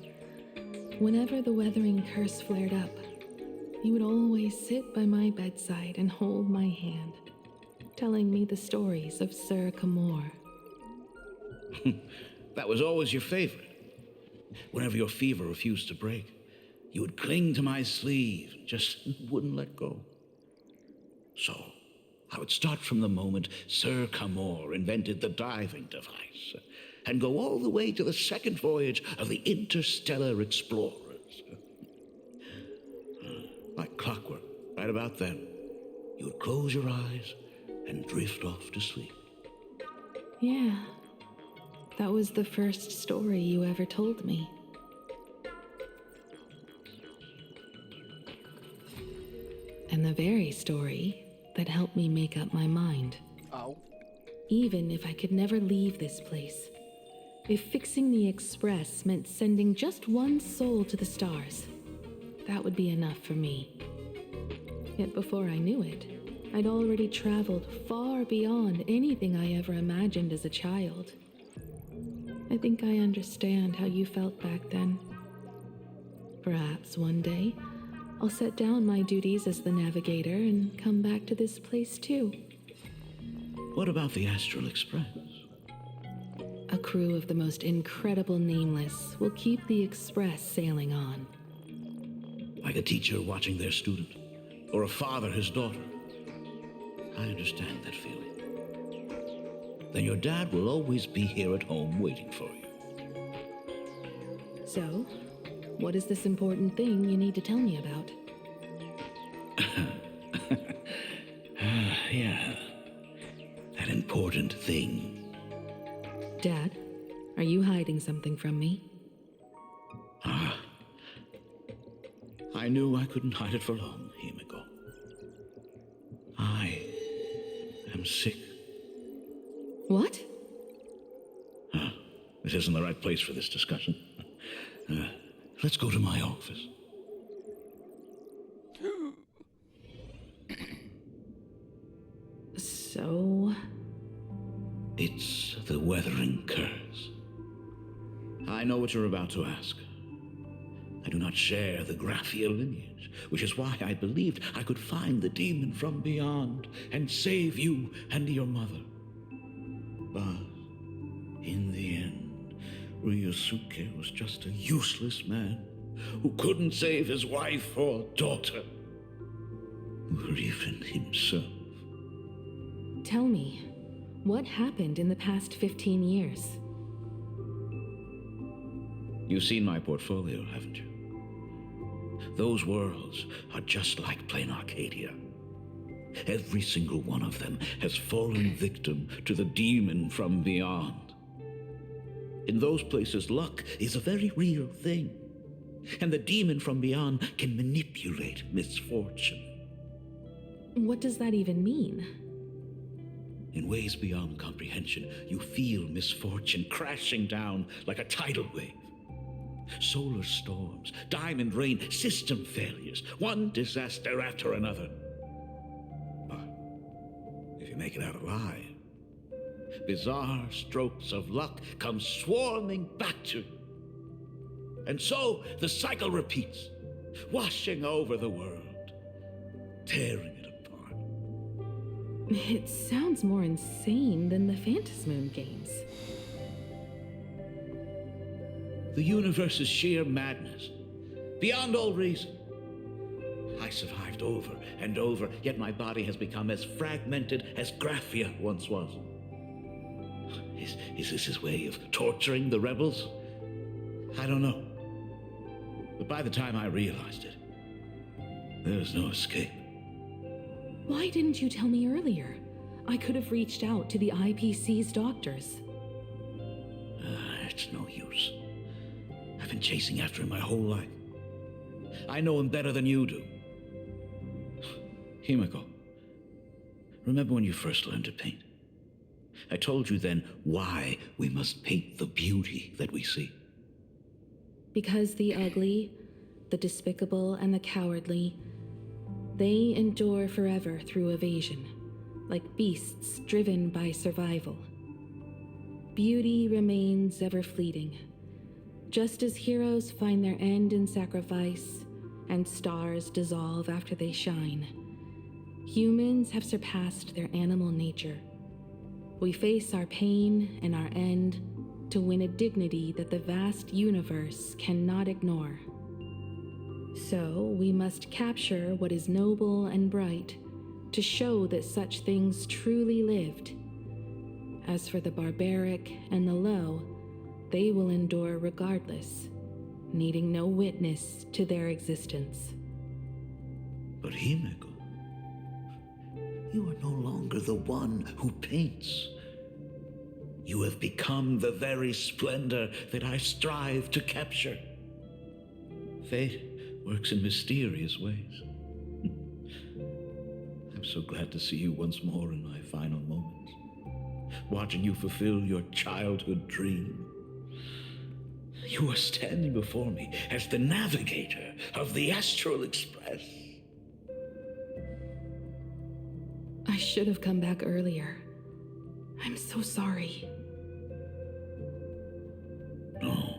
Whenever the weathering curse flared up, you would always sit by my bedside and hold my hand, telling me the stories of Sir Camor. That was always your favorite. Whenever your fever refused to break, you would cling to my sleeve, just wouldn't let go. So, I would start from the moment Sir Camor invented the diving device, and go all the way to the second voyage of the interstellar explorers. Like clockwork, right about then, you would close your eyes and drift off to sleep. Yeah, that was the first story you ever told me. And the very story that helped me make up my mind. Oh. Even if I could never leave this place, if fixing the express meant sending just one soul to the stars, that would be enough for me. Yet before I knew it, I'd already traveled far beyond anything I ever imagined as a child. I think I understand how you felt back then. Perhaps one day, I'll set down my duties as the navigator and come back to this place too. What about the Astral Express? A crew of the most incredible nameless will keep the express sailing on. Like a teacher watching their student, or a father his daughter. I understand that feeling. Then your dad will always be here at home waiting for you. So, what is this important thing you need to tell me about? Yeah. That important thing. Dad, are you hiding something from me? I knew I couldn't hide it for long, Himiko. I am sick. What? This isn't the right place for this discussion. Let's go to my office. So? It's the weathering curse. I know what you're about to ask. I do not share the Graphia lineage, which is why I believed I could find the demon from beyond and save you and your mother. But in the end, Ryosuke was just a useless man who couldn't save his wife or daughter, or even himself. Tell me, what happened in the past 15 years? You've seen my portfolio, haven't you? Those worlds are just like Planarcadia. Every single one of them has fallen victim to the demon from beyond. In those places, luck is a very real thing, and the demon from beyond can manipulate misfortune. What does that even mean? In ways beyond comprehension, you feel misfortune crashing down like a tidal wave. Solar storms, diamond rain, system failures, one disaster after another. But if you make it out alive, bizarre strokes of luck come swarming back to you. And so the cycle repeats. washing over the world, tearing it apart. It sounds more insane than the Phantasmoon games. The universe is sheer madness, beyond all reason. I survived over and over, yet my body has become as fragmented as Graphia once was. Is this his way of torturing the rebels? I don't know. But by the time I realized it, there was no escape. Why didn't you tell me earlier? I could have reached out to the IPC's doctors. It's no use. I've been chasing after him my whole life. I know him better than you do. Himiko, remember when you first learned to paint? I told you then why we must paint the beauty that we see. Because the ugly, the despicable, and the cowardly, they endure forever through evasion, like beasts driven by survival. Beauty remains ever fleeting, just as heroes find their end in sacrifice, and stars dissolve after they shine. Humans have surpassed their animal nature. We face our pain and our end to win a dignity that the vast universe cannot ignore. So we must capture what is noble and bright to show that such things truly lived. As for the barbaric and the low, they will endure regardless, needing no witness to their existence. But Himiko, you are no longer the one who paints. You have become the very splendor that I strive to capture. Fate works in mysterious ways. I'm so glad to see you once more in my final moments, watching you fulfill your childhood dream. You are standing before me as the navigator of the Astral Express. I should have come back earlier. I'm so sorry. No.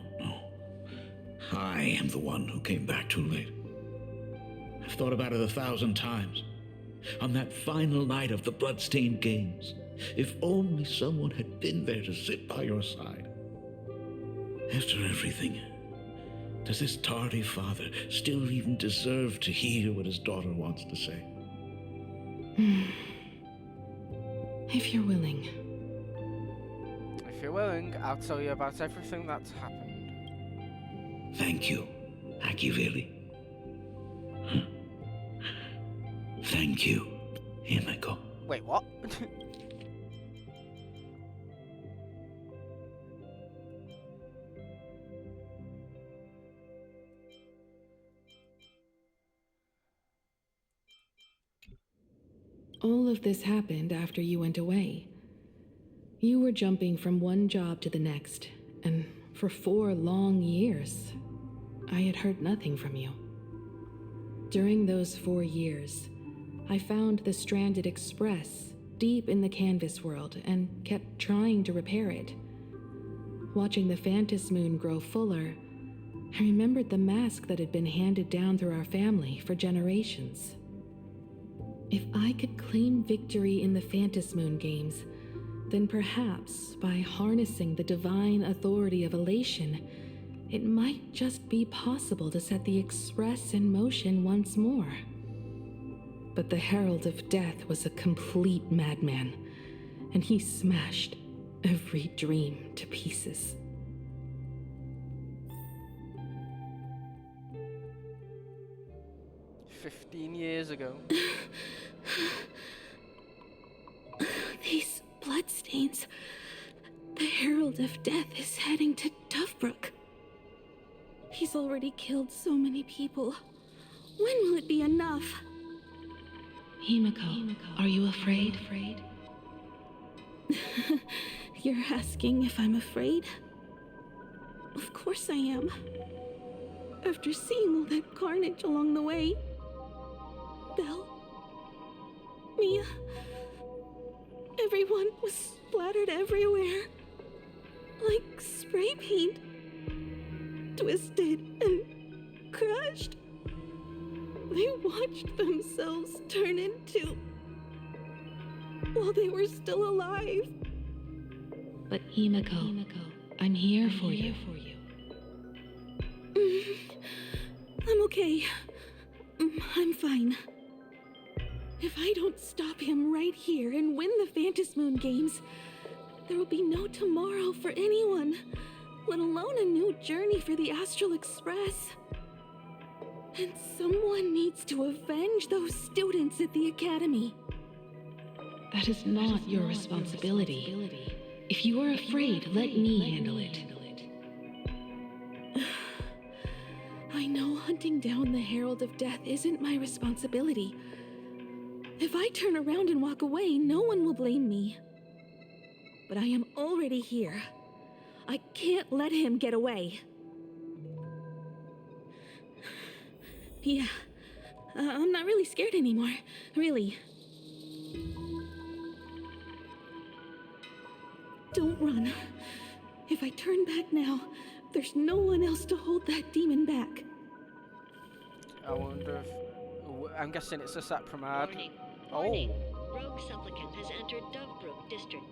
I am the one who came back too late. I've thought about it 1,000 times. On that final night of the Bloodstained Games, if only someone had been there to sit by your side. After everything, does this tardy father still even deserve to hear what his daughter wants to say? If you're willing. If you're willing, I'll tell you about everything that's happened. Thank you, Akiveli. Thank you, Himiko. Wait, what? All of this happened after you went away. You were jumping from one job to the next, and for 4 long years, I had heard nothing from you. During those 4 years, I found the stranded express deep in the canvas world and kept trying to repair it. Watching the Phantasmoon grow fuller, I remembered the mask that had been handed down through our family for generations. If I could claim victory in the Phantasmoon games, then perhaps by harnessing the divine authority of elation, it might just be possible to set the Express in motion once more. But the Herald of Death was a complete madman, and he smashed every dream to pieces. Years ago. These bloodstains. The Herald of Death is heading to Tufbrook. He's already killed so many people. When will it be enough? Himiko, are you afraid? You're asking if I'm afraid? Of course I am. After seeing all that carnage along the way, Belle, Mia, everyone was splattered everywhere, like spray paint, twisted and crushed. They watched themselves turn into... while they were still alive. But Himiko, I'm here for you. I'm okay. I'm fine. If I don't stop him right here and win the Phantom Moon games, there will be no tomorrow for anyone, let alone a new journey for the Astral Express. And someone needs to avenge those students at the Academy. That is not your responsibility. If you are afraid, let me handle it. I know hunting down the Herald of Death isn't my responsibility. If I turn around and walk away, no one will blame me. But I am already here. I can't let him get away. Yeah, I'm not really scared anymore, really. Don't run. If I turn back now, there's no one else to hold that demon back. I wonder if... I'm guessing it's a Sapramad. Warning. Rogue supplicant has entered Dovebrook District.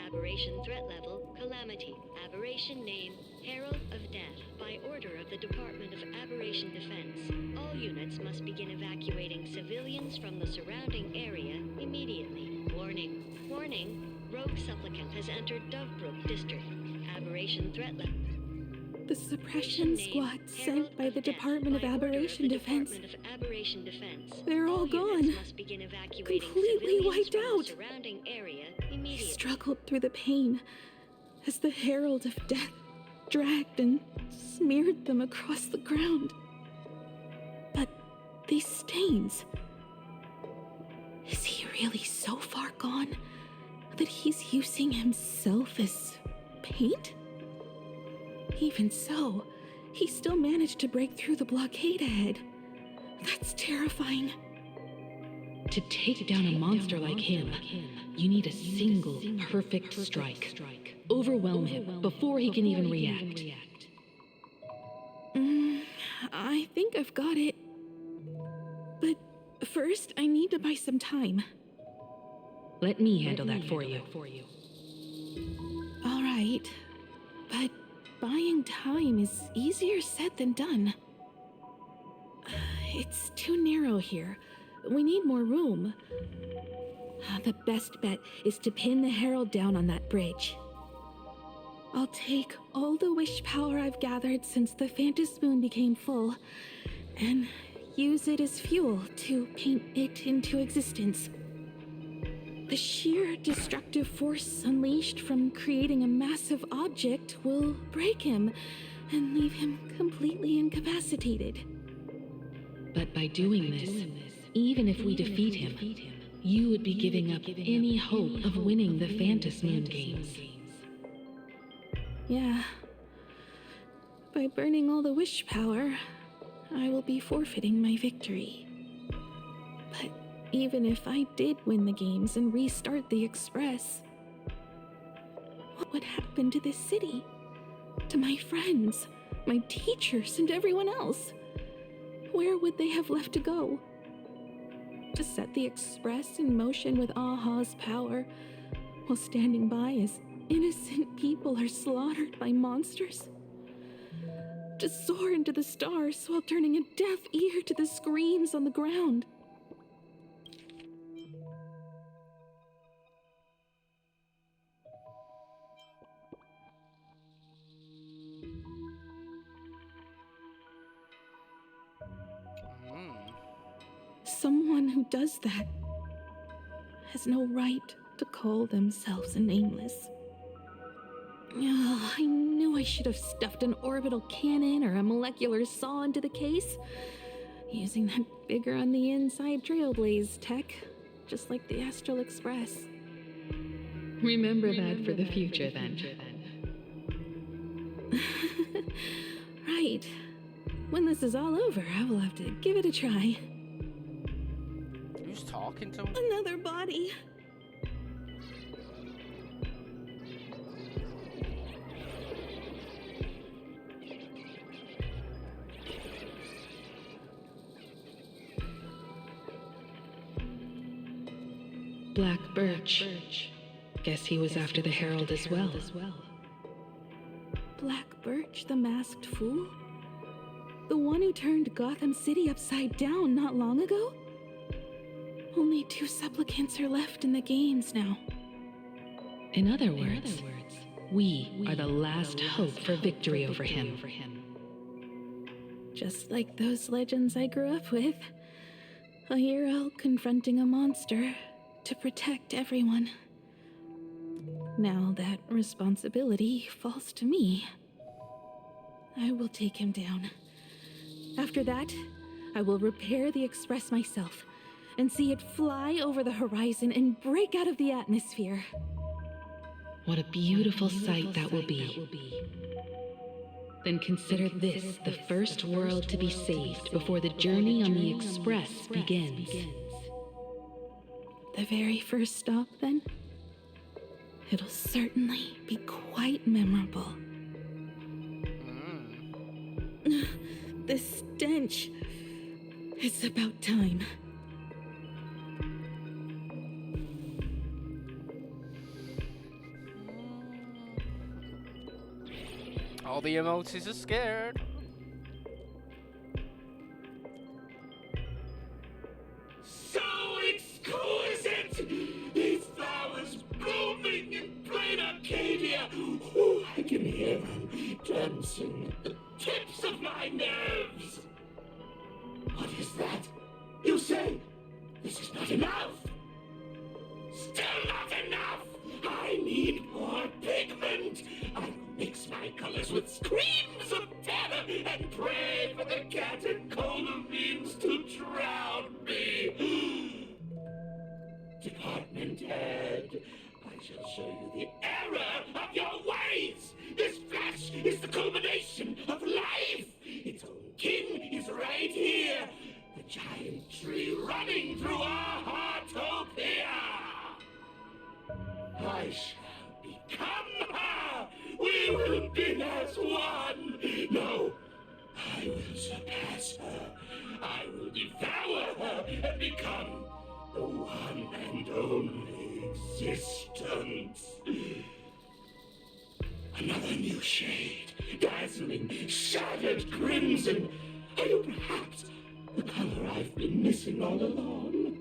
Aberration threat level, Calamity. Aberration name, Herald of Death. By order of the Department of Aberration Defense. All units must begin evacuating civilians from the surrounding area immediately. Warning. Warning. Rogue supplicant has entered Dovebrook District. Aberration threat level. The suppression squad sent by the Department of Aberration Defense. They're all gone. Completely wiped out. I struggled through the pain as the Herald of Death dragged and smeared them across the ground. But these stains... Is he really so far gone that he's using himself as paint? Even so, he still managed to break through the blockade ahead. That's terrifying. To take down a monster like him, you need a single perfect strike. Overwhelm him before he can even react. I think I've got it. But first, I need to buy some time. Let me handle that for you. All right, but buying time is easier said than done. It's too narrow here. We need more room. The best bet is to pin the Herald down on that bridge. I'll take all the wish power I've gathered since the Phantom Moon became full, and use it as fuel to paint it into existence. The sheer destructive force unleashed from creating a massive object will break him and leave him completely incapacitated. But by doing this, even if we defeat him, you would be giving up any hope of winning the Phantom Moon games. Yeah. By burning all the wish power, I will be forfeiting my victory. But even if I did win the games and restart the Express, what would happen to this city? To my friends, my teachers, and everyone else? Where would they have left to go? To set the Express in motion with Aha's power, while standing by as innocent people are slaughtered by monsters? To soar into the stars while turning a deaf ear to the screams on the ground? Someone who does that has no right to call themselves a nameless. I knew I should have stuffed an orbital cannon or a molecular saw into the case, using that bigger on the inside Trailblaze tech, just like the Astral Express. Remember that for the future, then. Right. When this is all over, I will have to give it a try. Who's talking to him? Another body. Black Birch. Guess he was after the Herald as well. Black Birch, the masked fool? The one who turned Gotham City upside down not long ago? Only 2 supplicants are left in the games now. In other words, we are the last hope for victory over him. Just like those legends I grew up with. A hero confronting a monster to protect everyone. Now that responsibility falls to me. I will take him down. After that, I will repair the Express myself and see it fly over the horizon and break out of the atmosphere. What a beautiful sight that will be. Then consider this the first world to be saved before the journey on the Express begins. The very first stop, then? It'll certainly be quite memorable. The stench. It's about time. All the emotes are scared. So exquisite! These flowers blooming in Planarcadia. Oh, I can hear them dancing at the tips of my nerves. What is that? You say this is not enough? Still not enough! I need more pigment! I will mix my colors with screams of terror and pray for the catecholamines to drown me! Department head, I shall show you the error of your ways! This flesh is the culmination of life! Its own kin is right here! The giant tree running through our heartopia! I shall become her! We will be as one! No, I will surpass her. I will devour her and become the one and only existence. Another new shade, dazzling, shattered crimson. Are you perhaps the color I've been missing all along?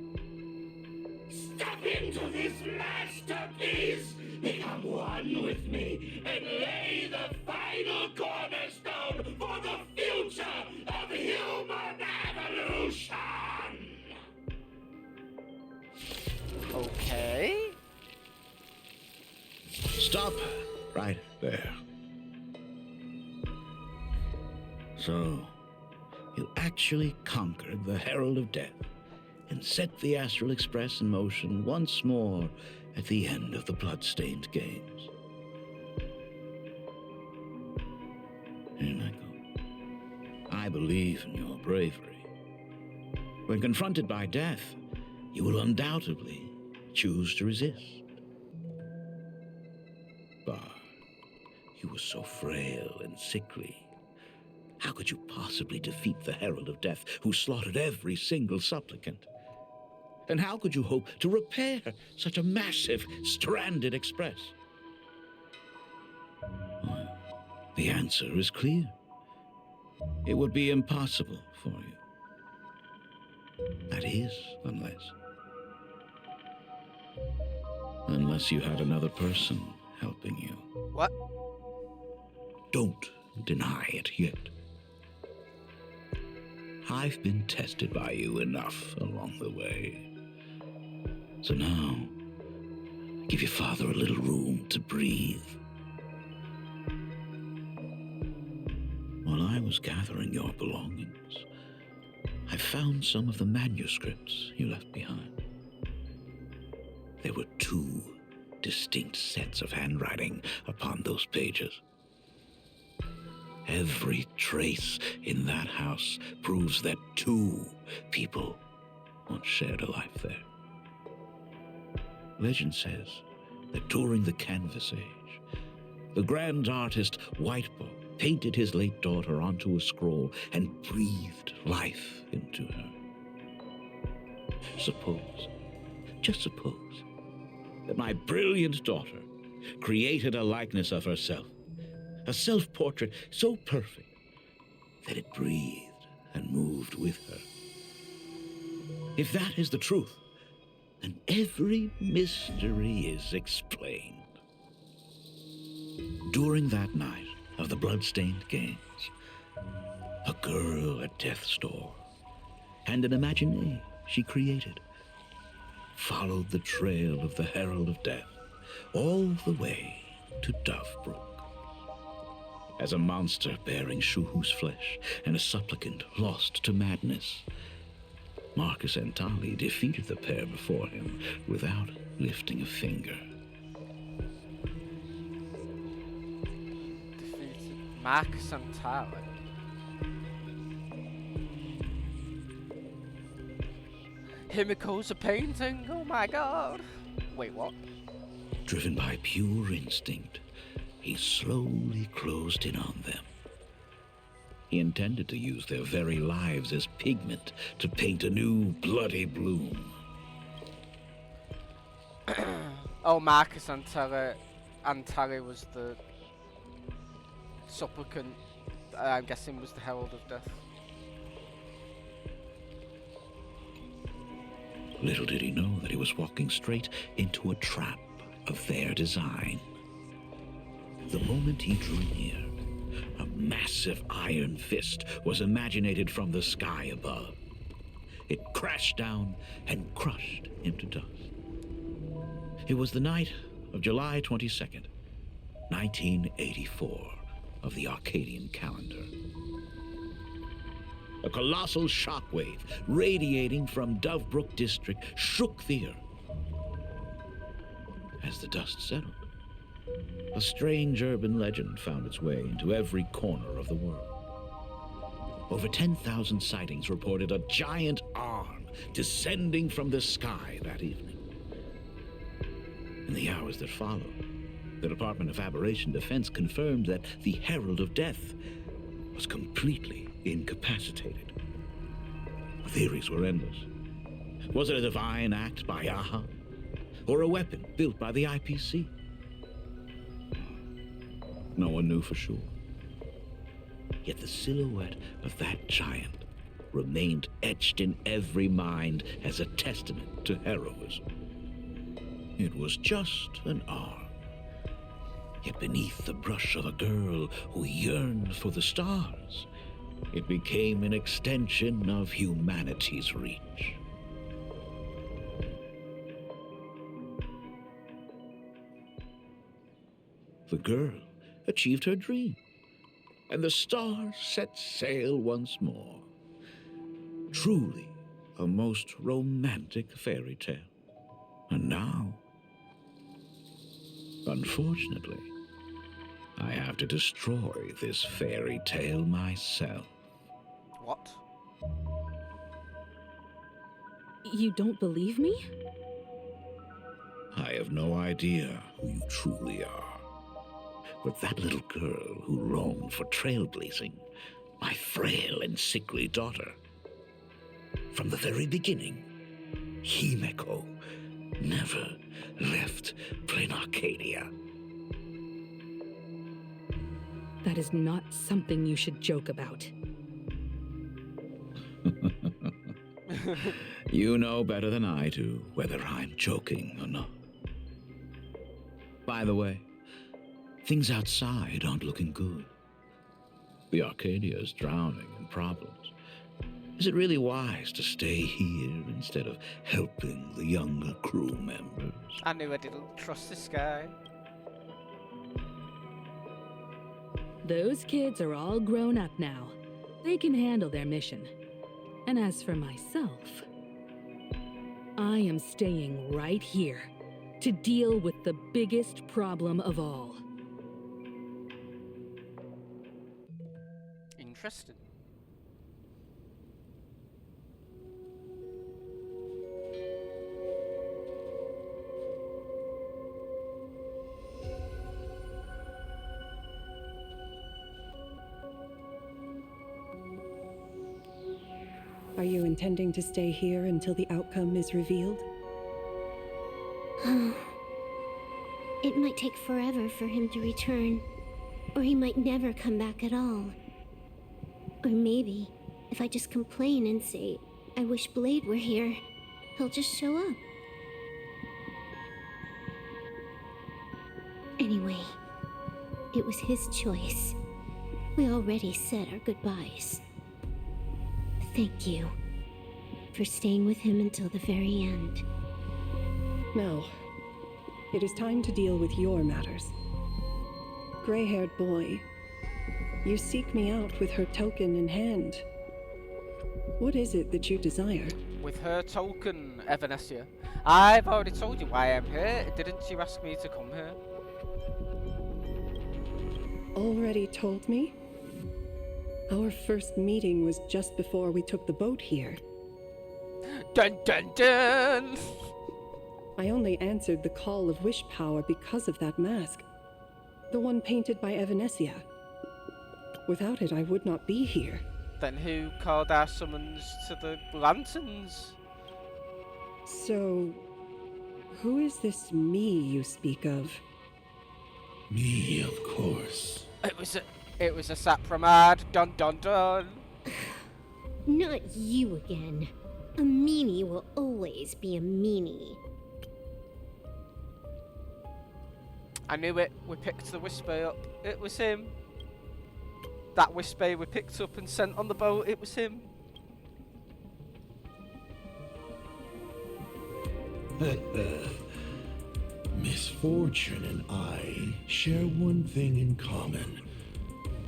Step into this masterpiece! Become one with me and lay the final cornerstone for the future of human evolution! Okay. Stop right there. So, you actually conquered the Herald of Death and set the Astral Express in motion once more at the end of the blood-stained games. Hinako, I believe in your bravery. When confronted by death, you will undoubtedly choose to resist. But you were so frail and sickly. How could you possibly defeat the Herald of Death, who slaughtered every single supplicant? And how could you hope to repair such a massive, stranded express? Well, the answer is clear. It would be impossible for you. That is, unless you had another person helping you. What? Don't deny it yet. I've been tested by you enough along the way. So now, give your father a little room to breathe. While I was gathering your belongings, I found some of the manuscripts you left behind. There were 2 distinct sets of handwriting upon those pages. Every trace in that house proves that 2 people once shared a life there. Legend says that during the Canvas Age, the grand artist Whitebow painted his late daughter onto a scroll and breathed life into her. Suppose, just suppose, that my brilliant daughter created a likeness of herself, a self-portrait so perfect that it breathed and moved with her. If that is the truth, then every mystery is explained. During that night of the blood-stained games, a girl at death's door and an imaginee she created followed the trail of the Herald of Death all the way to Dovebrook. As a monster bearing Shuhu's flesh and a supplicant lost to madness, Marcus and Tali defeated the pair before him without lifting a finger. Defeated Marcus and Tali. Himiko's a painting, oh my god. Wait, what? Driven by pure instinct, he slowly closed in on them. He intended to use their very lives as pigment to paint a new bloody bloom. Oh, Marcus and Tali was the supplicant. I'm guessing was the Herald of Death. Little did he know that he was walking straight into a trap of their design. The moment he drew near, a massive iron fist was imaginated from the sky above. It crashed down and crushed him to dust. It was the night of July 22nd, 1984, of the Arcadian calendar. A colossal shockwave radiating from Dovebrook district shook the earth. As the dust settled, a strange urban legend found its way into every corner of the world. Over 10,000 sightings reported a giant arm descending from the sky that evening. In the hours that followed, the Department of Aberration Defense confirmed that the Herald of Death was completely incapacitated. Theories were endless. Was it a divine act by Aha? Or a weapon built by the IPC? No one knew for sure. Yet the silhouette of that giant remained etched in every mind as a testament to heroism. It was just an arm. Yet beneath the brush of a girl who yearned for the stars, it became an extension of humanity's reach. The girl achieved her dream, and the stars set sail once more. Truly a most romantic fairy tale. And now, unfortunately, I have to destroy this fairy tale myself. What? You don't believe me? I have no idea who you truly are. But that little girl who longed for trailblazing, my frail and sickly daughter, from the very beginning, Himeko never left Planarcadia. That is not something you should joke about. You know better than I do whether I'm joking or not. By the way, things outside aren't looking good. The Arcadia is drowning in problems. Is it really wise to stay here instead of helping the younger crew members? I knew I didn't trust this guy. Those kids are all grown up now. They can handle their mission. And as for myself, I am staying right here to deal with the biggest problem of all. Interesting. Are you intending to stay here until the outcome is revealed? It might take forever for him to return, or he might never come back at all. Or maybe, if I just complain and say, I wish Blade were here, he'll just show up. Anyway, it was his choice. We already said our goodbyes. Thank you for staying with him until the very end. Now, it is time to deal with your matters. Gray-haired boy, you seek me out with her token in hand. What is it that you desire? With her token, Evanesia. I've already told you why I'm here. Didn't you ask me to come here? Already told me? Our first meeting was just before we took the boat here. Dun dun dun! I only answered the call of wish power because of that mask. The one painted by Evanesia. Without it, I would not be here. Then who called our summons to the lanterns? So, who is this me you speak of? Me, of course. It was a sapramad. Dun dun dun. Not you again. A meanie will always be a meanie. I knew it. We picked the Whisper up. It was him. That Whisper we picked up and sent on the boat. It was him. Misfortune and I share one thing in common.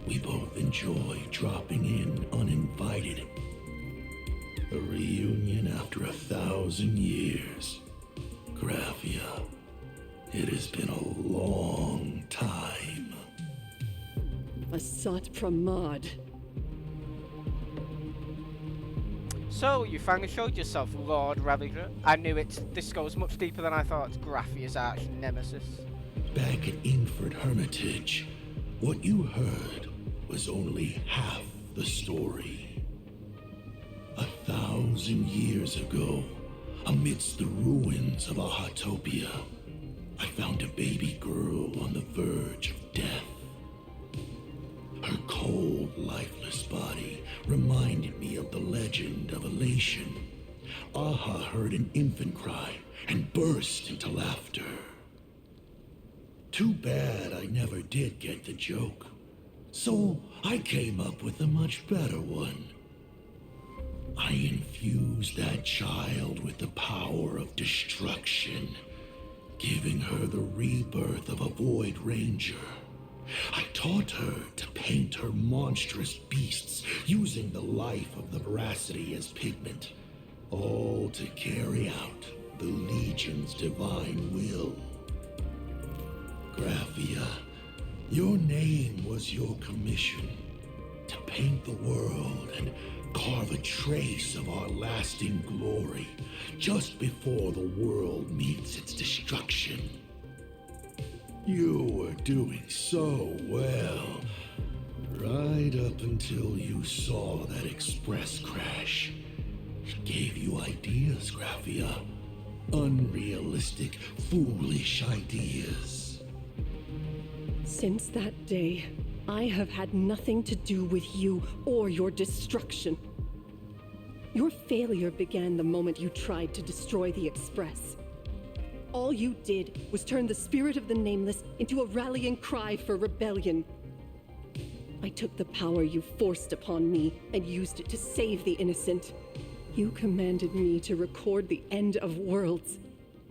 We both enjoy dropping in uninvited. A reunion after 1,000 years. Graphia, it has been a long time. A Sat Pramad. So, you finally showed yourself, Lord Ravager. I knew it. This goes much deeper than I thought. Graphia's arch nemesis. Back at Ingford Hermitage, what you heard was only half the story. 1,000 years ago, amidst the ruins of Ahatopia, I found a baby girl on the verge of death. Her cold, lifeless body reminded me of the legend of Elation. Aha heard an infant cry and burst into laughter. Too bad I never did get the joke. So I came up with a much better one. I infused that child with the power of destruction, giving her the rebirth of a Void Ranger. I taught her to paint her monstrous beasts using the life of the veracity as pigment, all to carry out the Legion's divine will. Graphia, your name was your commission, to paint the world and carve a trace of our lasting glory just before the world meets its destruction. You were doing so well, right up until you saw that express crash. It gave you ideas, Graphia. Unrealistic, foolish ideas. Since that day, I have had nothing to do with you or your destruction. Your failure began the moment you tried to destroy the Express. All you did was turn the spirit of the Nameless into a rallying cry for rebellion. I took the power you forced upon me and used it to save the innocent. You commanded me to record the end of worlds,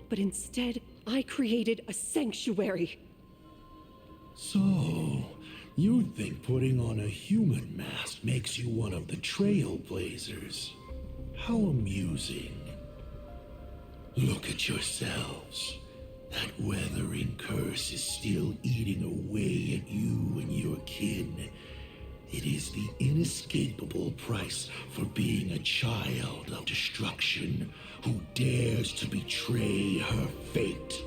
but instead I created a sanctuary. So, you think putting on a human mask makes you one of the Trailblazers? How amusing. Look at yourselves. That weathering curse is still eating away at you and your kin. It is the inescapable price for being a child of destruction who dares to betray her fate.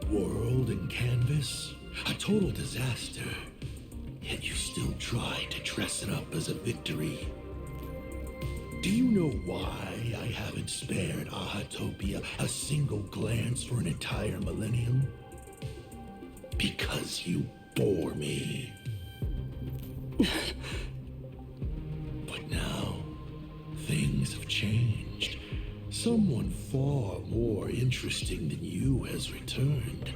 World and canvas, a total disaster. Yet you still try to dress it up as a victory. Do you know why I haven't spared Ahatopia a single glance for an entire millennium? because you bore me. But now, things have changed. Someone far more interesting than you has returned.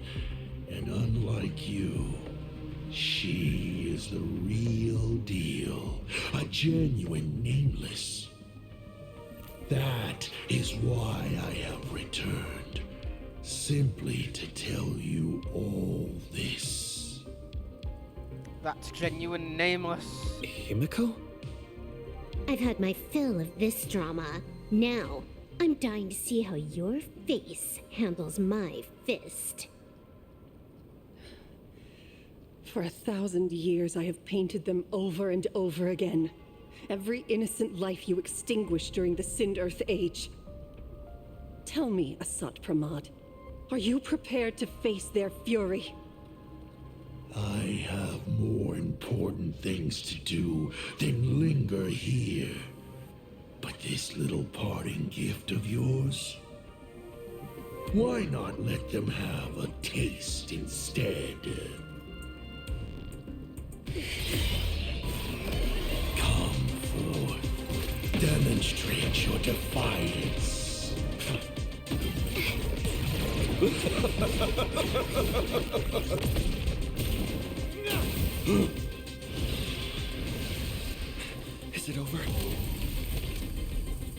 And unlike you, she is the real deal. A genuine nameless. That is why I have returned. Simply to tell you all this. That's genuine nameless. Himiko? I've had my fill of this drama. Now, I'm dying to see how your face handles my fist. For 1,000 years, I have painted them over and over again. Every innocent life you extinguished during the Sind-Earth Age. Tell me, Asat Pramad, are you prepared to face their fury? I have more important things to do than linger here. But this little parting gift of yours? Why not let them have a taste instead? Come forth. Demonstrate your defiance. Is it over?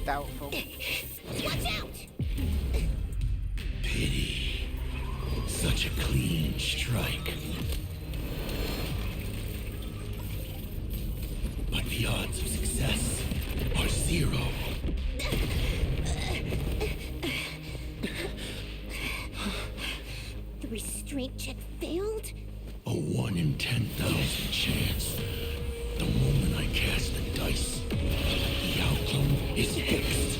Doubtful. Watch out! Pity. Such a clean strike. But the odds of success are 0. The restraint check failed? A 1 in 10,000 chance. The moment I cast the dice, the outcome is fixed.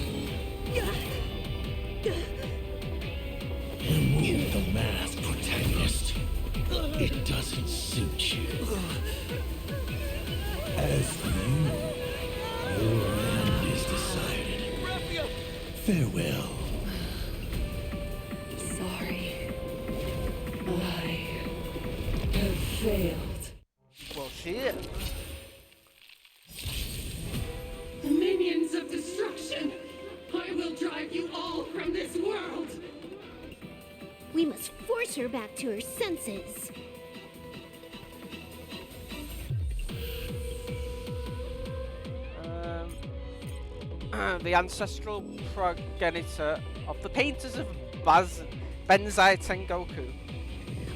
Remove the masked protagonist. It doesn't suit you. As for you, your end is decided. Farewell. Sorry. I have failed. Well, shit. Minions of destruction! I will drive you all from this world! We must force her back to her senses. The ancestral progenitor of the painters of Benzai Tengoku,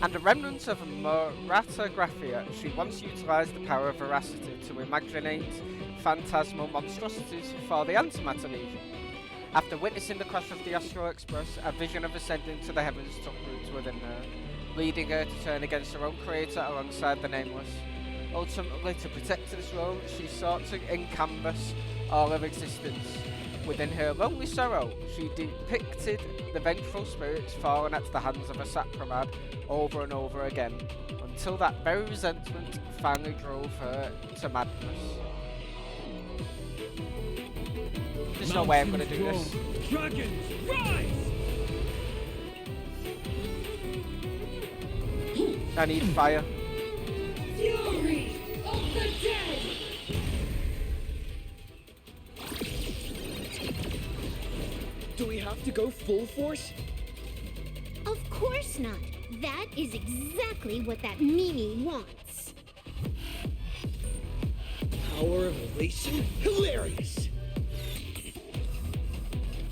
and a remnant of Murata-graphia, she once utilized the power of veracity to imaginate phantasmal monstrosities for the antimatter legion. After witnessing the crash of the Astral Express, a vision of ascending to the heavens took root within her, leading her to turn against her own creator alongside the Nameless. Ultimately, to protect this realm, she sought to encanvas all of existence. Within her lonely sorrow, she depicted the vengeful spirits fallen at the hands of a Sapramad over and over again, until that very resentment finally drove her to madness. There's no way I'm gonna do this. Dragons, rise! I need fire. Fury of the dead! Do we have to go full force? Of course not. That is exactly what that Mimi wants. Power of elation? Hilarious!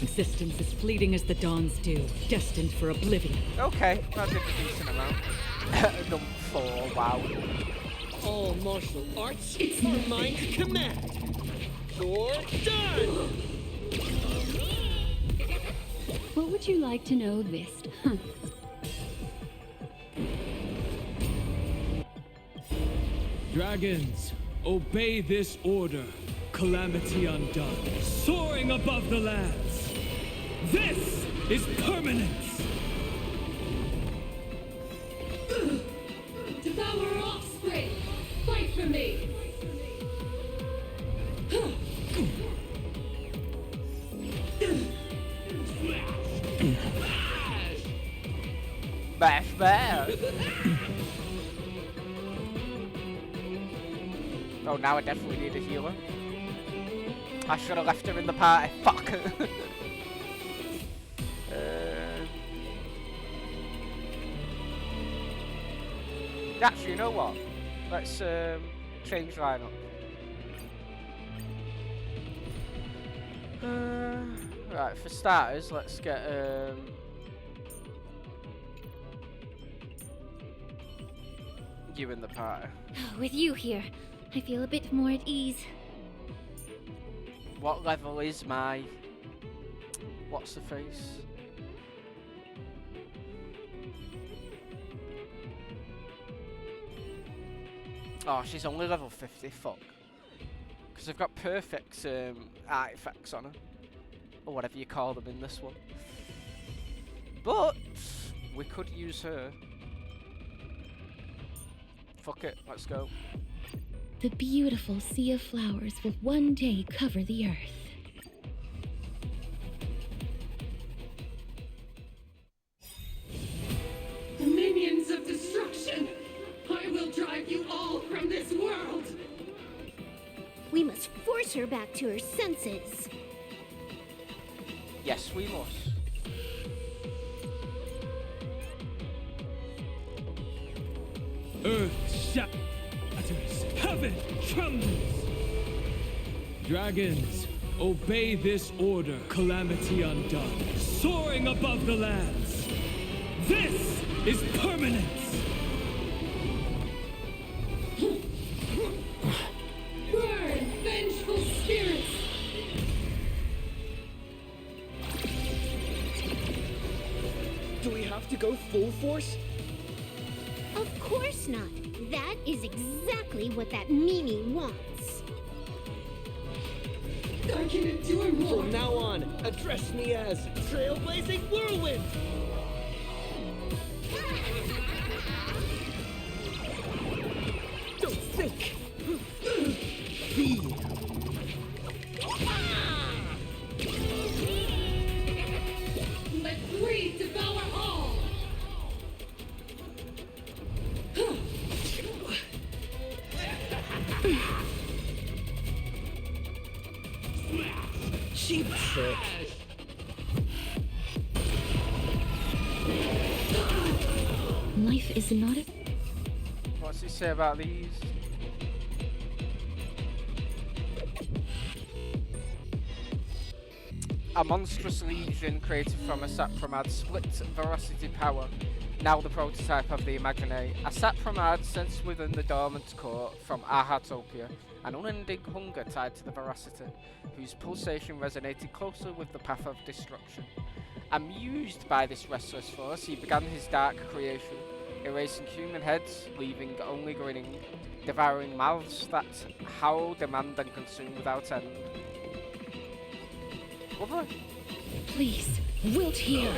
Existence as fleeting as the dawn's dew, destined for oblivion. Okay, that did a decent amount. Number 4, wow. All martial arts are mine to command. You're done! What would you like to know this time? Dragons, obey this order. Calamity undone, soaring above the lands. This is permanence! Devour offspring! Fight for me! Bash, bash! Oh, now I definitely need a healer. I should have left her in the party. Fuck. Actually, you know what? Let's change lineup. Right, for starters, let's get you in the party. With you here, I feel a bit more at ease. What level is my... What's the face? Oh, she's only level 50, fuck. Because I've got perfect artifacts on her. Or whatever you call them in this one. But we could use her. Fuck it, let's go. The beautiful sea of flowers will one day cover the earth. Minions of destruction! I will drive you all from this world! We must force her back to her senses. Yes, we must. Earth shatters, heaven trembles. Dragons, obey this order. Calamity undone, soaring above the lands. This is permanence. Burn, vengeful spirits! Do we have to go full force? Of course not. That is exactly what that Mimi wants. I can endure more! From now on, address me as Trailblazing Whirlwind! Don't think! Be! Let greed devour all! Cheap trick! Life is not a... What's it say about these? A monstrous legion created from a Sapromad split veracity power, now the prototype of the Imagine. A Sapromad sensed within the dormant core from Ahatopia, an unending hunger tied to the veracity, whose pulsation resonated closely with the path of destruction. Amused by this restless force, he began his dark creation, erasing human heads, leaving only grinning, devouring mouths that howl, demand and consume without end. Mother? Please, wilt here.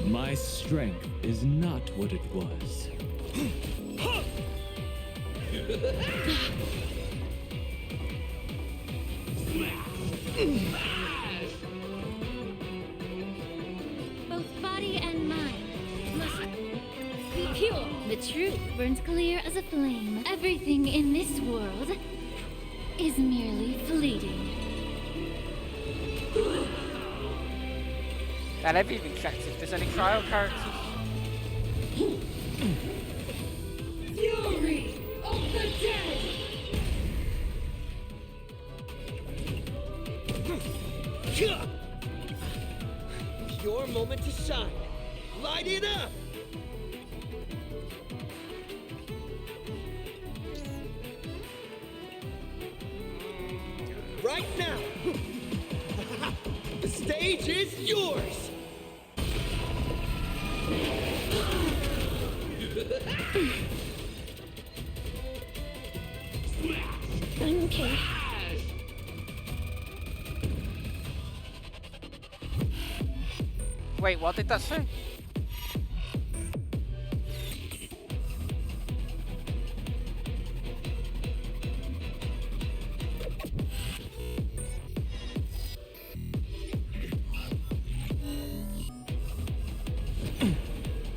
My strength is not what it was. Both body and mind must be pure. The truth burns clear as a flame. Everything in this world is merely fleeting. And I've even checked if there's any trial characters. Fury of the dead! Your moment to shine. Light it up! Right now! The stage is yours! Okay. Wait, what did that say?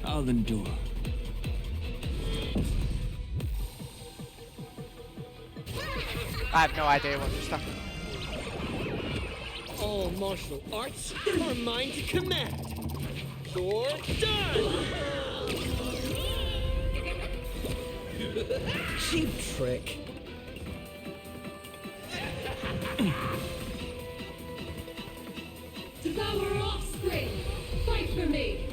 I'll endure. I have no idea what just happened. All martial arts are mine to command. You're done! Cheap trick. Devour offspring! Fight for me!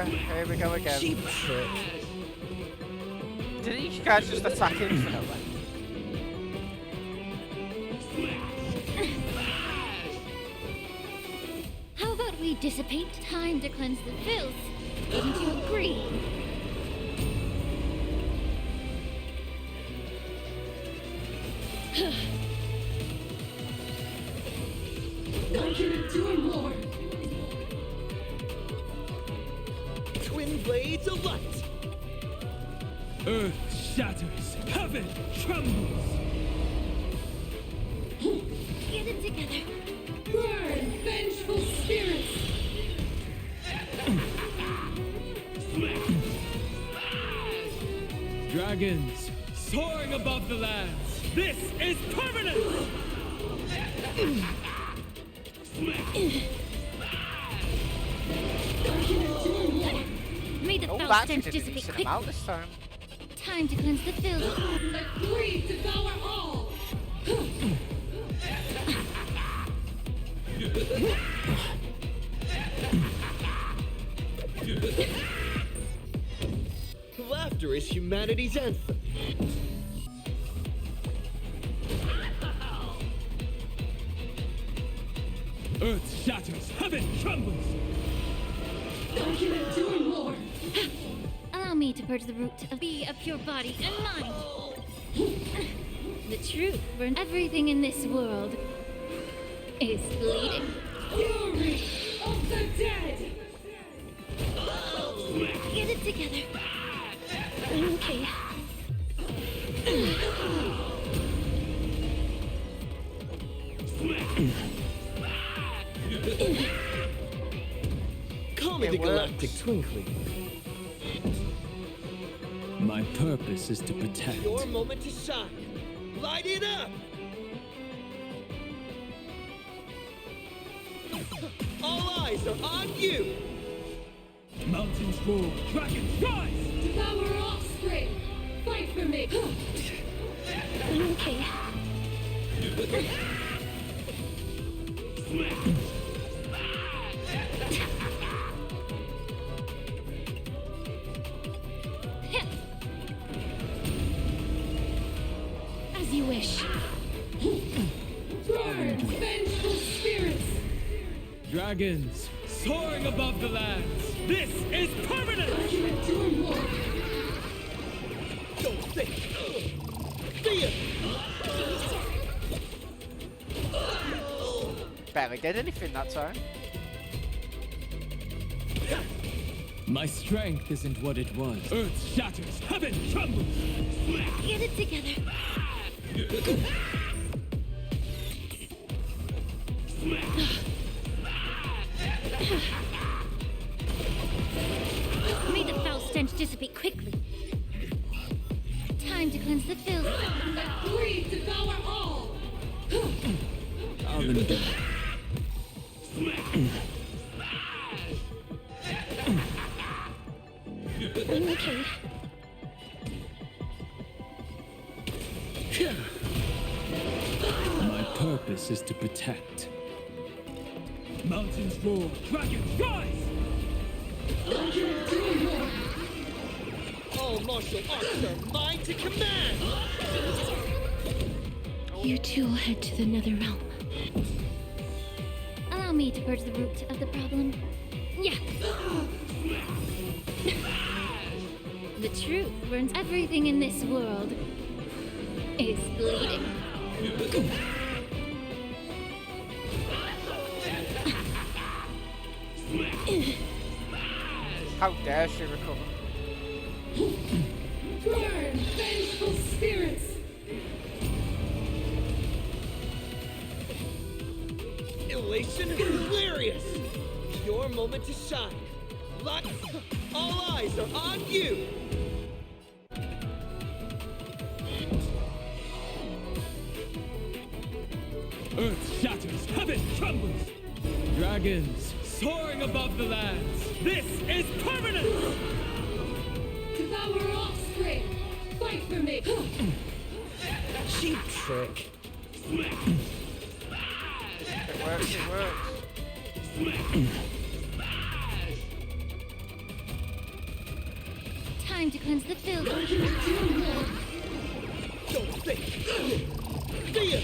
Here we go again. Cheap trick. Didn't you guys just attack infinitely? How about we dissipate time to cleanse the filth? Wouldn't you agree? What you're doing, Lord! Twin blades of light! Earth shatters, heaven trembles. Get it together. Burn, vengeful spirits! Dragons soaring above the lands. This is permanent. May the Oh, foul that stench didn't dissipate decent quickly. amount this time. Time to cleanse the filth. Let greed devour all! Laughter is humanity's anthem. Earth shatters, heaven trembles. What you're doing, Lord! Allow me to purge the root of a pure body and mind. The truth burns everything in this world is bleeding. Fury of the dead! Get it together. Okay. Call me the Galactic Twinkling. My purpose is to protect. Your moment to shine. Light it up! All eyes are on you! Mountains roar, dragons rise! Devour offspring! Fight for me! Okay. As you wish. Burn, vengeful spirits! Dragons soaring above the lands. This is permanent. What you're doing, Lord! Don't think! Fear! Barely did anything that time. My strength isn't what it was. Earth shatters, heaven trembles. Get it together. May the foul stench dissipate quickly. Time to cleanse the filth. Let greed devour all! I'll endure. Okay. My purpose is to protect. Mountains roar, dragons rise! What you're doing, Lord! All martial arts are mine to command! You two will head to the nether realm. Allow me to purge the root of the problem. Yeah. The truth burns everything in this world is bleeding. How dare she recover? Burn, vengeful spirits! Elation hilarious! Your moment to shine. All eyes are on you! Earth shatters, heaven trembles! Dragons soaring above the lands! This is permanence! Devour offspring! Fight for me! Cheap trick. It works, it works. Time to cleanse the filth. Don't think! See ya!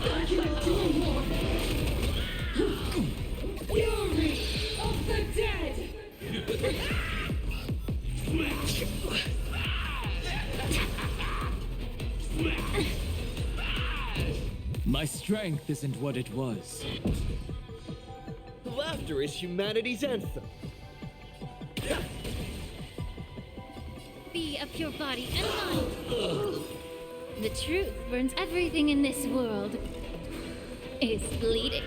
I cannot do more! Fury of the dead! My strength isn't what it was. Laughter is humanity's anthem. Be of pure body and mind. The truth burns everything in this world. Is bleeding.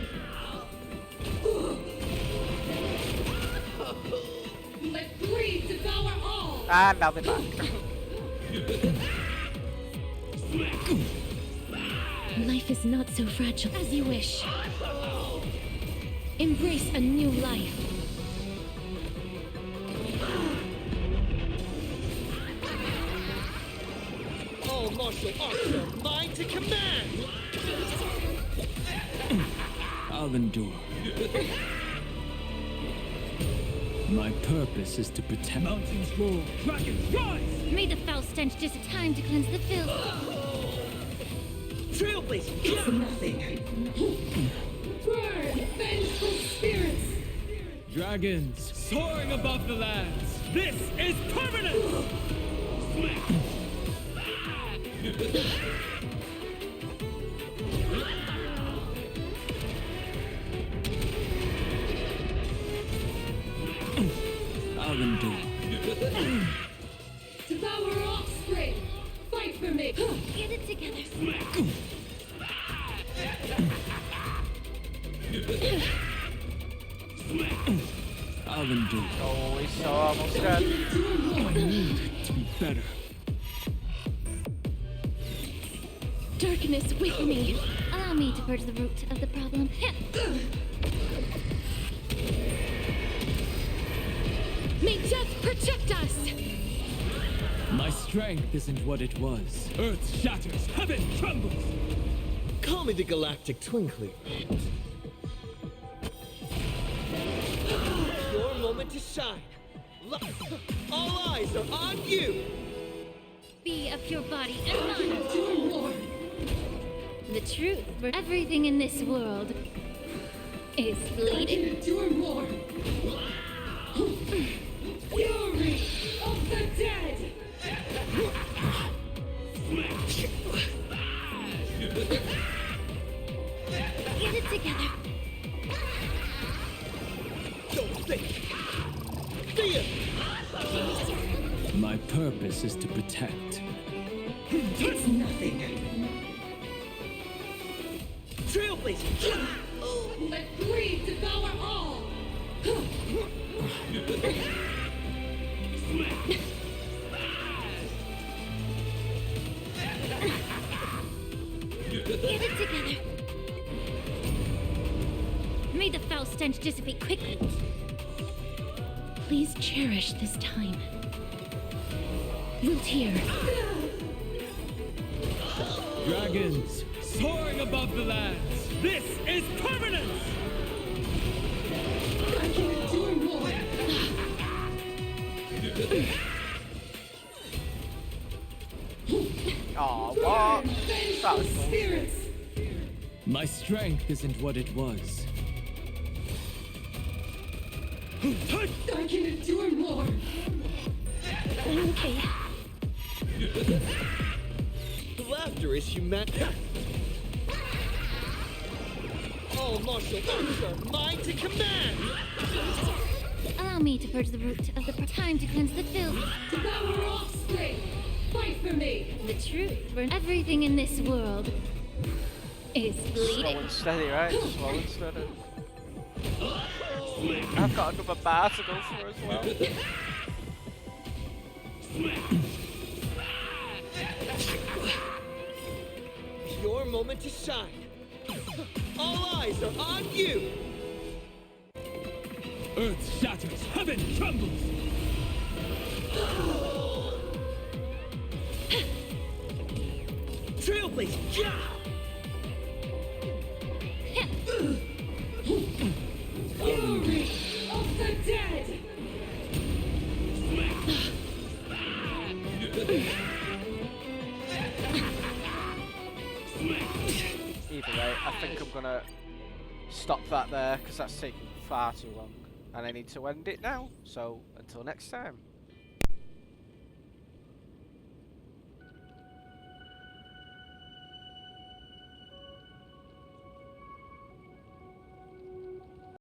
Let greed devour all! And I'll be back. Life is not so fragile as you wish. Embrace a new life. All martial arts are mine to command! I'll endure. My purpose is to protect. Mountains roar, dragons rise! May the foul stench just time to cleanse the filth. Trailblazing! It's nothing! Burn, vengeful spirits! Dragons soaring above the lands! This is permanence! I'll endure. Devour offspring! Fight for me! Get it together. I'll endure. Oh, he's so almost dead. I need to be better. Darkness with me. Allow me to purge the root of the problem. May death protect us! My strength isn't what it was. Earth shatters, heaven trembles! Call me the Galactic Twinkly. Your moment to shine. All eyes are on you! Be of pure body and mind. The truth for everything in this world is bleeding. Endure more! Fury of the dead! Get it together. Don't think! See ya! My purpose is to protect. It's nothing! Trailblazing! Let greed devour all! Get it together. May the foul stench dissipate quickly. Please cherish this time. Root here. Dragons soaring above the lands! This is permanence! I can endure more! Oh, what? That was cool. Spirits! My strength isn't what it was. I can endure more! Okay. Laughter is humanity. All martial arts are mine to command! Allow me to purge the root of the time to cleanse the filth. Devour offspring! Fight for me! The truth for everything in this world is Slow bleeding. and steady, right? Slow and steady. got another bar to go for as well. Your moment to shine. All eyes are on you. Earth shatters, heaven trembles. Trailblazer, yeah! Fury of the dead! Either way, I think I'm gonna stop that there because that's taking far too long and I need to end it now. So until next time.